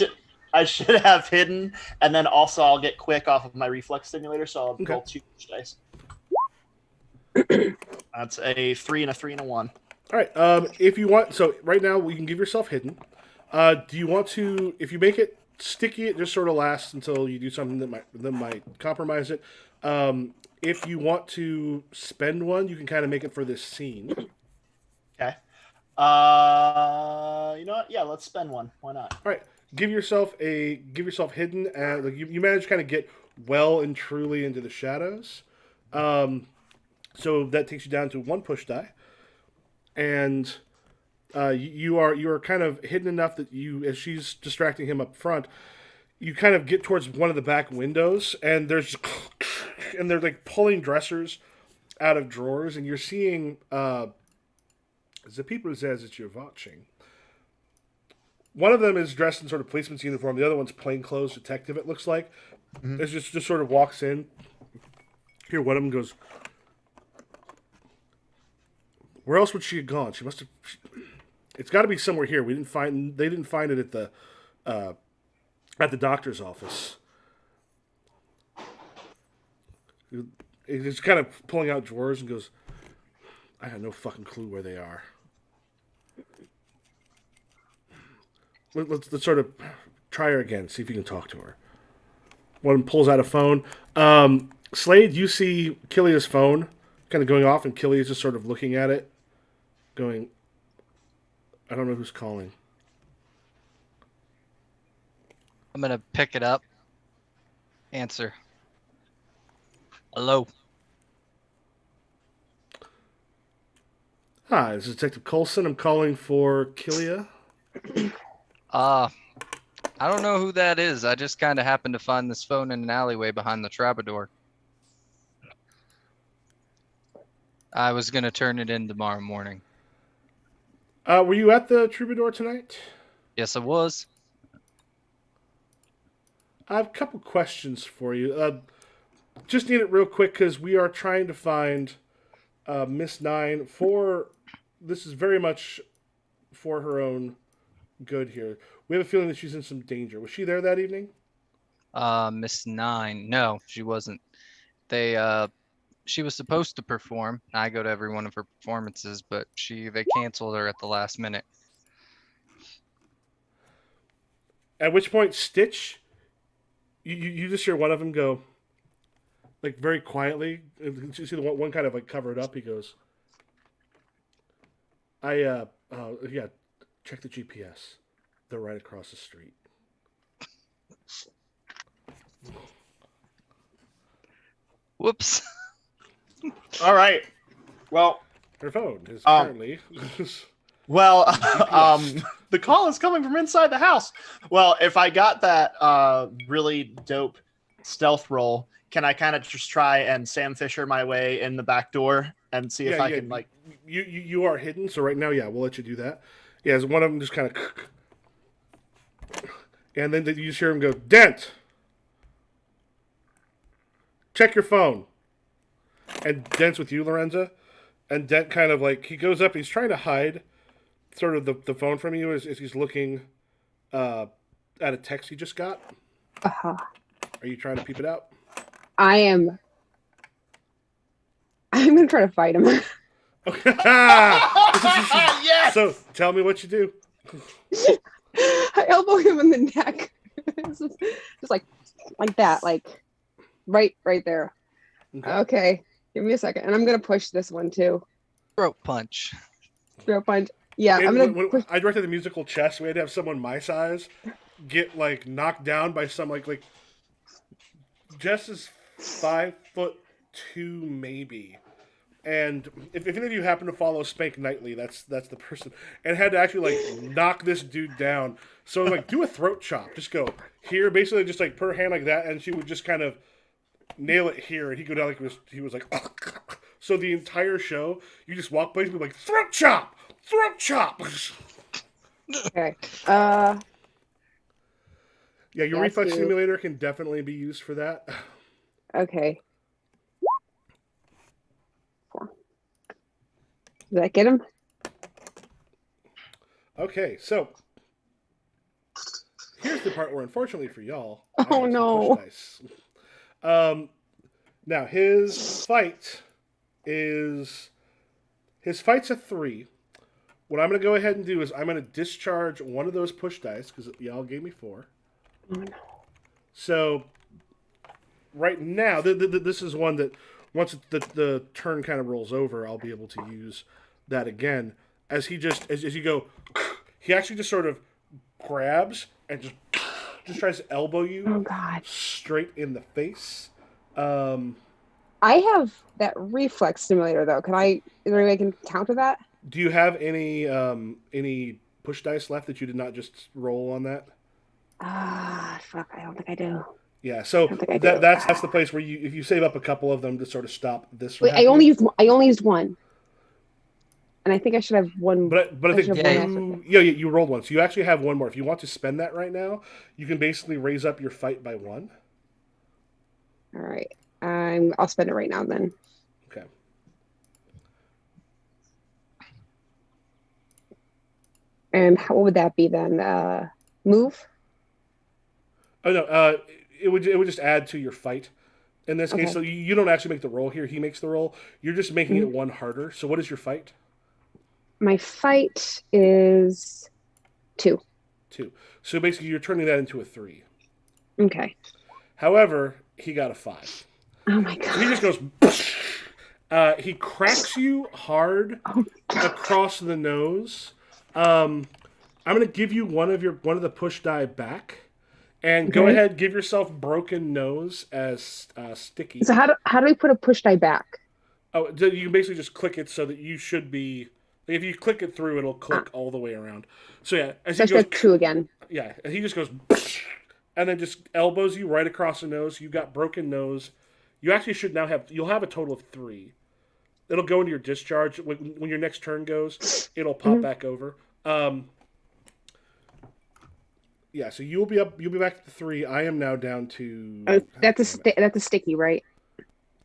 Speaker 3: it.
Speaker 4: should have hidden, and then also I'll get quick off of my reflex stimulator, so I'll roll 2 dice. That's a 3 and a 3 and a 1.
Speaker 1: All right. If you want, so right now we can give yourself hidden. Do you want to? If you make it sticky, it just sort of lasts until you do something that might compromise it. If you want to spend one, you can kind of make it for this scene.
Speaker 4: Okay. You know what? Yeah, let's spend one. Why not?
Speaker 1: All right. Give yourself hidden. Like you manage to kind of get well and truly into the shadows. So that takes you down to 1 push die, and you are kind of hidden enough that as she's distracting him up front, you kind of get towards one of the back windows, and they're like pulling dressers out of drawers, and you're seeing the people that you're watching. One of them is dressed in sort of policeman's uniform. The other one's plainclothes detective. It looks like. It just sort of walks in. Here, one of them goes. Where else would she have gone? She must have. It's got to be somewhere here. They didn't find it at the doctor's office. He's kind of pulling out drawers and goes, I have no fucking clue where they are. Let's sort of try her again, see if you can talk to her. One pulls out a phone. Slade, you see Killia's phone kind of going off, and Killia's just sort of looking at it, going, I don't know who's calling.
Speaker 2: I'm gonna pick it up. Answer. Hello.
Speaker 1: Hi, this is Detective Coulson. I'm calling for Killia.
Speaker 2: I don't know who that is. I just kind of happened to find this phone in an alleyway behind the Troubadour. I was gonna turn it in tomorrow morning.
Speaker 1: Were you at the Troubadour tonight?
Speaker 2: Yes, I was.
Speaker 1: I have a couple questions for you. Just need it real quick because we are trying to find Miss Nine for. This is very much for her own good here. We have a feeling that she's in some danger. Was she there that evening?
Speaker 2: Miss Nine. No, she wasn't. She was supposed to perform. I go to every one of her performances, but they canceled her at the last minute.
Speaker 1: At which point, Stitch, you just hear one of them go, like very quietly. You see the one kind of like covered up. He goes, yeah, check the GPS. They're right across the street.
Speaker 2: Whoops.
Speaker 4: All right. Well,
Speaker 1: Her phone is currently.
Speaker 4: well, the call is coming from inside the house. Well, if I got that really dope stealth roll, can I kind of just try and Sam Fisher my way in the back door and see if I can like?
Speaker 1: You are hidden, so right now, yeah, we'll let you do that. Yeah, so one of them just kind of, and then you just hear him go, Dent, check your phone. And Dent's with you, Lorenza. And Dent kind of like, he goes up, he's trying to hide sort of the phone from you as he's looking at a text he just got.
Speaker 3: Uh-huh.
Speaker 1: Are you trying to peep it out?
Speaker 3: I'm gonna try to fight him.
Speaker 1: Okay.
Speaker 4: Yes!
Speaker 1: So tell me what you do.
Speaker 3: I elbow him in the neck. just like that, like right there. Okay, give me a second, and I'm gonna push this one too.
Speaker 2: Throat punch.
Speaker 3: Throat punch. Yeah,
Speaker 1: And
Speaker 3: I'm gonna.
Speaker 1: when
Speaker 3: Push.
Speaker 1: I directed the musical chess, we had to have someone my size get like knocked down by some like Jess's 5'2", maybe. And if any of you happen to follow Spank Nightly, that's the person, and had to actually like knock this dude down. So like, do a throat chop. Just go here, basically, just like per hand like that, and she would just kind of nail it here, and he'd go down like he was like. So the entire show, you just walk by and be like, throat chop, throat chop.
Speaker 3: Okay.
Speaker 1: Yeah, your
Speaker 3: Yeah,
Speaker 1: reflex
Speaker 3: two.
Speaker 1: simulator can definitely be used for that.
Speaker 3: Okay. 4. Did that get him?
Speaker 1: Okay, so here's the part where, unfortunately for y'all,
Speaker 3: Oh,
Speaker 1: I have some
Speaker 3: no.
Speaker 1: push dice. Now his fight's a 3. What I'm going to go ahead and do is I'm going to discharge one of those push dice because y'all gave me 4.
Speaker 3: Oh, no.
Speaker 1: So right now, this is one that once the turn kind of rolls over, I'll be able to use that again. As he just as you go, he actually just sort of grabs and just tries to elbow you
Speaker 3: Oh, God.
Speaker 1: straight in the face.
Speaker 3: I have that reflex simulator, though. Is there any way I can counter that?
Speaker 1: Do you have any push dice left that you did not just roll on that?
Speaker 3: Fuck. I don't think I do.
Speaker 1: Yeah, so
Speaker 3: I don't think I do.
Speaker 1: that's the place where if you save up a couple of them to sort of stop this from
Speaker 3: Wait,
Speaker 1: happening.
Speaker 3: I only used one. And I think I should have one.
Speaker 1: But I think
Speaker 3: should have one extra.
Speaker 1: you rolled one, so you actually have one more. If you want to spend that right now, you can basically raise up your fight by 1.
Speaker 3: All right. I'll spend it right now then.
Speaker 1: Okay.
Speaker 3: And what would that be then? Move?
Speaker 1: Oh no, it would just add to your fight. In this case,
Speaker 3: Okay.
Speaker 1: so you don't actually make the roll here. He makes the roll. You're just making
Speaker 3: Mm-hmm.
Speaker 1: it 1 harder. So what is your fight?
Speaker 3: My fight is 2.
Speaker 1: 2. So basically, you're turning that into a 3.
Speaker 3: Okay.
Speaker 1: However, he got a 5.
Speaker 3: Oh my God.
Speaker 1: So he just goes. He cracks you hard
Speaker 3: Oh,
Speaker 1: across the nose. I'm gonna give you one of the push die back, and go
Speaker 3: Okay.
Speaker 1: ahead, give yourself broken nose as sticky.
Speaker 3: So how do we put a push die back?
Speaker 1: Oh, you can basically just click it so that you should be. If you click it through, it'll click all the way around. So yeah, as
Speaker 3: So I
Speaker 1: he goes,
Speaker 3: said 2 again.
Speaker 1: yeah, and he just goes, and then just elbows you right across the nose. You got broken nose. You actually should now you'll have a total of 3. It'll go into your discharge when your next turn goes. It'll pop back over. Yeah, so you'll be back to 3. I am now down to.
Speaker 3: That's a sticky, right?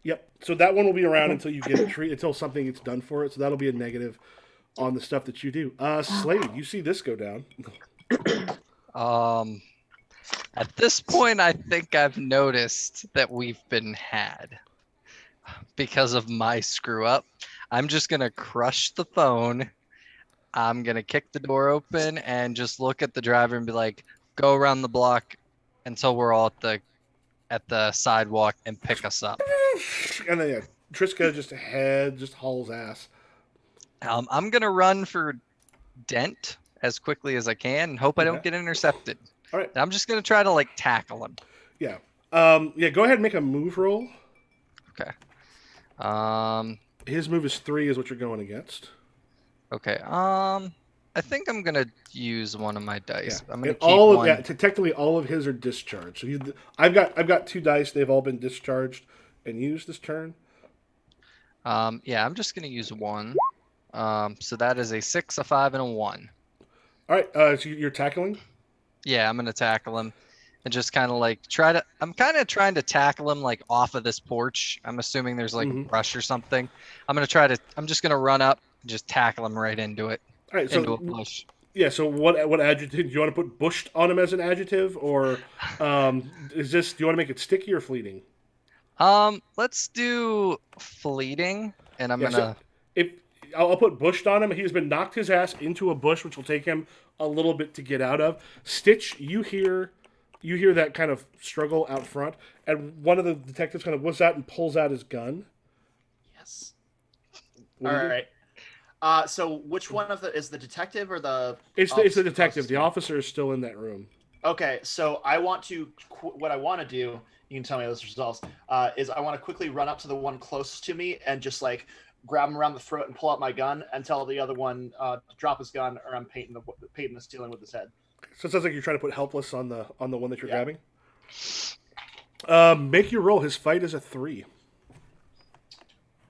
Speaker 1: Yep. So that one will be around until you get it until something gets done for it. So that'll be a negative on the stuff that you do. Slade, you see this go down.
Speaker 2: At this point, I think I've noticed that we've been had because of my screw up. I'm just gonna crush the phone. I'm gonna kick the door open and just look at the driver and be like, "Go around the block until we're all at the sidewalk and pick us up."
Speaker 1: And then Triska just hauls ass.
Speaker 2: I'm gonna run for Dent as quickly as I can and hope I don't get intercepted.
Speaker 1: All right.
Speaker 2: I'm just gonna try to like tackle him.
Speaker 1: Yeah. Yeah. Go ahead and make a move roll.
Speaker 2: Okay.
Speaker 1: His move is 3, is what you're going against.
Speaker 2: Okay. I think I'm gonna use one of my dice.
Speaker 1: Yeah.
Speaker 2: I'm gonna
Speaker 1: And
Speaker 2: keep
Speaker 1: all of
Speaker 2: one.
Speaker 1: technically all of his are discharged. So I've got 2 dice. They've all been discharged and used this turn.
Speaker 2: Yeah, I'm just gonna use one. So that is a 6, a 5, and a 1.
Speaker 1: All right. So you're tackling.
Speaker 2: Yeah, I'm gonna tackle him and just kind of like I'm kind of trying to tackle him like off of this porch. I'm assuming there's like a brush or something. I'm just gonna run up and just tackle him right into it.
Speaker 1: All right.
Speaker 2: Into
Speaker 1: So
Speaker 2: a bush.
Speaker 1: yeah. So what adjective do you want to put bushed on him as an adjective, or is this? Do you want to make it sticky or fleeting?
Speaker 2: Let's do fleeting, and I'm
Speaker 1: Yeah,
Speaker 2: gonna.
Speaker 1: So I'll put bushed on him. He's been knocked his ass into a bush, which will take him a little bit to get out of. Stitch, you hear that kind of struggle out front, and one of the detectives kind of whips out and pulls out his gun.
Speaker 4: Yes.
Speaker 1: What
Speaker 4: All
Speaker 1: do you do?
Speaker 4: right. So which one of is the detective or the?
Speaker 1: It's the detective. The officer is still in that room.
Speaker 4: Okay, so I want to. What I want to do, you can tell me those results. Is I want to quickly run up to the one closest to me and just like grab him around the throat and pull out my gun and tell the other one to drop his gun, or I'm painting the ceiling with his head.
Speaker 1: So it sounds like you're trying to put helpless on the one that you're
Speaker 4: Yeah.
Speaker 1: grabbing. Make your roll. His fight is a 3.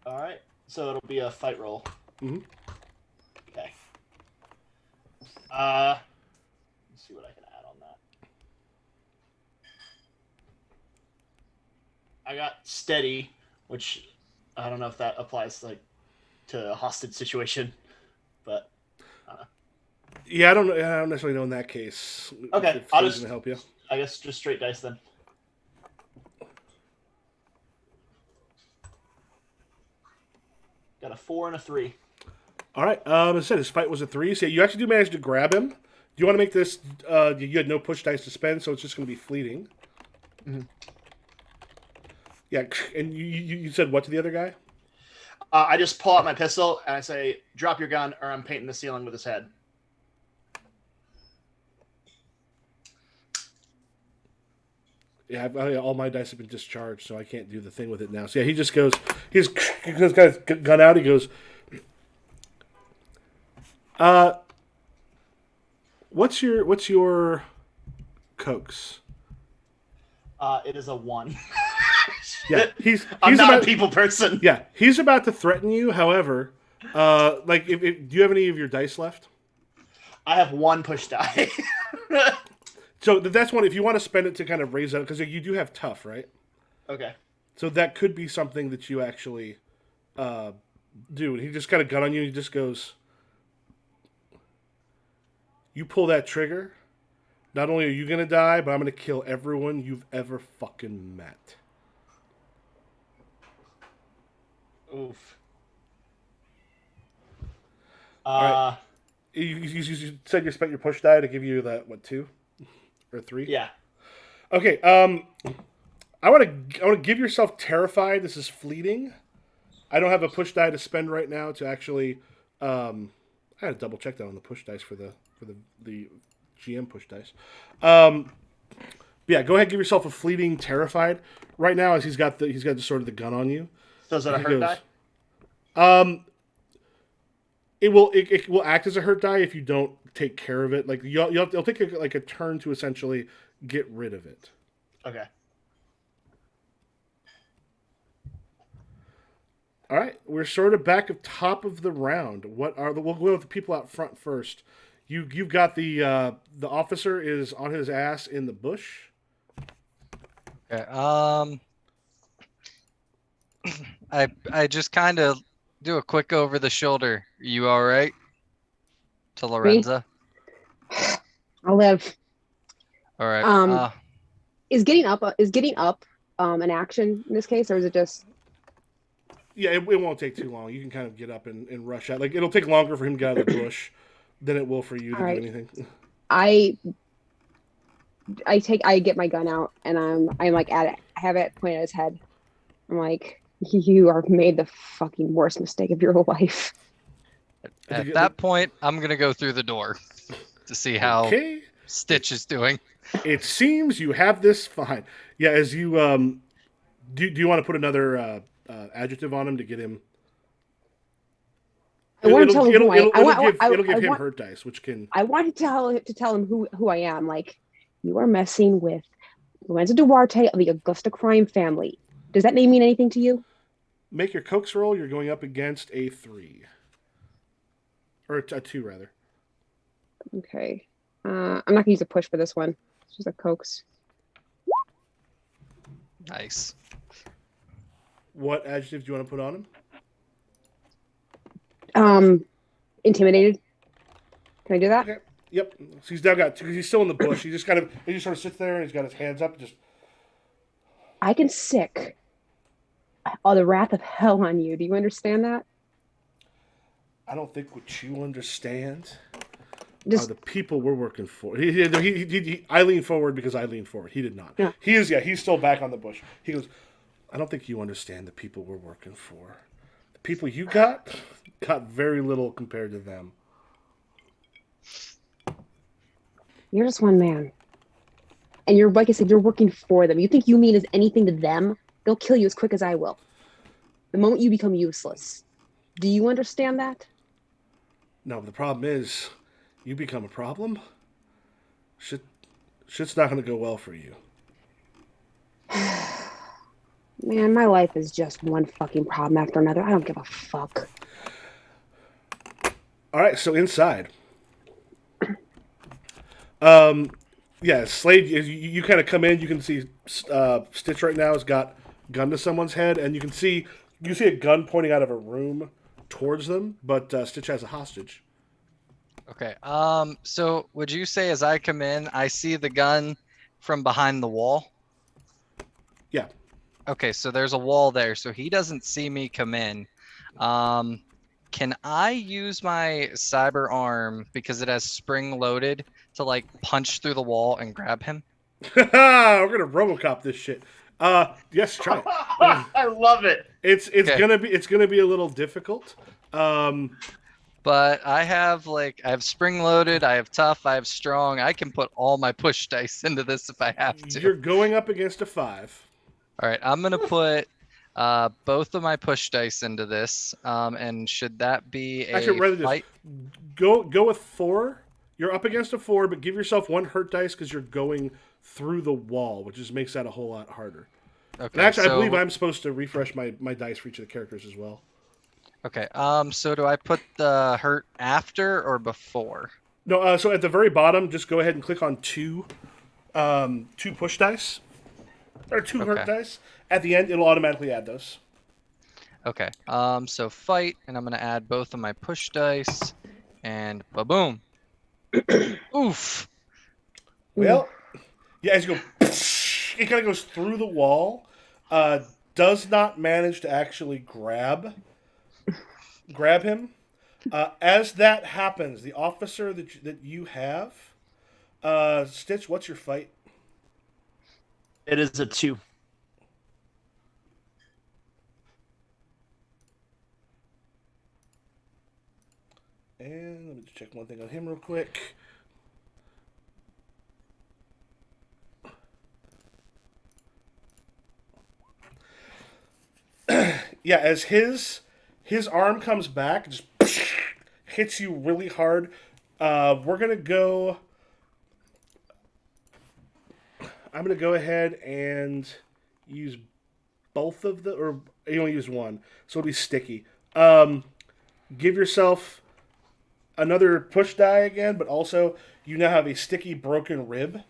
Speaker 4: All right, so it'll be a fight roll.
Speaker 1: Mm-hmm.
Speaker 4: Okay. Let's see what I can add on that. I got steady, which I don't know if that applies like to a hostage situation, but
Speaker 1: Yeah, I don't know. I don't necessarily know in that case.
Speaker 4: Okay,
Speaker 1: if
Speaker 4: I'll
Speaker 1: it's
Speaker 4: just-
Speaker 1: going to help you.
Speaker 4: I guess just straight dice then. Got a 4 and a 3.
Speaker 1: All right. As I said, his fight was a 3. So you actually do manage to grab him. Do you want to make this? You had no push dice to spend, so it's just going to be fleeting.
Speaker 4: Mhm.
Speaker 1: Yeah, and you said what to the other guy?
Speaker 4: I just pull out my pistol and I say, "Drop your gun, or I'm painting the ceiling with his head."
Speaker 1: Yeah, all my dice have been discharged, so I can't do the thing with it now. So yeah, he just goes. He's got his gun out. He goes. What's your cokes?
Speaker 4: It is a 1.
Speaker 1: Yeah, he's
Speaker 4: I'm not
Speaker 1: about,
Speaker 4: a people person.
Speaker 1: Yeah, he's about to threaten you. However, like, if do you have any of your dice left?
Speaker 4: I have 1 push die.
Speaker 1: So that's one. If you want to spend it to kind of raise that, because you do have tough, right?
Speaker 4: Okay.
Speaker 1: So that could be something that you actually do. And he just got a gun on you. And he just goes, "You pull that trigger. Not only are you gonna die, but I'm gonna kill everyone you've ever fucking met."
Speaker 4: Oof.
Speaker 1: right. You said you spent your push die to give you that, what, 2 or 3?
Speaker 4: Yeah.
Speaker 1: Okay. I want to give yourself terrified. This is fleeting. I don't have a push die to spend right now to actually. I had to double check that on the push dice for the GM push dice. Yeah, go ahead. Give yourself a fleeting terrified right now, as he's got the sort of the gun on you.
Speaker 4: So is that a
Speaker 1: He
Speaker 4: hurt
Speaker 1: goes,
Speaker 4: die?
Speaker 1: It will act as a hurt die if you don't take care of it. Like you'll take a turn to essentially get rid of it.
Speaker 4: Okay.
Speaker 1: All right, we're sort of back at top of the round. We'll go with the people out front first. You've got the officer is on his ass in the bush.
Speaker 2: Okay. I just kind of do a quick over the shoulder. You all right? To Lorenza.
Speaker 3: I'll live.
Speaker 2: All right.
Speaker 3: Is getting up an action in this case, or is it just?
Speaker 1: Yeah, it won't take too long. You can kind of get up and rush out. Like, it'll take longer for him to get out of the bush than it will for you to do anything.
Speaker 3: I get my gun out and I'm like at it. I have it pointed at his head. I'm like, you have made the fucking worst mistake of your life.
Speaker 2: At that point, I'm gonna go through the door to see how
Speaker 1: Okay.
Speaker 2: Stitch is doing.
Speaker 1: It seems you have this fine. Yeah, as you do you want to put another adjective on him to get him?
Speaker 3: I want to tell him who I am.
Speaker 1: It'll give him hurt dice, which can.
Speaker 3: I want to tell him who I am. Like, you are messing with Lorenzo Duarte of the Augusta crime family. Does that name mean anything to you?
Speaker 1: Make your coax roll. You're going up against a 3. Or a 2, rather.
Speaker 3: Okay. I'm not going to use a push for this one. It's just a coax.
Speaker 2: Nice.
Speaker 1: What adjective do you want to put on him?
Speaker 3: Intimidated. Can I do that?
Speaker 1: Okay. Yep. So he's now got 2 because he's still in the bush. He just sort of sits there and he's got his hands up. Just.
Speaker 3: I can sick all the wrath of hell on you. Do you understand that?
Speaker 1: I don't think what you understand
Speaker 3: Just
Speaker 1: are the people we're working for. I leaned forward because I leaned forward. He did not.
Speaker 3: Yeah.
Speaker 1: He's still back on the bush. He goes, I don't think you understand the people we're working for. The people you got very little compared to them.
Speaker 3: you're just one man. and you're, like I said, you're working for them. You think you mean as anything to them, they'll kill you as quick as I will. The moment you become useless. Do you understand that?
Speaker 1: No, but the problem is, you become a problem. Shit's not going to go well for you.
Speaker 3: Man, my life is just one fucking problem after another. I don't give a fuck.
Speaker 1: All right, so inside. Yeah, Slade, you kind of come in. You can see Stitch right now has got gun to someone's head, and you see a gun pointing out of a room towards them, but Stitch has a hostage.
Speaker 2: Okay. So would you say as I come in, I see the gun from behind the wall?
Speaker 1: Yeah.
Speaker 2: Okay, so there's a wall there, so he doesn't see me come in. Can I use my cyber arm because it has spring loaded to like punch through the wall and grab him?
Speaker 1: We're gonna RoboCop this shit. Yes, try it.
Speaker 4: I love it.
Speaker 1: It's
Speaker 2: Okay.
Speaker 1: gonna be a little difficult.
Speaker 2: But I have spring loaded, I have tough, I have strong. I can put all my push dice into this if I have to.
Speaker 1: You're going up against a 5.
Speaker 2: All right, I'm gonna put both of my push dice into this. And should that be
Speaker 1: Actually,
Speaker 2: a
Speaker 1: rather just
Speaker 2: fight?
Speaker 1: go with 4. You're up against a 4, but give yourself 1 hurt dice because you're going through the wall, which just makes that a whole lot harder.
Speaker 2: Okay.
Speaker 1: And actually, I believe
Speaker 2: so,
Speaker 1: I'm supposed to refresh my dice for each of the characters as well.
Speaker 2: Okay. So do I put the hurt after or before?
Speaker 1: No, so at the very bottom, just go ahead and click on 2 push dice or 2 hurt
Speaker 2: Okay.
Speaker 1: dice. At the end, it'll automatically add those.
Speaker 2: Okay. So fight, and I'm gonna add both of my push dice, and ba-boom. Oof.
Speaker 1: Well, yeah, as you go, it kind of goes through the wall. Does not manage to actually grab him. As that happens, the officer that you have, Stitch, what's your fight?
Speaker 4: It is a 2.
Speaker 1: And let me just check one thing on him real quick. Yeah, as his arm comes back, just hits you really hard. We're gonna go. I'm gonna go ahead and use both of the, or you only use one, so it'll be sticky. Give yourself another push die again, but also you now have a sticky broken rib.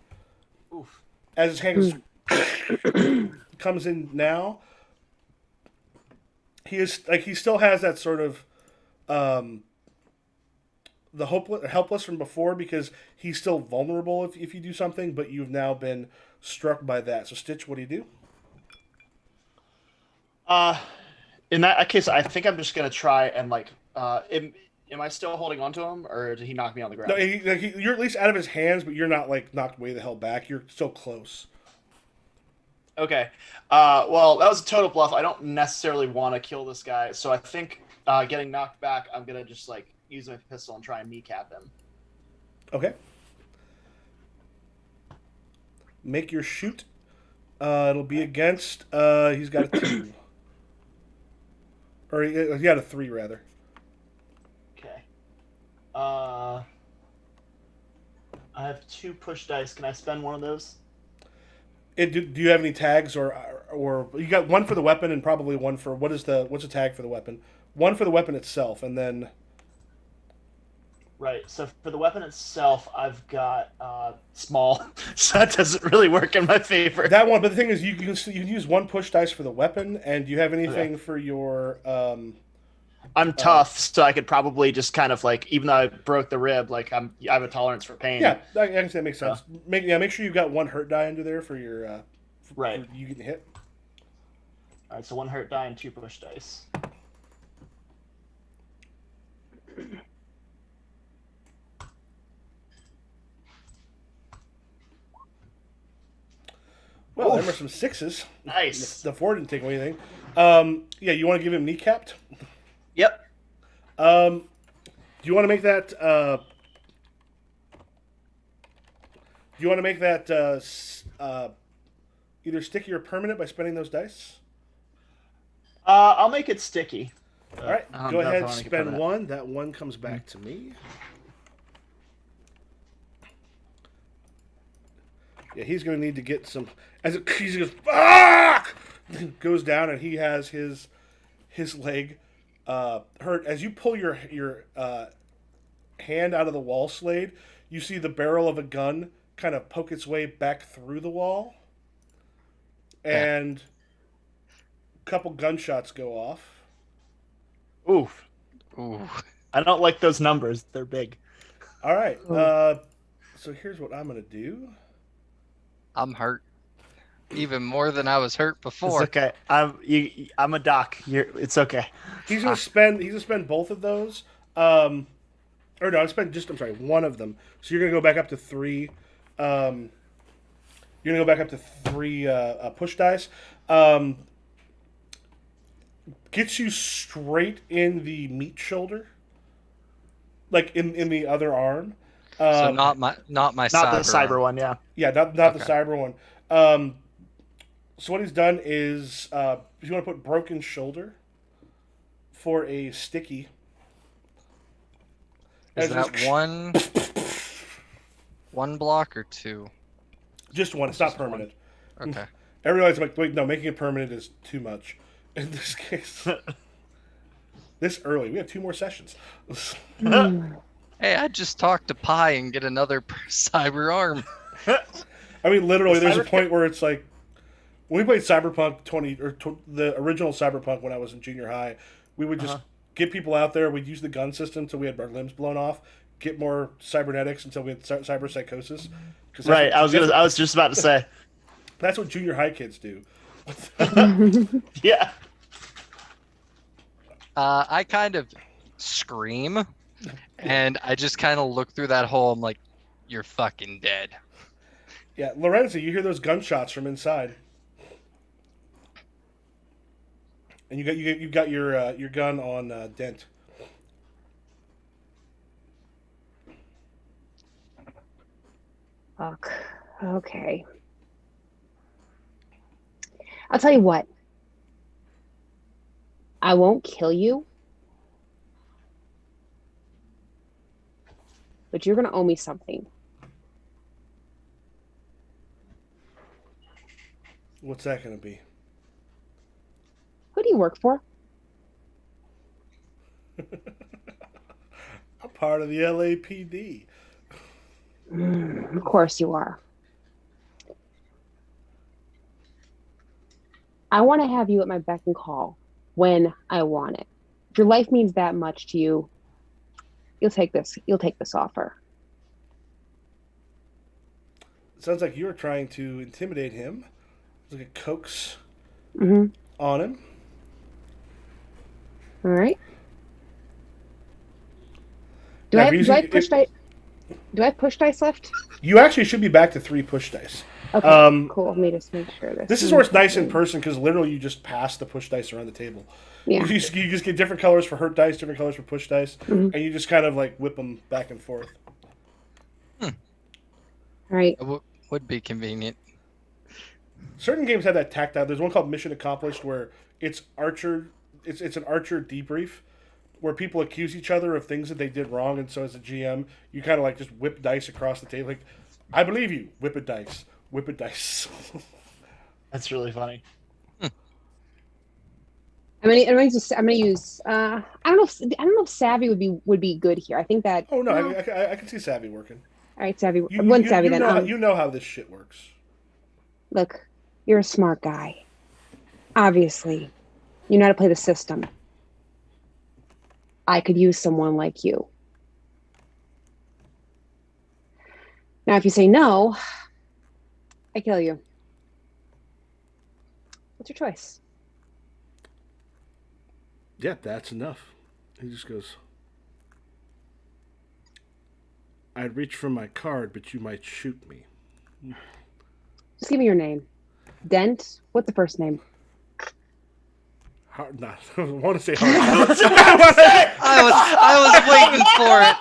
Speaker 4: Oof.
Speaker 1: As his hand comes in now, he still has that sort of the helpless from before because he's still vulnerable if you do something, but you've now been struck by that. So Stitch, what do you do?
Speaker 4: In that case, I think I'm just gonna try and am I still holding on to him, or did he knock me on the ground?
Speaker 1: No, you're at least out of his hands, but you're not like knocked way the hell back. You're still close.
Speaker 4: Okay. Well, that was a total bluff. I don't necessarily want to kill this guy, so I think getting knocked back, I'm gonna just use my pistol and try and kneecap him.
Speaker 1: Okay. Make your shoot. It'll be against. He's got a 2, or he got a 3 rather.
Speaker 4: Okay. I have 2 push dice. Can I spend one of those?
Speaker 1: Do you have any tags or you got one for the weapon and probably one for what's the tag for the weapon? One for the weapon itself, and then.
Speaker 4: Right. So for the weapon itself, I've got small, so that doesn't really work in my favor.
Speaker 1: That one, but the thing is, you can use 1 push dice for the weapon, and do you have anything for your?
Speaker 4: I'm tough, so I could probably just kind of even though I broke the rib, I have a tolerance for pain.
Speaker 1: Yeah, I guess that makes sense. Make sure you've got 1 hurt die under there for your.
Speaker 4: Right.
Speaker 1: For you getting hit.
Speaker 4: All right. So 1 hurt die and 2 push dice.
Speaker 1: Well, there were some 6s.
Speaker 4: Nice.
Speaker 1: The 4 didn't take away anything. Yeah, you want to give him kneecapped?
Speaker 4: Yep.
Speaker 1: Do you want to make that? you want to make that either sticky or permanent by spending those dice?
Speaker 4: I'll make it sticky.
Speaker 1: All right,
Speaker 4: I don't
Speaker 1: go
Speaker 4: know if I
Speaker 1: ahead,
Speaker 4: wanna make it
Speaker 1: spend
Speaker 4: permanent.
Speaker 1: one. That one comes back to me. Yeah, he's going to need to get some. As it he goes, fuck! Goes down, and he has his leg hurt. As you pull your hand out of the wall, Slade, you see the barrel of a gun kind of poke its way back through the wall, and a couple gunshots go off.
Speaker 4: Oof.
Speaker 2: Ooh.
Speaker 4: I don't like those numbers. They're big.
Speaker 1: All right. So here's what I'm going to do.
Speaker 2: I'm hurt. Even more than I was hurt
Speaker 4: It's
Speaker 2: before.
Speaker 4: okay. I'm a doc. It's okay.
Speaker 1: He's gonna spend both of those. Or no, I'm sorry, one of them. So you're gonna go back up to 3. You're gonna go back up to 3 push dice. Gets you straight in the meat shoulder, like in the other arm.
Speaker 2: So not my
Speaker 4: Not
Speaker 2: cyber.
Speaker 4: the cyber one, yeah.
Speaker 1: Yeah, not the
Speaker 2: Okay.
Speaker 1: cyber one. So what he's done is, if you want to put broken shoulder for a sticky.
Speaker 2: Is
Speaker 1: As
Speaker 2: that
Speaker 1: just-
Speaker 2: one block or 2?
Speaker 1: Just one. It's not permanent.
Speaker 2: Okay.
Speaker 1: Everyone's like, wait, no, making it permanent is too much. In this case, this early, we have 2 more sessions.
Speaker 2: Hey, I just talked to Pi and get another cyber arm.
Speaker 1: I mean, literally, there's a
Speaker 4: Cyber-
Speaker 1: point where it's like, when we played Cyberpunk 20, the original Cyberpunk when I was in junior high, we would just get people out there. We'd use the gun system until we had our limbs blown off, get more cybernetics until we had cyber psychosis. 'Cause that's
Speaker 4: Right.
Speaker 1: what-
Speaker 4: I was just about to say.
Speaker 1: That's what junior high kids do.
Speaker 4: Yeah.
Speaker 2: I kind of scream, and I just kind of look through that hole. I'm like, "You're fucking dead."
Speaker 1: Yeah, Lorenzo, you hear those gunshots from inside, and you got your gun on Dent.
Speaker 3: Fuck. Okay. I'll tell you what. I won't kill you. But you're gonna owe me something.
Speaker 1: What's that going to be?
Speaker 3: Who do you work for?
Speaker 1: I'm part of the LAPD.
Speaker 3: Of course you are. I want to have you at my beck and call when I want it. If your life means that much to you, you'll take this offer.
Speaker 1: Sounds like you're trying to intimidate him. Look at coax
Speaker 3: Mm-hmm.
Speaker 1: on him.
Speaker 3: All right. Do
Speaker 1: Now,
Speaker 3: I
Speaker 1: if
Speaker 3: have,
Speaker 1: you
Speaker 3: do I
Speaker 1: see-
Speaker 3: have push dice? Do I have push dice left?
Speaker 1: You actually should be back to 3 push dice.
Speaker 3: Okay, cool. Let me just make sure
Speaker 1: This is where it's nice in person because literally you just pass the push dice around the table.
Speaker 3: Yeah.
Speaker 1: You just get different colors for hurt dice, different colors for push dice,
Speaker 3: Mhm.
Speaker 1: and you just kind of like whip them back and forth.
Speaker 3: All right.
Speaker 2: It would be convenient.
Speaker 1: Certain games have that tactile. There's one called Mission Accomplished where it's archer. It's an archer debrief where people accuse each other of things that they did wrong, and so as a GM, you kind of like just whip dice across the table. Like, I believe you. Whip it dice. Whip it dice.
Speaker 4: That's really funny.
Speaker 3: I'm gonna use. I don't know if savvy would be good here. I think that.
Speaker 1: Oh no,
Speaker 3: well,
Speaker 1: I can see Savvy working.
Speaker 3: all right, savvy.
Speaker 1: You,
Speaker 3: One
Speaker 1: you,
Speaker 3: savvy
Speaker 1: you
Speaker 3: then.
Speaker 1: Know, you know how this shit works.
Speaker 3: Look, you're a smart guy. Obviously, you know how to play the system. I could use someone like you. Now, if you say no, I kill you. What's your choice?
Speaker 1: Yeah, that's enough. He just goes, I'd reach for my card, but you might shoot me.
Speaker 3: Just give me your name. Dent. What's the first name?
Speaker 1: Hard, not, I want to say hard.
Speaker 2: I was waiting for it.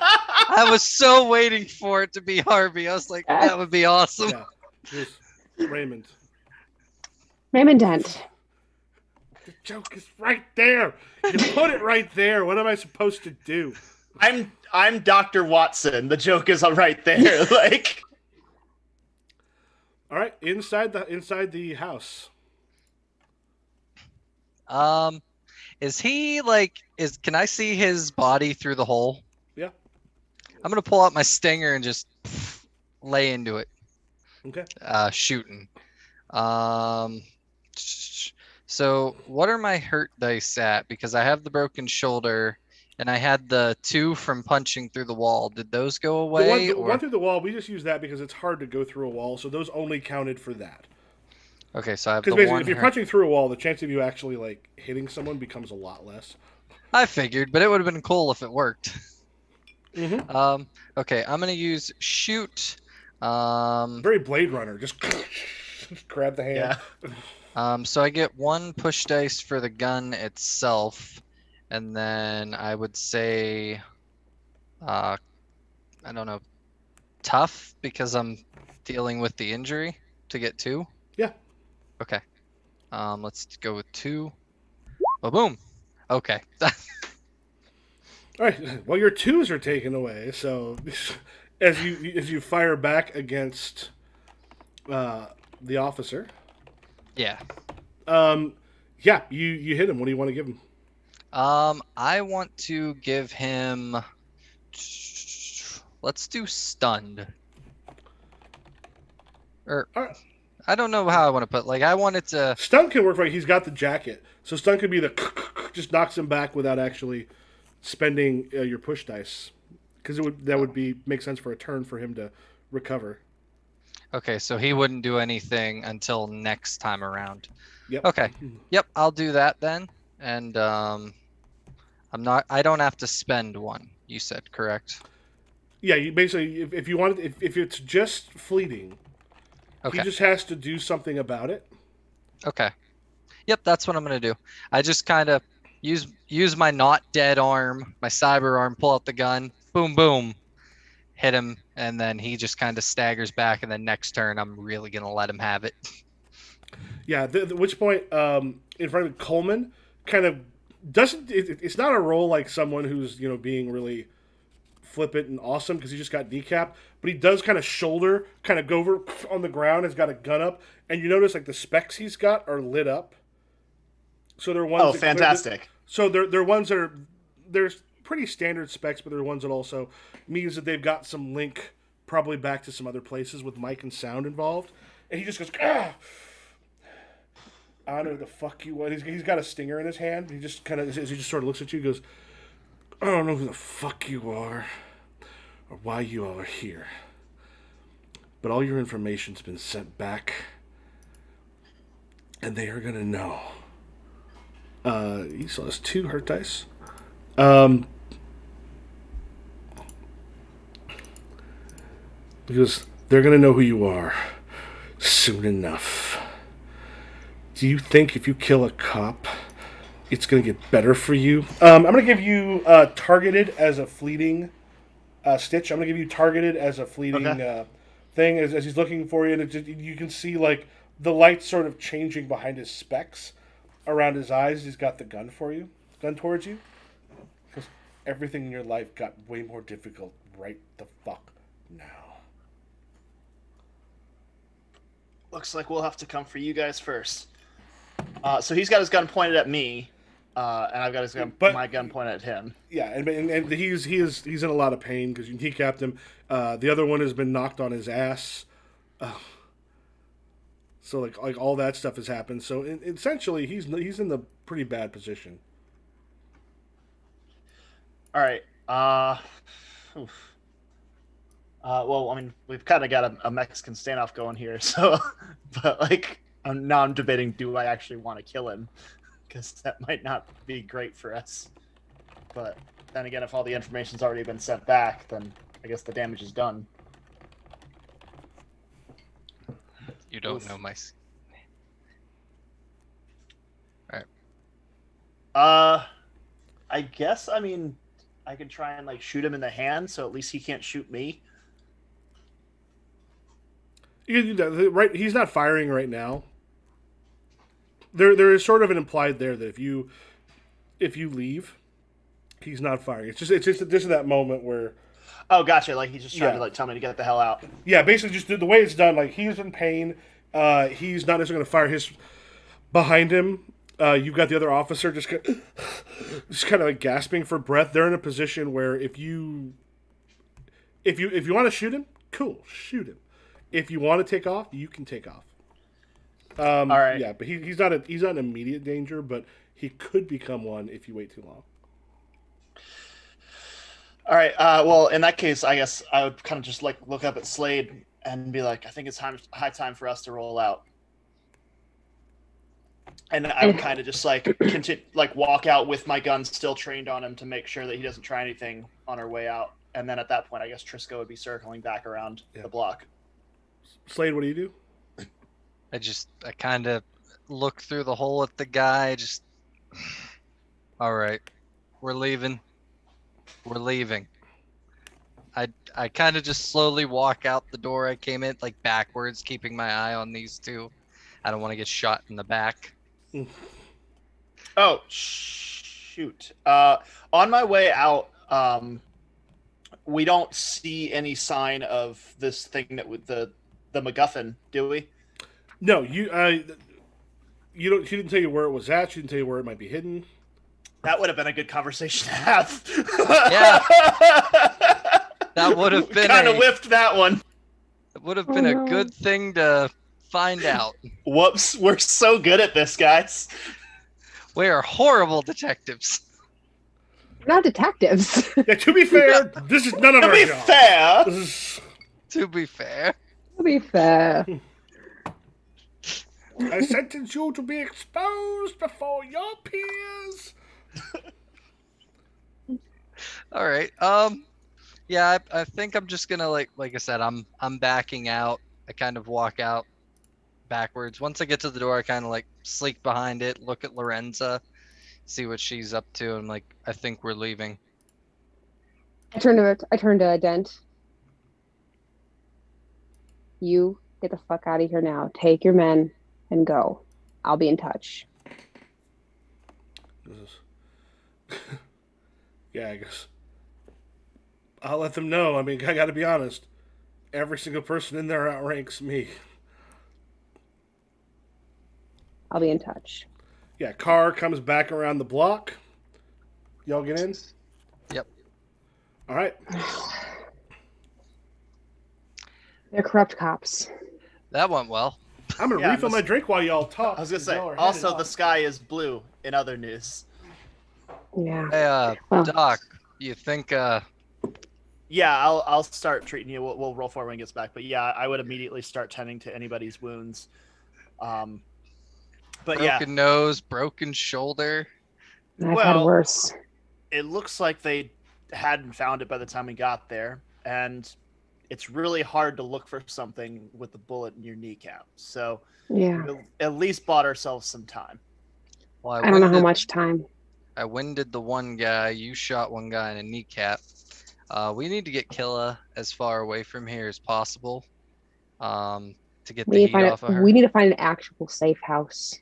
Speaker 2: I was so waiting for it to be Harvey. I was like, that would be awesome.
Speaker 1: Yeah, it was Raymond.
Speaker 3: Raymond Dent.
Speaker 1: The joke is right there. You put it right there. What am I supposed to do?
Speaker 4: I'm Dr. Watson. The joke is right there. Like,
Speaker 1: all right, inside the house.
Speaker 2: Is he like? Can I see his body through the hole?
Speaker 1: Yeah.
Speaker 2: I'm gonna pull out my stinger and just lay into it.
Speaker 1: Okay.
Speaker 2: Shooting. So what are my hurt dice at? Because I have the broken shoulder, and I had the 2 from punching through the wall. Did those go away?
Speaker 1: The one through the wall, we just use that because it's hard to go through a wall, so those only counted for that.
Speaker 2: Okay, so I have the
Speaker 1: Because basically,
Speaker 2: one.
Speaker 1: if you're punching through a wall, the chance of you actually like hitting someone becomes a lot less.
Speaker 2: I figured, but it would have been cool if it worked.
Speaker 1: Mm-hmm.
Speaker 2: Okay, I'm gonna use shoot.
Speaker 1: Very Blade Runner, just grab the hand.
Speaker 4: yeah.
Speaker 2: So I get 1 push dice for the gun itself, and then I would say, I don't know, tough because I'm dealing with the injury to get 2.
Speaker 1: Yeah.
Speaker 2: Okay. Let's go with 2. Oh, boom. Okay.
Speaker 1: All right. Well, your 2s are taken away. So as you fire back against the officer,
Speaker 2: Yeah.
Speaker 1: yeah, you hit him. What do you want to give him?
Speaker 2: I want to give him. Let's do stunned. Or
Speaker 1: All right.
Speaker 2: I don't know how I want to put. Like I wanted to.
Speaker 1: Stun can work right. He's got the jacket, so stun could be the just knocks him back without actually spending your push dice, because that would make sense for a turn for him to recover.
Speaker 2: Okay, so he wouldn't do anything until next time around.
Speaker 1: Yep.
Speaker 2: Okay. Yep, I'll do that then. And I don't have to spend 1. You said correct.
Speaker 1: Yeah, you basically if you want if it's just fleeting,
Speaker 2: Okay.
Speaker 1: he just has to do something about it.
Speaker 2: Okay. Yep, that's what I'm gonna do. I just kind of use my not dead arm, my cyber arm, pull out the gun, boom, boom, hit him, and then he just kind of staggers back. And then next turn, I'm really gonna let him have it.
Speaker 1: Yeah. At which point, in front of Coleman, kind of doesn't. It's not a role like someone who's being really flippant and awesome because he just got decapped, but he does kind of shoulder, kind of go over on the ground, has got a gun up, and you notice like the specs he's got are lit up. So they're ones.
Speaker 4: Oh, fantastic!
Speaker 1: So they're ones that there's pretty standard specs, but they're ones that also means that they've got some link probably back to some other places with mic and sound involved. And he just goes, ah! I don't know who the fuck you are. He's got a stinger in his hand. He just kind of, as he just sort of looks at you, goes, I don't know who the fuck you are or why you all are here. But all your information's been sent back. And they are going to know. He still has 2 hurt dice. Because they're going to know who you are soon enough. Do you think if you kill a cop, it's going to get better for you? I'm going to give you targeted as a fleeting Stitch. I'm going to give you targeted as a fleeting thing as he's looking for you. And you can see like the light sort of changing behind his specs around his eyes. He's got the gun towards you. Because everything in your life got way more difficult right the fuck now.
Speaker 4: Looks like we'll have to come for you guys first. So he's got his gun pointed at me, and I've got my gun pointed at him.
Speaker 1: Yeah, and he's in a lot of pain because you kneecapped him. The other one has been knocked on his ass. So like all that stuff has happened. So essentially, he's in the pretty bad position.
Speaker 4: All right. Well, I mean, we've kind of got a Mexican standoff going here, so, but like, now I'm debating, do I actually want to kill him? Because that might not be great for us. But then again, if all the information's already been sent back, then I guess the damage is done.
Speaker 2: You don't know my. All right.
Speaker 4: I guess. I mean, I can try and like shoot him in the hand, so at least he can't shoot me.
Speaker 1: You can do that. Right, he's not firing right now. There is sort of an implied there that if you leave, he's not firing. It's just that moment where
Speaker 4: Oh, gotcha. Like he's just trying to like tell me to get the hell out.
Speaker 1: yeah, basically just the way it's done. Like he's in pain. He's not necessarily going to fire his behind him. You've got the other officer just kind of like gasping for breath. They're in a position where if you want to shoot him, cool, shoot him. If you want to take off, you can take off.
Speaker 4: All right.
Speaker 1: Yeah, but he's not an immediate danger, but he could become one if you wait too long.
Speaker 4: All right. Well, in that case, I guess I would kind of just like look up at Slade and be like, I think it's high time for us to roll out. And I would kind of just like continue, like walk out with my gun still trained on him to make sure that he doesn't try anything on our way out. And then at that point, I guess Trisco would be circling back around the block.
Speaker 1: Slade, what do you do?
Speaker 2: I kind of look through the hole at the guy. All right, we're leaving. We're leaving. I kind of just slowly walk out the door I came in, like backwards, keeping my eye on these two. I don't want to get shot in the back.
Speaker 4: Oh, shoot. On my way out, we don't see any sign of this thing that with the MacGuffin, do we?
Speaker 1: No, you don't. She didn't tell you where it was at. She didn't tell you where it might be hidden.
Speaker 4: That would have been a good conversation to have.
Speaker 2: Yeah, that would have been
Speaker 4: kind of whiffed that one.
Speaker 2: It would have been a good thing to find out.
Speaker 4: Whoops, we're so good at this, guys.
Speaker 2: We are horrible detectives.
Speaker 3: We're not detectives.
Speaker 1: Yeah, to be fair, this is none of our job.
Speaker 4: Fair.
Speaker 2: To be fair.
Speaker 3: To be fair.
Speaker 1: I sentence you to be exposed before your peers.
Speaker 2: All right. Yeah, I think I'm just gonna like I said, I'm backing out. I kind of walk out backwards. Once I get to the door, I kind of like sneak behind it, look at Lorenza, see what she's up to, and like I think we're leaving.
Speaker 3: I turn to Dent. You get the fuck out of here now. Take your men and go. I'll be in touch.
Speaker 1: Yeah, I guess I'll let them know. I mean, I got to be honest. Every single person in there outranks me.
Speaker 3: I'll be in touch.
Speaker 1: Yeah, car comes back around the block. Y'all get in?
Speaker 2: Yep.
Speaker 1: All right.
Speaker 3: They're corrupt cops.
Speaker 2: That went well.
Speaker 1: I'm going to refill my drink while y'all talk.
Speaker 4: I was going to say, also the sky is blue in other news.
Speaker 3: Yeah.
Speaker 2: Hey,
Speaker 3: Well.
Speaker 2: Doc, you think
Speaker 4: Yeah, I'll start treating you. We'll roll for when he gets back. But yeah, I would immediately start tending to anybody's wounds. But
Speaker 2: broken nose, broken shoulder?
Speaker 3: I've had worse.
Speaker 4: It looks like they hadn't found it by the time we got there, and it's really hard to look for something with a bullet in your kneecap. So
Speaker 3: yeah,
Speaker 4: we'll at least bought ourselves some time.
Speaker 2: Well,
Speaker 3: I don't know how much time.
Speaker 2: I winded the one guy. You shot one guy in a kneecap. We need to get Killa as far away from here as possible. To get the heat off of her.
Speaker 3: We need to find an actual safe house.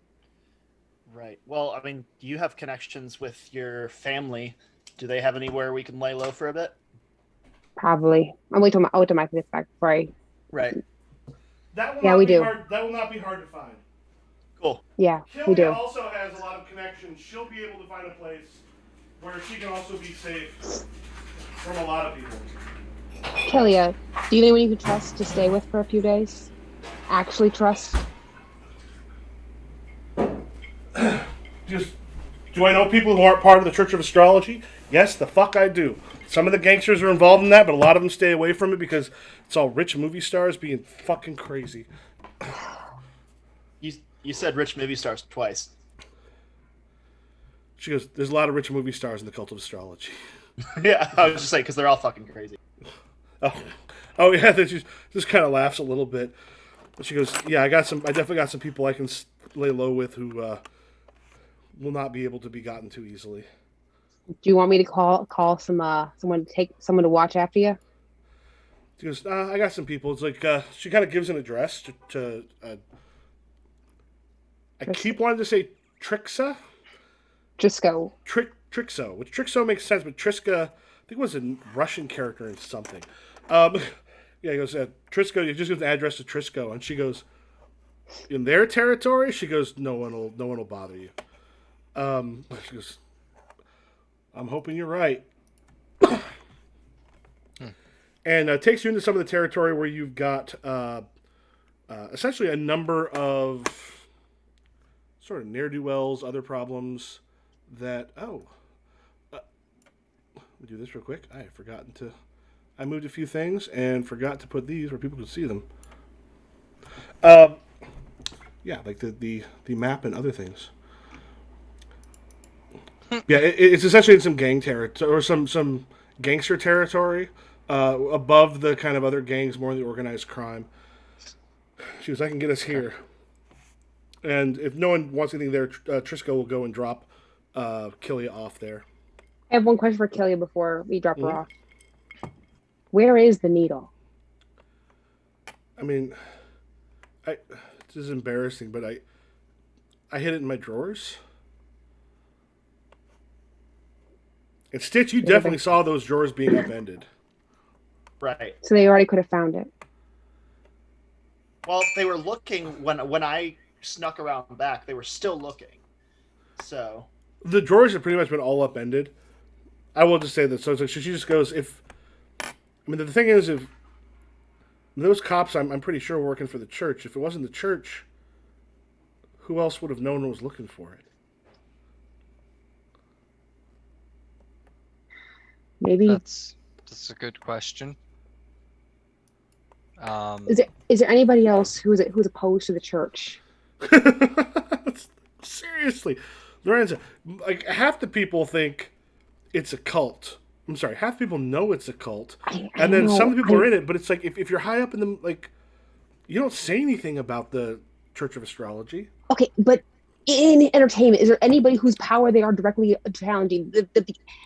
Speaker 4: Right. Well, I mean, do you have connections with your family? Do they have anywhere we can lay low for a bit?
Speaker 3: Probably. I'll wait till Mike gets back before I...
Speaker 4: Right.
Speaker 3: We do.
Speaker 1: That will not be hard to find.
Speaker 4: Cool.
Speaker 3: Yeah, we do.
Speaker 1: Also has a lot of connections. She'll be able to find a place where she can also be safe from a lot of people.
Speaker 3: Kelia, do you know anyone you could trust to stay with for a few days? Actually trust?
Speaker 1: Do I know people who aren't part of the Church of Astrology? Yes, the fuck I do. Some of the gangsters are involved in that, but a lot of them stay away from it because it's all rich movie stars being fucking crazy.
Speaker 4: You said rich movie stars twice.
Speaker 1: She goes, there's a lot of rich movie stars in the cult of astrology.
Speaker 4: Yeah, I was just saying, because they're all fucking crazy.
Speaker 1: Oh yeah, she just kind of laughs a little bit. But she goes, yeah, I definitely got some people I can lay low with who will not be able to be gotten to easily.
Speaker 3: Do you want me to call someone to watch after you?
Speaker 1: She goes, I got some people. It's like, she kind of gives an address to I keep wanting to say Trixa.
Speaker 3: Trisco.
Speaker 1: Trixo, which Trixo makes sense, but Triska, I think was a Russian character in something. Yeah, he goes, Trisco, you just give the address to Trisco, and she goes, in their territory. She goes, no one will bother you. She goes, I'm hoping you're right. And takes you into some of the territory where you've got essentially a number of sort of ne'er-do-wells, other problems that, we do this real quick. I moved a few things and forgot to put these where people could see them. Yeah, like the map and other things. Yeah, it's essentially in some gang territory or some gangster territory above the kind of other gangs, more in the organized crime. She goes, I can get us here. And if no one wants anything there, Trisco will go and drop Killia off there.
Speaker 3: I have one question for Killia before we drop her off. Where is the needle?
Speaker 1: I mean, this is embarrassing, but I hid it in my drawers. And Stitch, you definitely saw those drawers being upended.
Speaker 4: Right.
Speaker 3: So they already could have found it.
Speaker 4: Well, they were looking when I snuck around back. They were still looking. So
Speaker 1: the drawers have pretty much been all upended. I will just say that. So it's like she just goes, the thing is, if those cops, I'm pretty sure, were working for the church. If it wasn't the church, who else would have known who was looking for it?
Speaker 3: Maybe
Speaker 2: That's a good question.
Speaker 3: Is there anybody else who's opposed to the church?
Speaker 1: Seriously, Lorenza, like half the people think it's a cult. I'm sorry, half the people know it's a cult, and then some of the people are in it. But it's like if you're high up in the you don't say anything about the Church of Astrology.
Speaker 3: Okay, but in entertainment, is there anybody whose power they are directly challenging?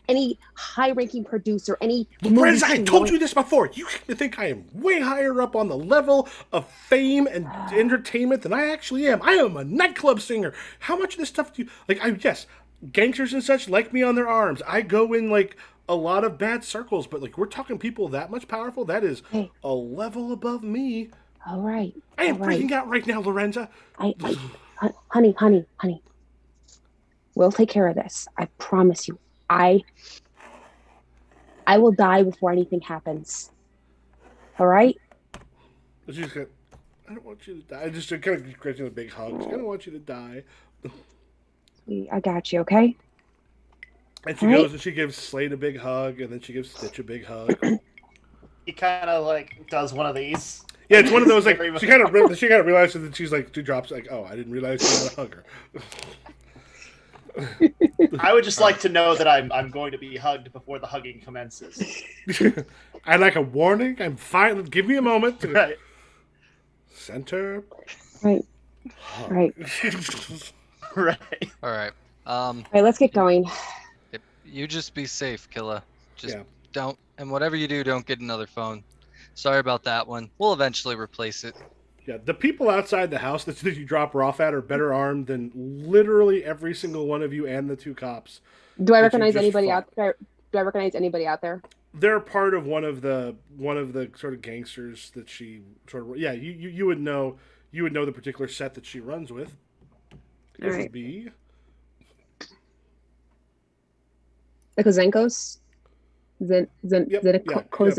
Speaker 3: Any high-ranking producer, any...
Speaker 1: Lorenza, I told you this before. You think I am way higher up on the level of fame and entertainment than I actually am. I am a nightclub singer. How much of this stuff do you... yes, gangsters and such like me on their arms. I go in, a lot of bad circles, but, we're talking people that much powerful. That is a level above me.
Speaker 3: All right.
Speaker 1: I am freaking out right now, Lorenza.
Speaker 3: Honey. We'll take care of this. I promise you. I will die before anything happens. All right?
Speaker 1: She's going, I don't want you to die. I just kind of giving a big hug. I don't want you to die.
Speaker 3: I got you, okay?
Speaker 1: And she goes and she gives Slade a big hug, and then she gives Stitch a big hug.
Speaker 4: He kind of does one of these.
Speaker 1: Yeah, it's one of those she kind of realizes that she's she drops oh, I didn't realize you were gonna hug her.
Speaker 4: I would just like to know that I'm going to be hugged before the hugging commences.
Speaker 1: I'd like a warning. I'm fine. Give me a moment.
Speaker 4: Right.
Speaker 1: Center.
Speaker 3: Right. Right.
Speaker 4: Right.
Speaker 2: All right.
Speaker 3: All right, let's get going.
Speaker 2: You just be safe, Killa. Just don't, and whatever you do, don't get another phone. Sorry about that one. We'll eventually replace it.
Speaker 1: Yeah, the people outside the house that you drop her off at are better armed than literally every single one of you and the two cops.
Speaker 3: Do I recognize anybody out there?
Speaker 1: They're part of one of the sort of gangsters that she sort of. Yeah, you would know the particular set that she runs with. It would be
Speaker 3: the Kozenkos.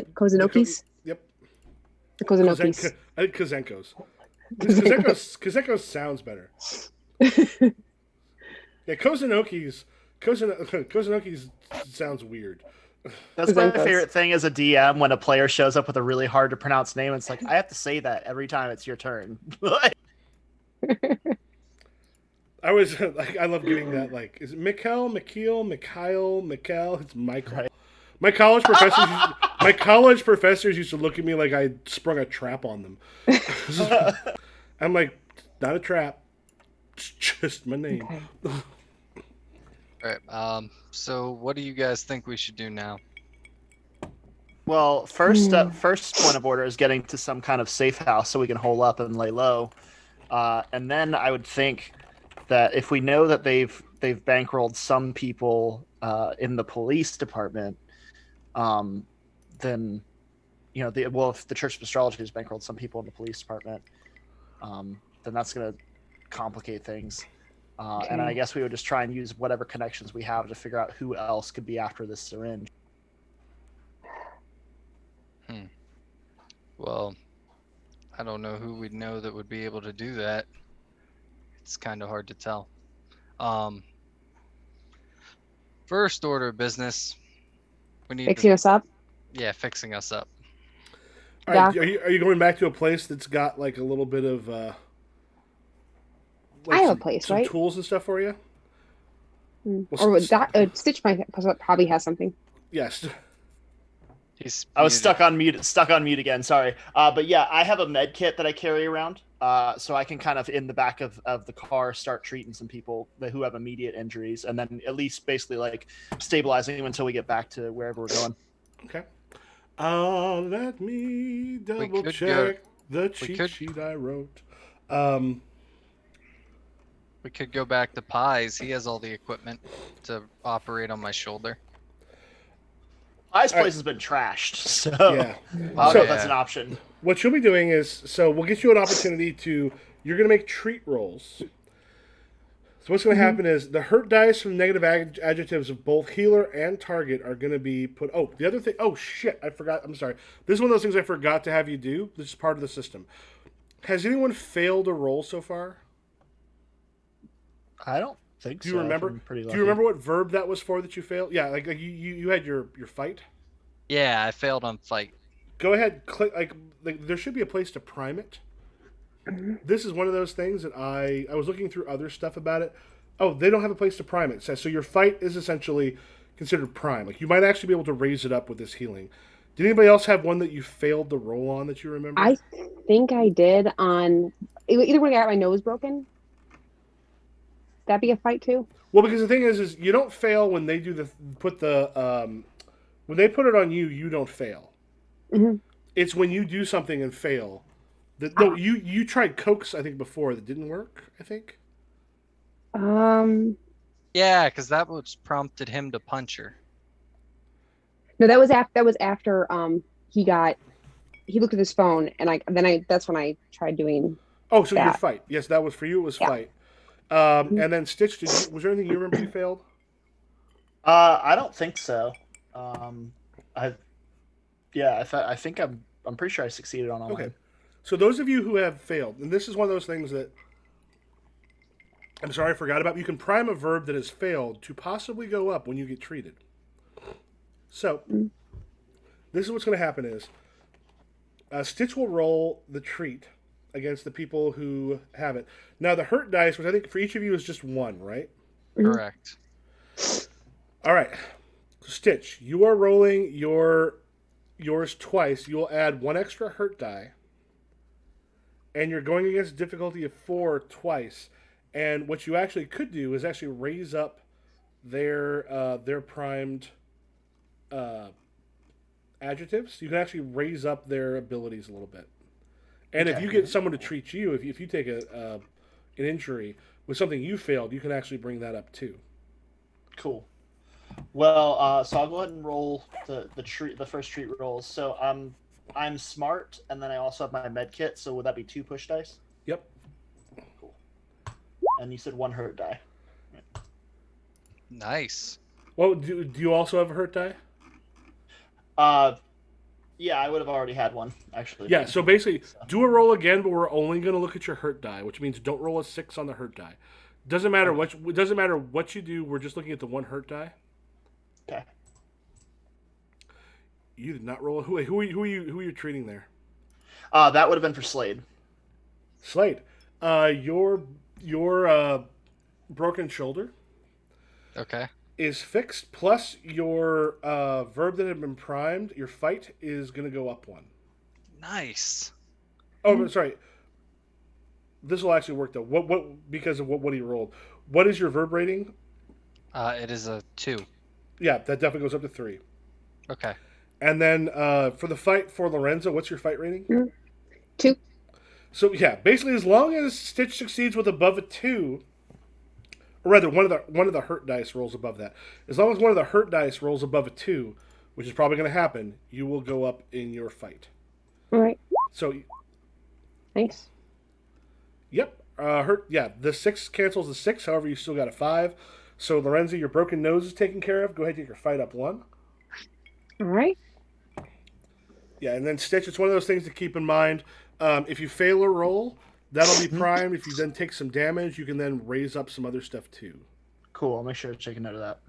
Speaker 3: Kozenokis.
Speaker 1: Yep.
Speaker 3: The Kozenokis.
Speaker 1: I think Kozenkos. Kozenkos sounds better. Yeah, Kozenokis sounds weird.
Speaker 4: That's my favorite thing as a DM when a player shows up with a really hard to pronounce name. It's I have to say that every time it's your turn.
Speaker 1: I love getting that. Is it Mikhail, Mikhail? It's Michael. Right. My college professors used to look at me like I sprung a trap on them. I'm like, not a trap. It's just my name.
Speaker 2: All right. So what do you guys think we should do now?
Speaker 4: Well, first point of order is getting to some kind of safe house so we can hole up and lay low. And then I would think that if we know that they've bankrolled some people in the police department, then if the Church of Astrology has bankrolled some people in the police department, then that's going to complicate things. And I guess we would just try and use whatever connections we have to figure out who else could be after this syringe.
Speaker 2: Well, I don't know who we'd know that would be able to do that. It's kind of hard to tell. First order of business, we need
Speaker 3: Fixing us up.
Speaker 2: fixing us up.
Speaker 1: All right, are you going back to a place that's got like a little bit of
Speaker 3: I have a place,
Speaker 1: some
Speaker 3: right?
Speaker 1: tools and stuff for you?
Speaker 3: Or Stitch probably has something.
Speaker 1: Yes.
Speaker 4: I was stuck on mute again. Sorry. But yeah, I have a med kit that I carry around, so I can kind of in the back of the car start treating some people who have immediate injuries, and then at least basically like stabilizing them until we get back to wherever we're going.
Speaker 1: Okay. Let me double check the cheat sheet I wrote.
Speaker 2: We could go back to Pies. He has all the equipment to operate on my shoulder.
Speaker 4: Pies place has been trashed, so
Speaker 1: yeah.
Speaker 4: I don't know if that's an option.
Speaker 1: What you'll be doing is, we'll get you an opportunity to, you're going to make treat rolls. So what's going to happen is the hurt dice from negative adjectives of both healer and target are going to be put. Oh, the other thing. Oh, shit. I forgot. I'm sorry. This is one of those things I forgot to have you do. This is part of the system. Has anyone failed a roll so far?
Speaker 4: I don't think
Speaker 1: so. Do you remember? Do you remember what verb that was for that you failed? Yeah, like you had your fight.
Speaker 2: Yeah, I failed on fight.
Speaker 1: Go ahead, click. Like there should be a place to prime it. This is one of those things that I was looking through other stuff about it. Oh, they don't have a place to prime it. So your fight is essentially considered prime. Like you might actually be able to raise it up with this healing. Did anybody else have one that you failed the roll on that you remember?
Speaker 3: I think I did on either when I got my nose broken. That be a fight too?
Speaker 1: Well, because the thing is you don't fail when they do when they put it on you, you don't fail.
Speaker 3: Mm-hmm.
Speaker 1: It's when you do something and fail. No, you tried coax I think before that didn't work. I think.
Speaker 2: Yeah, because that was prompted him to punch her.
Speaker 3: No, that was after he looked at his phone and that's when I tried doing.
Speaker 1: Oh, so your fight? Yes, that was for you. It was fight. And then Stitch, was there anything you remember you failed?
Speaker 4: I don't think so. I think I'm pretty sure I succeeded on all.
Speaker 1: Okay, so those of you who have failed, and this is one of those things that I'm sorry I forgot about. You can prime a verb that has failed to possibly go up when you get treated. So this is what's going to happen is Stitch will roll the treat against the people who have it. Now, the hurt dice, which I think for each of you is just one, right?
Speaker 2: Correct.
Speaker 1: All right. Stitch, you are rolling yours twice. You will add one extra hurt die. And you're going against difficulty of 4 twice. And what you actually could do is actually raise up their primed adjectives. You can actually raise up their abilities a little bit. And if you get someone to treat you, if you take an injury with something you failed, you can actually bring that up too.
Speaker 4: Cool. Well, so I'll go ahead and roll the first treat rolls. So I'm smart, and then I also have my med kit. So would that be 2 push dice?
Speaker 1: Yep.
Speaker 4: Cool. And you said 1 hurt die. Right.
Speaker 2: Nice.
Speaker 1: Well, do you also have a hurt die?
Speaker 4: Yeah, I would have already had one, actually.
Speaker 1: Yeah, so basically, do a roll again, but we're only going to look at your hurt die, which means don't roll a 6 on the hurt die. Doesn't matter what you do. We're just looking at the 1 hurt die.
Speaker 4: Okay.
Speaker 1: You did not roll. Who are you treating there?
Speaker 4: That would have been for Slade.
Speaker 1: Slade, your broken shoulder.
Speaker 2: Okay.
Speaker 1: Is fixed, plus your verb that had been primed, your fight is going to go up 1.
Speaker 2: Nice.
Speaker 1: Oh, sorry. This will actually work, though. What because of what he rolled. What is your verb rating?
Speaker 2: It is a 2.
Speaker 1: Yeah, that definitely goes up to 3.
Speaker 2: Okay.
Speaker 1: And then for the fight for Lorenzo, what's your fight rating?
Speaker 3: 2.
Speaker 1: So yeah, basically, as long as Stitch succeeds with above a 2, or rather, one of the hurt dice rolls above that. As long as one of the hurt dice rolls above a 2, which is probably going to happen, you will go up in your fight.
Speaker 3: All right.
Speaker 1: So,
Speaker 3: Thanks.
Speaker 1: yep, hurt. Yeah, the 6 cancels the 6. However, you still got a 5. So Lorenzo, your broken nose is taken care of. Go ahead and take your fight up 1.
Speaker 3: All right.
Speaker 1: Yeah, and then Stitch. It's one of those things to keep in mind. If you fail a roll, that'll be primed. If you then take some damage, you can then raise up some other stuff too.
Speaker 4: Cool. I'll make sure to take a note of that.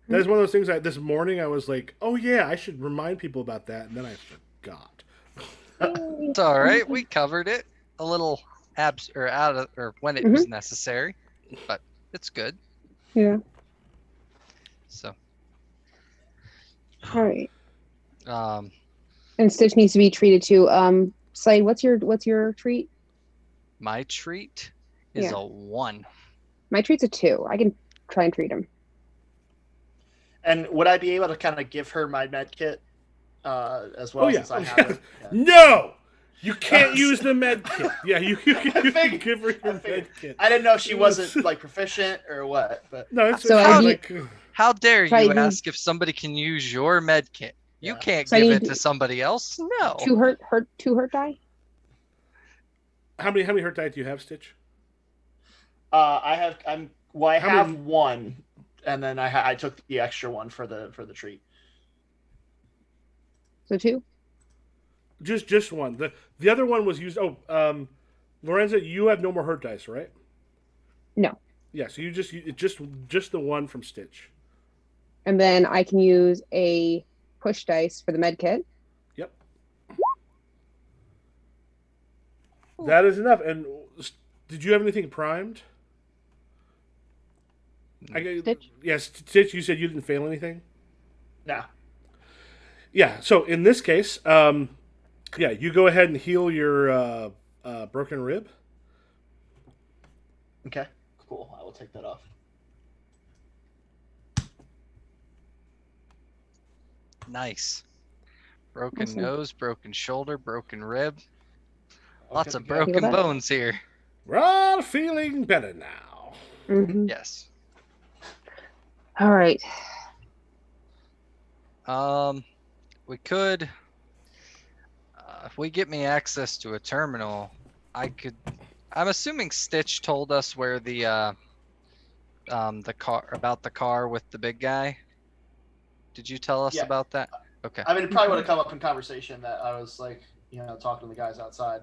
Speaker 1: That is one of those things that this morning I was like, oh yeah, I should remind people about that, and then I forgot.
Speaker 2: It's all right. We covered it a little when it was necessary, but it's good.
Speaker 3: Yeah.
Speaker 2: So,
Speaker 3: All right.
Speaker 2: um,
Speaker 3: And Stitch needs to be treated too. Slade, what's your treat?
Speaker 2: my treat is
Speaker 3: Yeah.
Speaker 2: a 1.
Speaker 3: My treat's a 2. I can try and treat him.
Speaker 4: And would I be able to kind of give her my med kit as well?
Speaker 1: Oh yeah.
Speaker 4: Since I have it? Yeah.
Speaker 1: No, you can't use the med kit. Yeah, you can
Speaker 4: figured-
Speaker 1: give her your
Speaker 4: I figured.
Speaker 1: med kit.
Speaker 4: I didn't know if she wasn't like proficient or what, but
Speaker 1: No, it's
Speaker 3: So
Speaker 1: it's
Speaker 3: I
Speaker 1: like
Speaker 2: How dare
Speaker 3: So I
Speaker 2: you
Speaker 3: need-
Speaker 2: ask if somebody can use your med kit? You
Speaker 4: Yeah.
Speaker 2: can't
Speaker 3: So I
Speaker 2: give
Speaker 3: need-
Speaker 2: it to somebody else. No.
Speaker 3: 2 hurt die.
Speaker 1: how many hurt die do you have, Stitch?
Speaker 4: I have I
Speaker 1: How
Speaker 4: have
Speaker 1: many-
Speaker 4: 1, and then I took the extra one for the treat.
Speaker 3: So 2.
Speaker 1: Just one. The other one was used. Oh, Lorenzo, you have no more hurt dice, right?
Speaker 3: No.
Speaker 1: Yeah, so you just the one from Stitch.
Speaker 3: And then I can use a push dice for the med kit.
Speaker 1: Yep. That is enough. And did you have anything primed?
Speaker 3: Stitch?
Speaker 1: Yes, Stitch. You said you didn't fail anything.
Speaker 4: No.
Speaker 1: Yeah. So in this case, yeah, you go ahead and heal your broken rib.
Speaker 4: Okay. Cool. I will take that off.
Speaker 2: Nice. Broken
Speaker 3: Awesome.
Speaker 2: nose, broken shoulder, broken rib. Lots
Speaker 4: Okay,
Speaker 2: of
Speaker 4: good.
Speaker 2: broken
Speaker 3: Feel that?
Speaker 2: bones here.
Speaker 1: We're all feeling better now.
Speaker 3: Mm-hmm.
Speaker 2: Yes.
Speaker 3: All right.
Speaker 2: We could. If we get me access to a terminal, I could. I'm assuming Stitch told us where the car with the big guy. Did you tell us
Speaker 4: Yeah.
Speaker 2: about that? Okay.
Speaker 4: I mean, it probably would have come up in conversation that I was like, talking to the guys outside.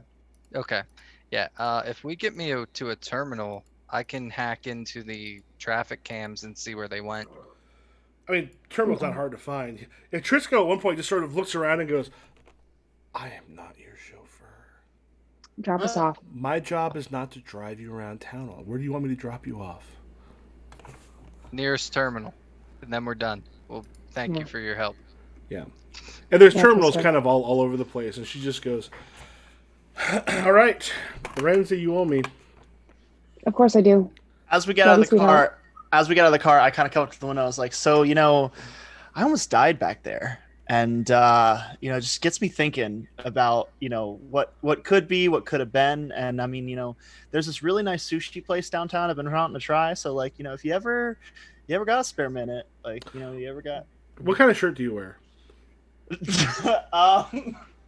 Speaker 2: Okay. Yeah. If we get me to a terminal, I can hack into the traffic cams and see where they went.
Speaker 1: I mean, terminal's not hard to find. And Trisco at one point just sort of looks around and goes, "I am not your chauffeur.
Speaker 3: Drop us off.
Speaker 1: My job is not to drive you around town. Where do you want me to drop you off?"
Speaker 2: Nearest terminal, and then we're done. Well, thank you
Speaker 3: Yeah.
Speaker 2: for your help.
Speaker 1: Yeah. And there's
Speaker 3: Yeah,
Speaker 1: terminals
Speaker 3: for sure.
Speaker 1: kind of all over the place. And she just goes, "All right, Lorenzo, you owe me."
Speaker 3: Of course I do.
Speaker 4: As we get
Speaker 3: Love
Speaker 4: out
Speaker 3: you,
Speaker 4: of the
Speaker 3: sweetheart.
Speaker 4: car, I kind of come up to the window. I was like, so, I almost died back there. And, it just gets me thinking about, what could be, what could have been. And I mean, there's this really nice sushi place downtown I've been wanting to try. So like, if you ever got a spare minute, like, you ever got,
Speaker 1: What kind of shirt do you wear?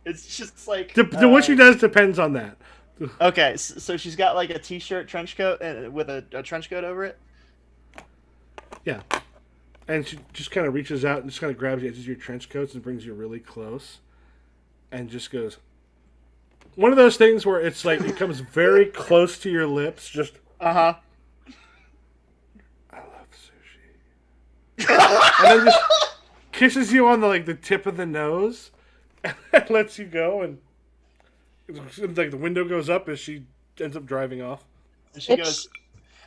Speaker 4: it's just like,
Speaker 1: What she does depends on that.
Speaker 4: okay. So she's got like a t-shirt trench coat with a trench coat over it.
Speaker 1: Yeah. And she just kind of reaches out and just kind of grabs the edges of your trench coats and brings you really close. And just goes, one of those things where it's like, it comes very close to your lips. Just,
Speaker 4: Uh-huh.
Speaker 1: "I love sushi." And then just kisses you on the tip of the nose. And lets you go. And like the window goes up as she ends up driving off.
Speaker 4: And she goes,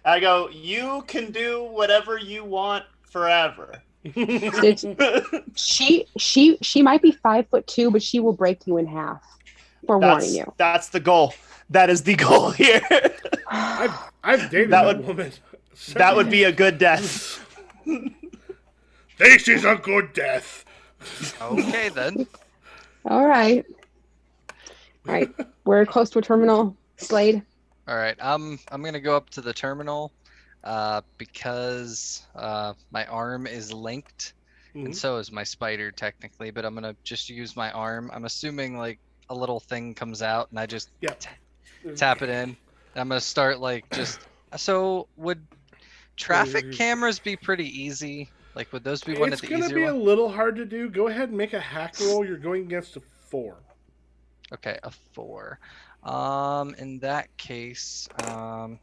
Speaker 4: I go, you can do whatever you want forever.
Speaker 3: Stitch, she might be 5'2", but she will break you in half. For warning you.
Speaker 4: That's the goal. That is the goal here.
Speaker 1: I've dated
Speaker 4: That
Speaker 1: that
Speaker 4: would-
Speaker 1: woman.
Speaker 4: That would be a good death.
Speaker 1: This is a good death.
Speaker 2: Okay then.
Speaker 3: All right. All right. We're close to a terminal. Slade.
Speaker 2: All right. I'm gonna go up to the terminal, because my arm is linked, and so is my spider technically. But I'm gonna just use my arm. I'm assuming like a little thing comes out, and I just tap it in. I'm gonna start like just. So would traffic cameras be pretty easy? Like would those be one of the easier ones?
Speaker 1: It's gonna be a little hard to do. Go ahead and make a hack roll. You're going against a 4.
Speaker 2: Okay, a 4. In that case, I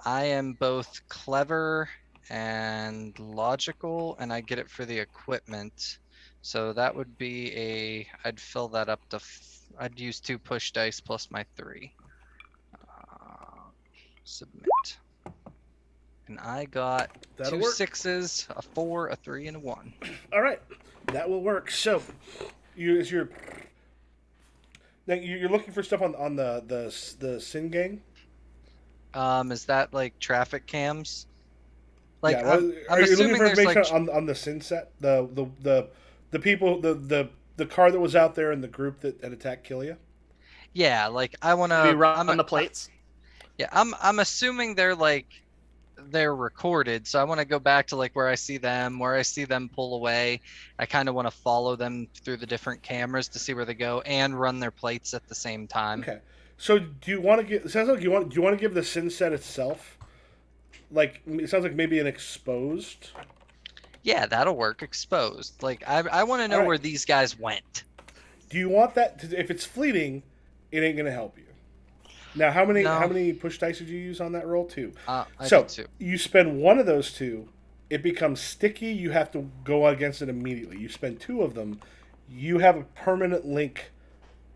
Speaker 2: am both clever and logical, and I get it for the equipment. So that would be I'd fill that up to, I'd use 2 push dice plus my 3. Submit. And I got
Speaker 1: That'll
Speaker 2: 2
Speaker 1: work.
Speaker 2: 6s, a 4, a 3, and a 1.
Speaker 1: All right, that will work. So, you're looking for stuff on the Sin Gang.
Speaker 2: Is that like traffic cams? Like
Speaker 1: Yeah, well,
Speaker 2: I'm
Speaker 1: are you looking
Speaker 2: assuming
Speaker 1: for
Speaker 2: there's
Speaker 1: information
Speaker 2: like
Speaker 1: on the Sin set? The people the car that was out there and the group that attacked Killia?
Speaker 2: yeah, like I want
Speaker 4: We
Speaker 2: to.
Speaker 4: run on the plates.
Speaker 2: Yeah, I'm assuming they're recorded, so I want to go back to like where I see them pull away. I kind of want to follow them through the different cameras to see where they go and run their plates at the same time.
Speaker 1: Okay. So do you want to get? It sounds like do you want to give the Sin set itself? Like it sounds like maybe an exposed.
Speaker 2: Yeah, that'll work. Exposed. Like I want to know where these guys went.
Speaker 1: Do you want that? If it's fleeting, it ain't gonna help you. Now, how many push dice did you use on that roll? 2.
Speaker 2: I
Speaker 1: so
Speaker 2: did 2.
Speaker 1: You spend one of those 2, it becomes sticky. You have to go against it immediately. You spend 2 of them, you have a permanent link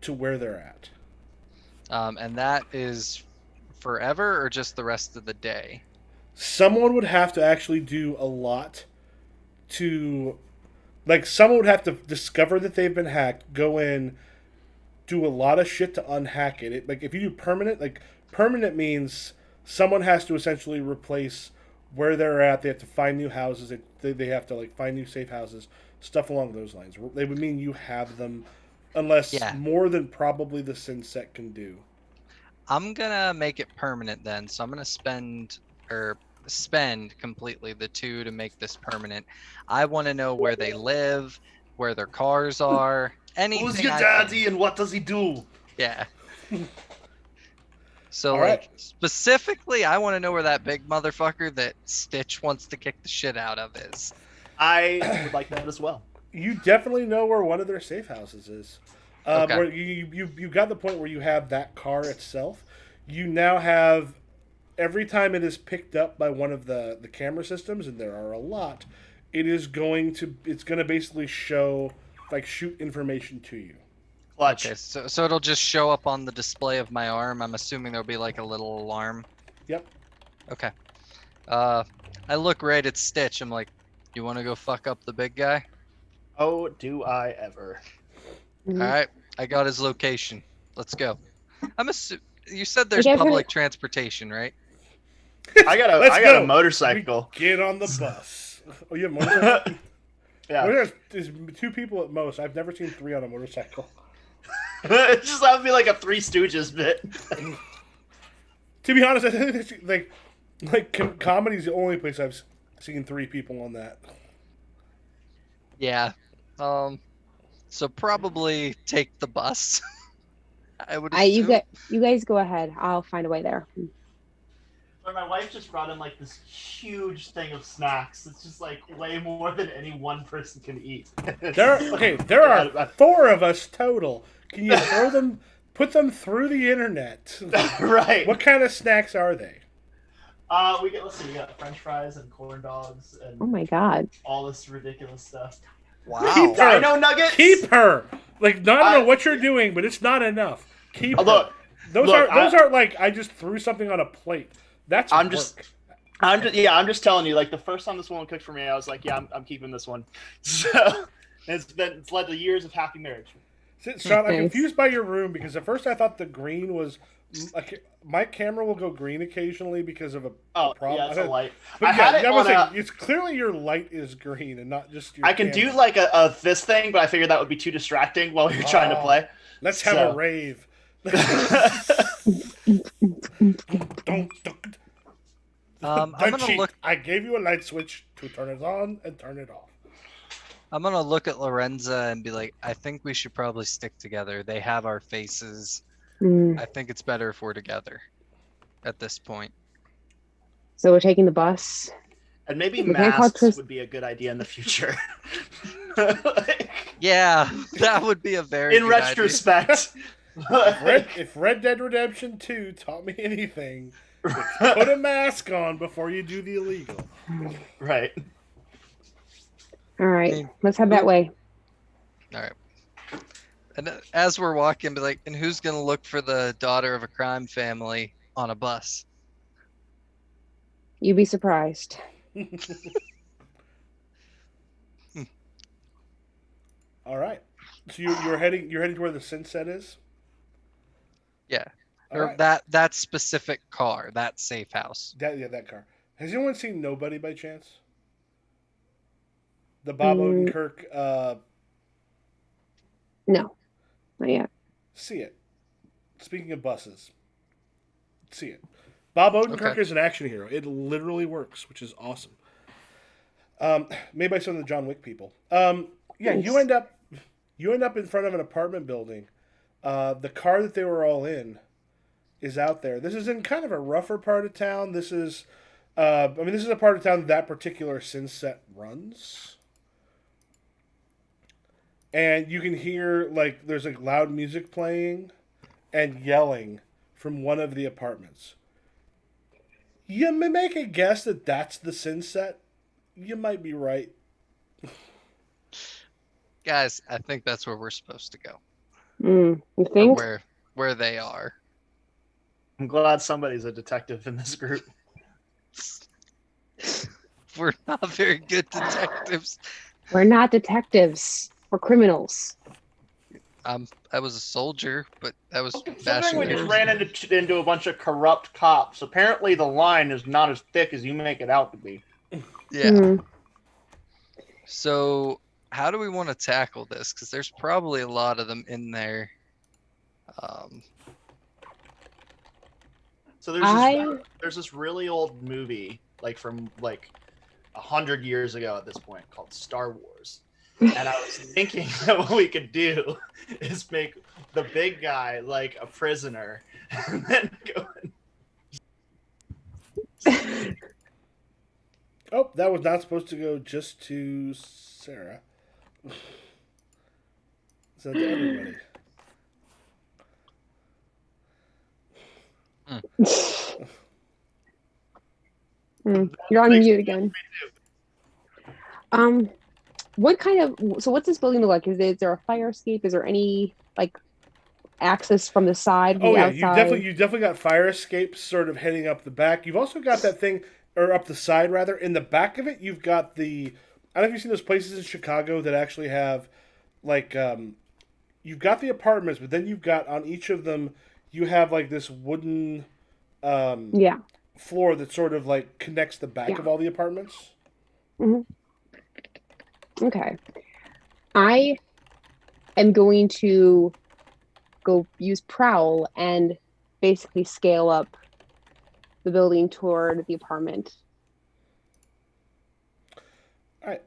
Speaker 1: to where they're at.
Speaker 2: And that is forever or just the rest of the day?
Speaker 1: Someone would have to actually do a lot to, like, someone would have to discover that they've been hacked, go in, do a lot of shit to unhack it. Like if you do permanent, like permanent means someone has to essentially replace where they're at. They have to find new houses. They have to like find new safe houses, stuff along those lines. They would mean you have them, unless more than probably the Sin set can do.
Speaker 2: I'm gonna make it permanent then. So I'm gonna spend completely the 2 to make this permanent. I want to know where they live, where their cars are. Anything.
Speaker 4: Who's your daddy and what does he do?
Speaker 2: Yeah. So like specifically, I want to know where that big motherfucker that Stitch wants to kick the shit out of is.
Speaker 4: I would like that as well.
Speaker 1: You definitely know where one of their safe houses is.
Speaker 2: Okay.
Speaker 1: Where you got the point where you have that car itself. You now have, every time it is picked up by one of the camera systems, and there are a lot, it's going to basically show, like, shoot information to you.
Speaker 4: Clutch.
Speaker 2: Okay, so it'll just show up on the display of my arm. I'm assuming there'll be like a little alarm.
Speaker 1: Yep.
Speaker 2: Okay. I look right at Stitch. I'm like, you want to go fuck up the big guy?
Speaker 4: Oh, do I ever.
Speaker 3: Mm-hmm.
Speaker 2: All right, I got his location. Let's go. You said there's
Speaker 3: Okay,
Speaker 2: public transportation, right?
Speaker 4: I got a motorcycle.
Speaker 1: We get on the bus. Oh, you have a motorcycle?
Speaker 4: Yeah.
Speaker 1: Well, there's 2 people at most. I've never seen 3 on a motorcycle.
Speaker 4: It just that would be like a Three Stooges bit.
Speaker 1: To be honest, I think that's, like comedy's the only place I've seen 3 people on that.
Speaker 2: Yeah. So probably take the bus. I would.
Speaker 3: You guys go ahead. I'll find a way there.
Speaker 4: But my wife just brought in like this huge thing of snacks. It's just like way more than any one person can eat.
Speaker 1: There are 4 of us total. Can you put them through the internet?
Speaker 4: Right.
Speaker 1: What kind of snacks are they?
Speaker 4: We got French fries and corn dogs and
Speaker 3: Oh my god.
Speaker 4: all this ridiculous stuff.
Speaker 2: Wow.
Speaker 1: Keep her.
Speaker 4: Dino nuggets.
Speaker 1: Keep her. Like, I don't know what you're doing, but it's not enough. Keep her.
Speaker 4: Look,
Speaker 1: Those aren't like I just threw something on a plate. That's
Speaker 4: I'm
Speaker 1: work.
Speaker 4: I'm just telling you. Like the first time this woman cooked for me, I was like, yeah, I'm keeping this one. So it's led to years of happy marriage.
Speaker 1: Sean, I'm
Speaker 3: Nice.
Speaker 1: confused by your room because at first I thought the green was. My camera will go green occasionally because of a problem.
Speaker 4: yeah, it's a light.
Speaker 1: But
Speaker 4: I had it
Speaker 1: was
Speaker 4: on
Speaker 1: saying,
Speaker 4: a.
Speaker 1: it's clearly your light is green and not just your
Speaker 4: I can
Speaker 1: camera.
Speaker 4: do like a this thing, but I figured that would be too distracting while you're trying to play.
Speaker 1: Let's have a rave.
Speaker 2: I'm gonna look.
Speaker 1: I gave you a light switch to turn it on and turn it off.
Speaker 2: I'm gonna look at Lorenza and be like, I think we should probably stick together. They have our faces.
Speaker 3: Mm.
Speaker 2: I think it's better if we're together at this point.
Speaker 3: So we're taking the bus.
Speaker 4: And maybe
Speaker 3: We can't call
Speaker 4: masks
Speaker 3: Tris-
Speaker 4: would be a good idea in the future.
Speaker 2: Yeah, that would be a very
Speaker 4: In
Speaker 2: good
Speaker 4: retrospect.
Speaker 1: If Red Dead Redemption 2 taught me anything, put a mask on before you do the illegal.
Speaker 4: Right.
Speaker 3: All right,
Speaker 2: Okay.
Speaker 3: let's head that way.
Speaker 2: All right. And as we're walking, be like, and who's gonna look for the daughter of a crime family on a bus?
Speaker 3: You'd be surprised.
Speaker 1: All right. So you're heading to where the sunset is?
Speaker 2: Yeah.
Speaker 1: All
Speaker 2: Or
Speaker 1: right.
Speaker 2: that specific car, that safe house.
Speaker 1: That car. Has anyone seen Nobody by chance? The Bob Odenkirk
Speaker 3: No, not yet.
Speaker 1: see it. Speaking of buses. See it. Bob Odenkirk
Speaker 2: Okay.
Speaker 1: is an action hero. It literally works, which is awesome. Made by some of the John Wick people. Yeah,
Speaker 3: Nice.
Speaker 1: you end up in front of an apartment building. The car that they were all in is out there. This is in kind of a rougher part of town. This is this is a part of town that particular Sunset runs. And you can hear there's loud music playing and yelling from one of the apartments. You may make a guess that that's the Sunset. You might be right.
Speaker 2: Guys, I think that's where we're supposed to go.
Speaker 3: You
Speaker 2: Or
Speaker 3: think?
Speaker 2: where they are.
Speaker 4: I'm glad somebody's a detective in this group.
Speaker 2: We're not very good detectives.
Speaker 3: We're not detectives. We're criminals.
Speaker 2: I was a soldier, but that was
Speaker 4: Considering
Speaker 2: fashion
Speaker 4: we just
Speaker 2: years.
Speaker 4: ran into a bunch of corrupt cops, apparently the line is not as thick as you make it out to be.
Speaker 2: Yeah.
Speaker 3: Mm.
Speaker 2: So how do we want to tackle this? Because there's probably a lot of them in there.
Speaker 4: So there's this really old movie, from 100 years ago at this point, called Star Wars. And I was thinking that what we could do is make the big guy like a prisoner, and then go.
Speaker 1: Oh, that was not supposed to go just to Sarah. So to everybody.
Speaker 3: You're on mute again. What kind of? So what's this building look like? Is there a fire escape? Is there any access from the side? From
Speaker 1: Oh
Speaker 3: the
Speaker 1: yeah,
Speaker 3: outside?
Speaker 1: you definitely got fire escapes sort of heading up the back. You've also got that thing, or up the side rather. In the back of it, you've got the. I don't know if you've seen those places in Chicago that actually have, you've got the apartments, but then you've got on each of them, you have this wooden,
Speaker 3: Yeah.
Speaker 1: floor that sort of connects the back
Speaker 3: Yeah.
Speaker 1: of all the apartments.
Speaker 3: Okay. I am going to go use Prowl and basically scale up the building toward the apartment.
Speaker 1: All right.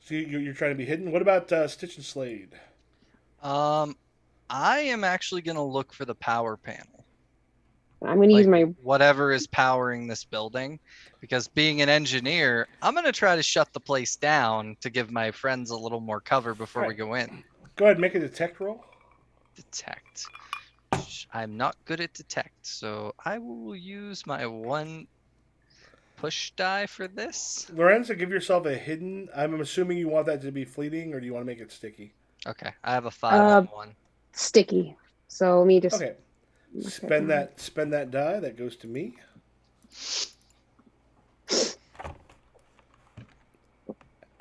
Speaker 1: So you're trying to be hidden. What about Stitch and Slade?
Speaker 2: I am actually gonna look for the power panel.
Speaker 3: I'm going to use my.
Speaker 2: Whatever is powering this building, because being an engineer, I'm gonna try to shut the place down to give my friends a little more cover before we
Speaker 1: Right.
Speaker 2: go in.
Speaker 1: Go ahead and make a detect roll.
Speaker 2: Detect. I'm not good at detect, so I will use my one push die for this.
Speaker 1: Lorenza, give yourself a hidden. I'm assuming you want that to be fleeting, or do you want to make it sticky?
Speaker 2: Okay, I have a 5 on one.
Speaker 3: Sticky. So let me just.
Speaker 1: Okay. Spend that die. That goes to me.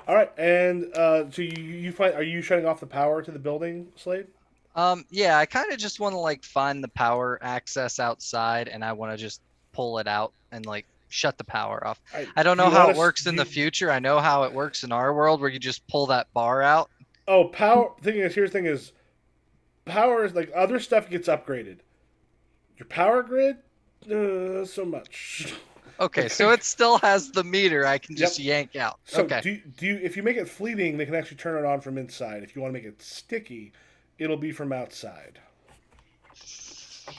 Speaker 1: All right, and so you find, are you shutting off the power to the building, Slade?
Speaker 2: Yeah, I kind of just want to like find the power access outside, and I want to just pull it out and like shut the power off.
Speaker 1: All right,
Speaker 2: I don't
Speaker 1: do
Speaker 2: know
Speaker 1: you
Speaker 2: how
Speaker 1: want
Speaker 2: it
Speaker 1: to
Speaker 2: works in the future. I know how it works in our world, where you just pull that bar out.
Speaker 1: Oh, power. Here's the thing is, power is like other stuff gets upgraded. Your power grid, so much.
Speaker 2: Okay, so it still has the meter I can just
Speaker 1: Yep.
Speaker 2: yank out.
Speaker 1: So
Speaker 2: Okay.
Speaker 1: do you, if you make it fleeting, they can actually turn it on from inside. If you want to make it sticky, it'll be from outside.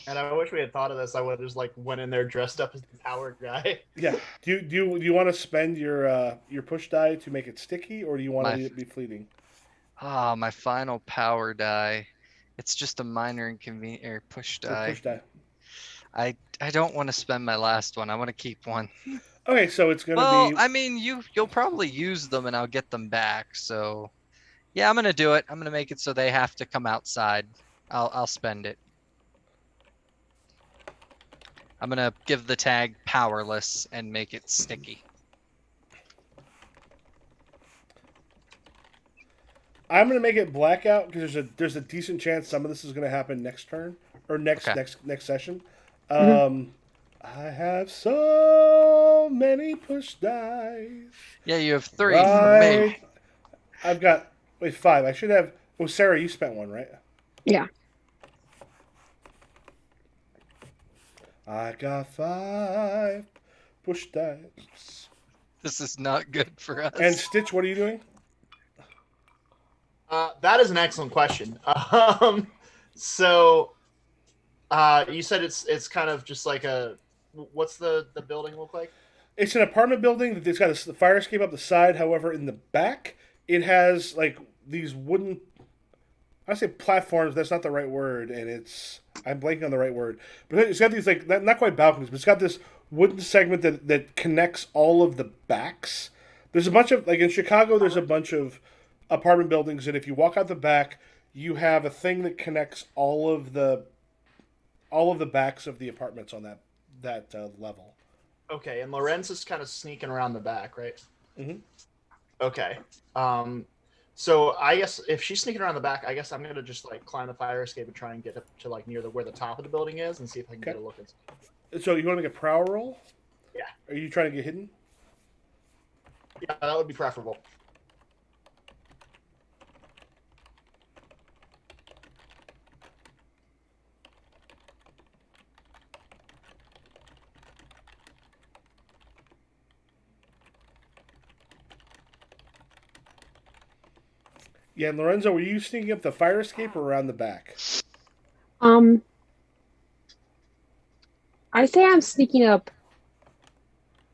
Speaker 4: And I wish we had thought of this. I would have just like went in there dressed up as the power guy.
Speaker 1: Yeah. Do you want to spend your push die to make it sticky, or do you want
Speaker 2: My
Speaker 1: to let it be fleeting?
Speaker 2: my final power die. It's just a minor inconvenience or push
Speaker 1: Or
Speaker 2: die.
Speaker 1: push die.
Speaker 2: I don't want to spend my last one. I want to keep one.
Speaker 1: Okay, so it's gonna
Speaker 2: Well,
Speaker 1: be.
Speaker 2: I mean, you'll probably use them and I'll get them back. So, yeah, I'm gonna do it. I'm gonna make it so they have to come outside. I'll spend it. I'm gonna give the tag powerless and make it sticky.
Speaker 1: I'm gonna make it blackout because there's a decent chance some of this is gonna happen next turn or next
Speaker 2: Okay.
Speaker 1: next session.
Speaker 3: Mhm.
Speaker 1: I have so many push dice.
Speaker 2: Yeah, you have 3 from me.
Speaker 1: Right. I've got 5. I should have. Oh, Sarah, you spent one, right?
Speaker 3: Yeah.
Speaker 1: I got 5 push dice.
Speaker 2: This is not good for us.
Speaker 1: And Stitch, what are you doing?
Speaker 4: That is an excellent question. So you said it's kind of just like a what's the building look like?
Speaker 1: It's an apartment building that it's got a fire escape up the side. However, in the back, it has like these wooden. I say platforms. That's not the right word, and I'm blanking on the right word. But it's got these like not quite balconies, but it's got this wooden segment that connects all of the backs. There's a bunch of like in Chicago. There's a bunch of apartment buildings, and if you walk out the back, you have a thing that connects all of the backs of the apartments on that level.
Speaker 4: Okay, and Lorenz is kind of sneaking around the back, right?
Speaker 1: Mhm.
Speaker 4: Okay. So I guess if she's sneaking around the back, I guess I'm gonna just like climb the fire escape and try and get up to like near where the top of the building is and see if I can
Speaker 1: Okay.
Speaker 4: get a look inside.
Speaker 1: So you want to make a prowl roll?
Speaker 4: Yeah.
Speaker 1: Are you trying to get hidden?
Speaker 4: Yeah, that would be preferable.
Speaker 1: Yeah, and Lorenzo, were you sneaking up the fire escape or around the back?
Speaker 3: I say I'm sneaking up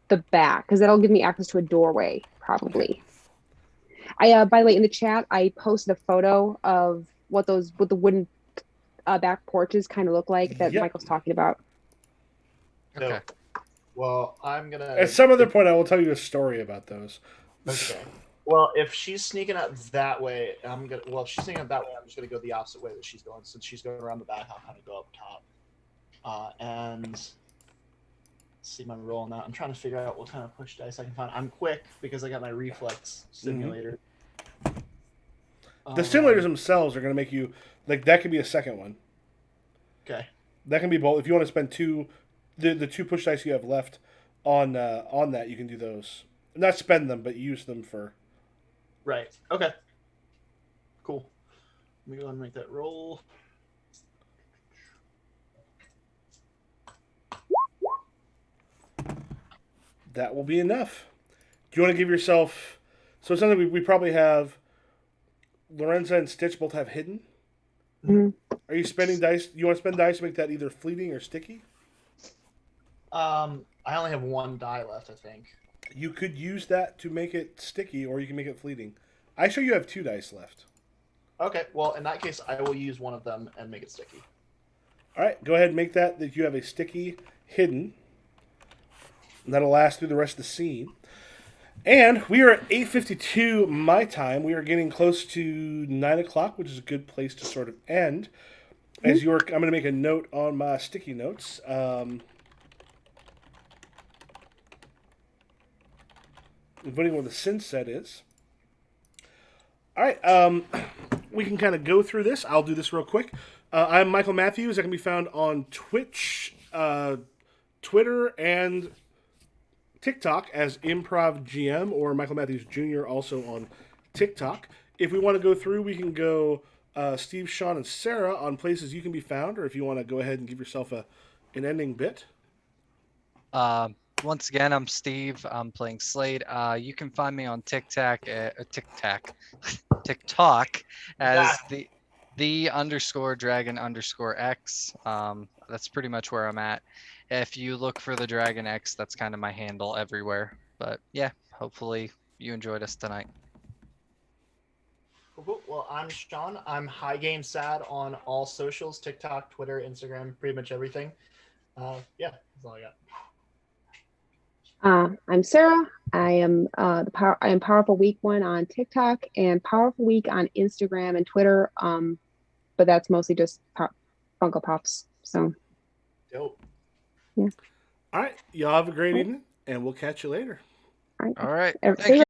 Speaker 3: the back because that'll give me access to a doorway, probably. By the way, in the chat, I posted a photo of what the wooden back porches kind of look like that
Speaker 1: Yep.
Speaker 3: Michael's talking about.
Speaker 4: So,
Speaker 2: Okay.
Speaker 4: well, I'm gonna.
Speaker 1: At some other point, I will tell you a story about those.
Speaker 4: Okay. Well, if she's sneaking out that way, I'm gonna. Well, if she's sneaking out that way, I'm just gonna go the opposite way that she's going. Since she's going around the back, I'll kind of go up top. And let's see my roll on that. I'm trying to figure out what kind of push dice I can find. I'm quick because I got my reflex simulator.
Speaker 1: The simulators themselves are going to make you like that. Could be a second one.
Speaker 4: Okay.
Speaker 1: That can be both. If you want to spend the 2 push dice you have left on that, you can do those. Not spend them, but use them for.
Speaker 4: Right. Okay. Cool. Let me go ahead and make that roll.
Speaker 1: That will be enough. Do you want to give yourself? So it's something we probably have. Lorenza and Stitch both have hidden.
Speaker 3: Mhm.
Speaker 1: Are you spending dice? You want to spend dice to make that either fleeting or sticky?
Speaker 4: I only have 1 die left, I think.
Speaker 1: You could use that to make it sticky, or you can make it fleeting. I show you have 2 dice left.
Speaker 4: Okay. Well, in that case, I will use one of them and make it sticky.
Speaker 1: All right, go ahead and make that you have a sticky hidden. And that'll last through the rest of the scene. And we are at 8:52 my time. We are getting close to 9 o'clock, which is a good place to sort of end. I'm going to make a note on my sticky notes. Voting what the sin set is. All right. We can kind of go through this. I'll do this real quick. I'm Michael Matthews. I can be found on Twitch, Twitter, and TikTok as Improv GM or Michael Matthews Jr. also on TikTok. If we want to go through, we can go Steve, Sean, and Sarah on places you can be found, or if you want to go ahead and give yourself an ending bit.
Speaker 2: Once again, I'm Steve. I'm playing Slade. You can find me on TikTok as the underscore dragon underscore X. That's pretty much where I'm at. If you look for the Dragon X, that's kind of my handle everywhere. But yeah, hopefully you enjoyed us tonight.
Speaker 4: Cool. Well, I'm Sean. I'm High Game Sad on all socials: TikTok, Twitter, Instagram, pretty much everything. Yeah, that's all I got.
Speaker 3: I'm Sarah. I am I am Powerful Week One on TikTok and Powerful Week on Instagram and Twitter. But that's mostly just Funko Pops. So.
Speaker 4: Dope.
Speaker 3: Yeah.
Speaker 1: All right. Y'all have a great evening, and we'll catch you later.
Speaker 2: All right.
Speaker 3: See
Speaker 2: Thank
Speaker 3: you
Speaker 2: you.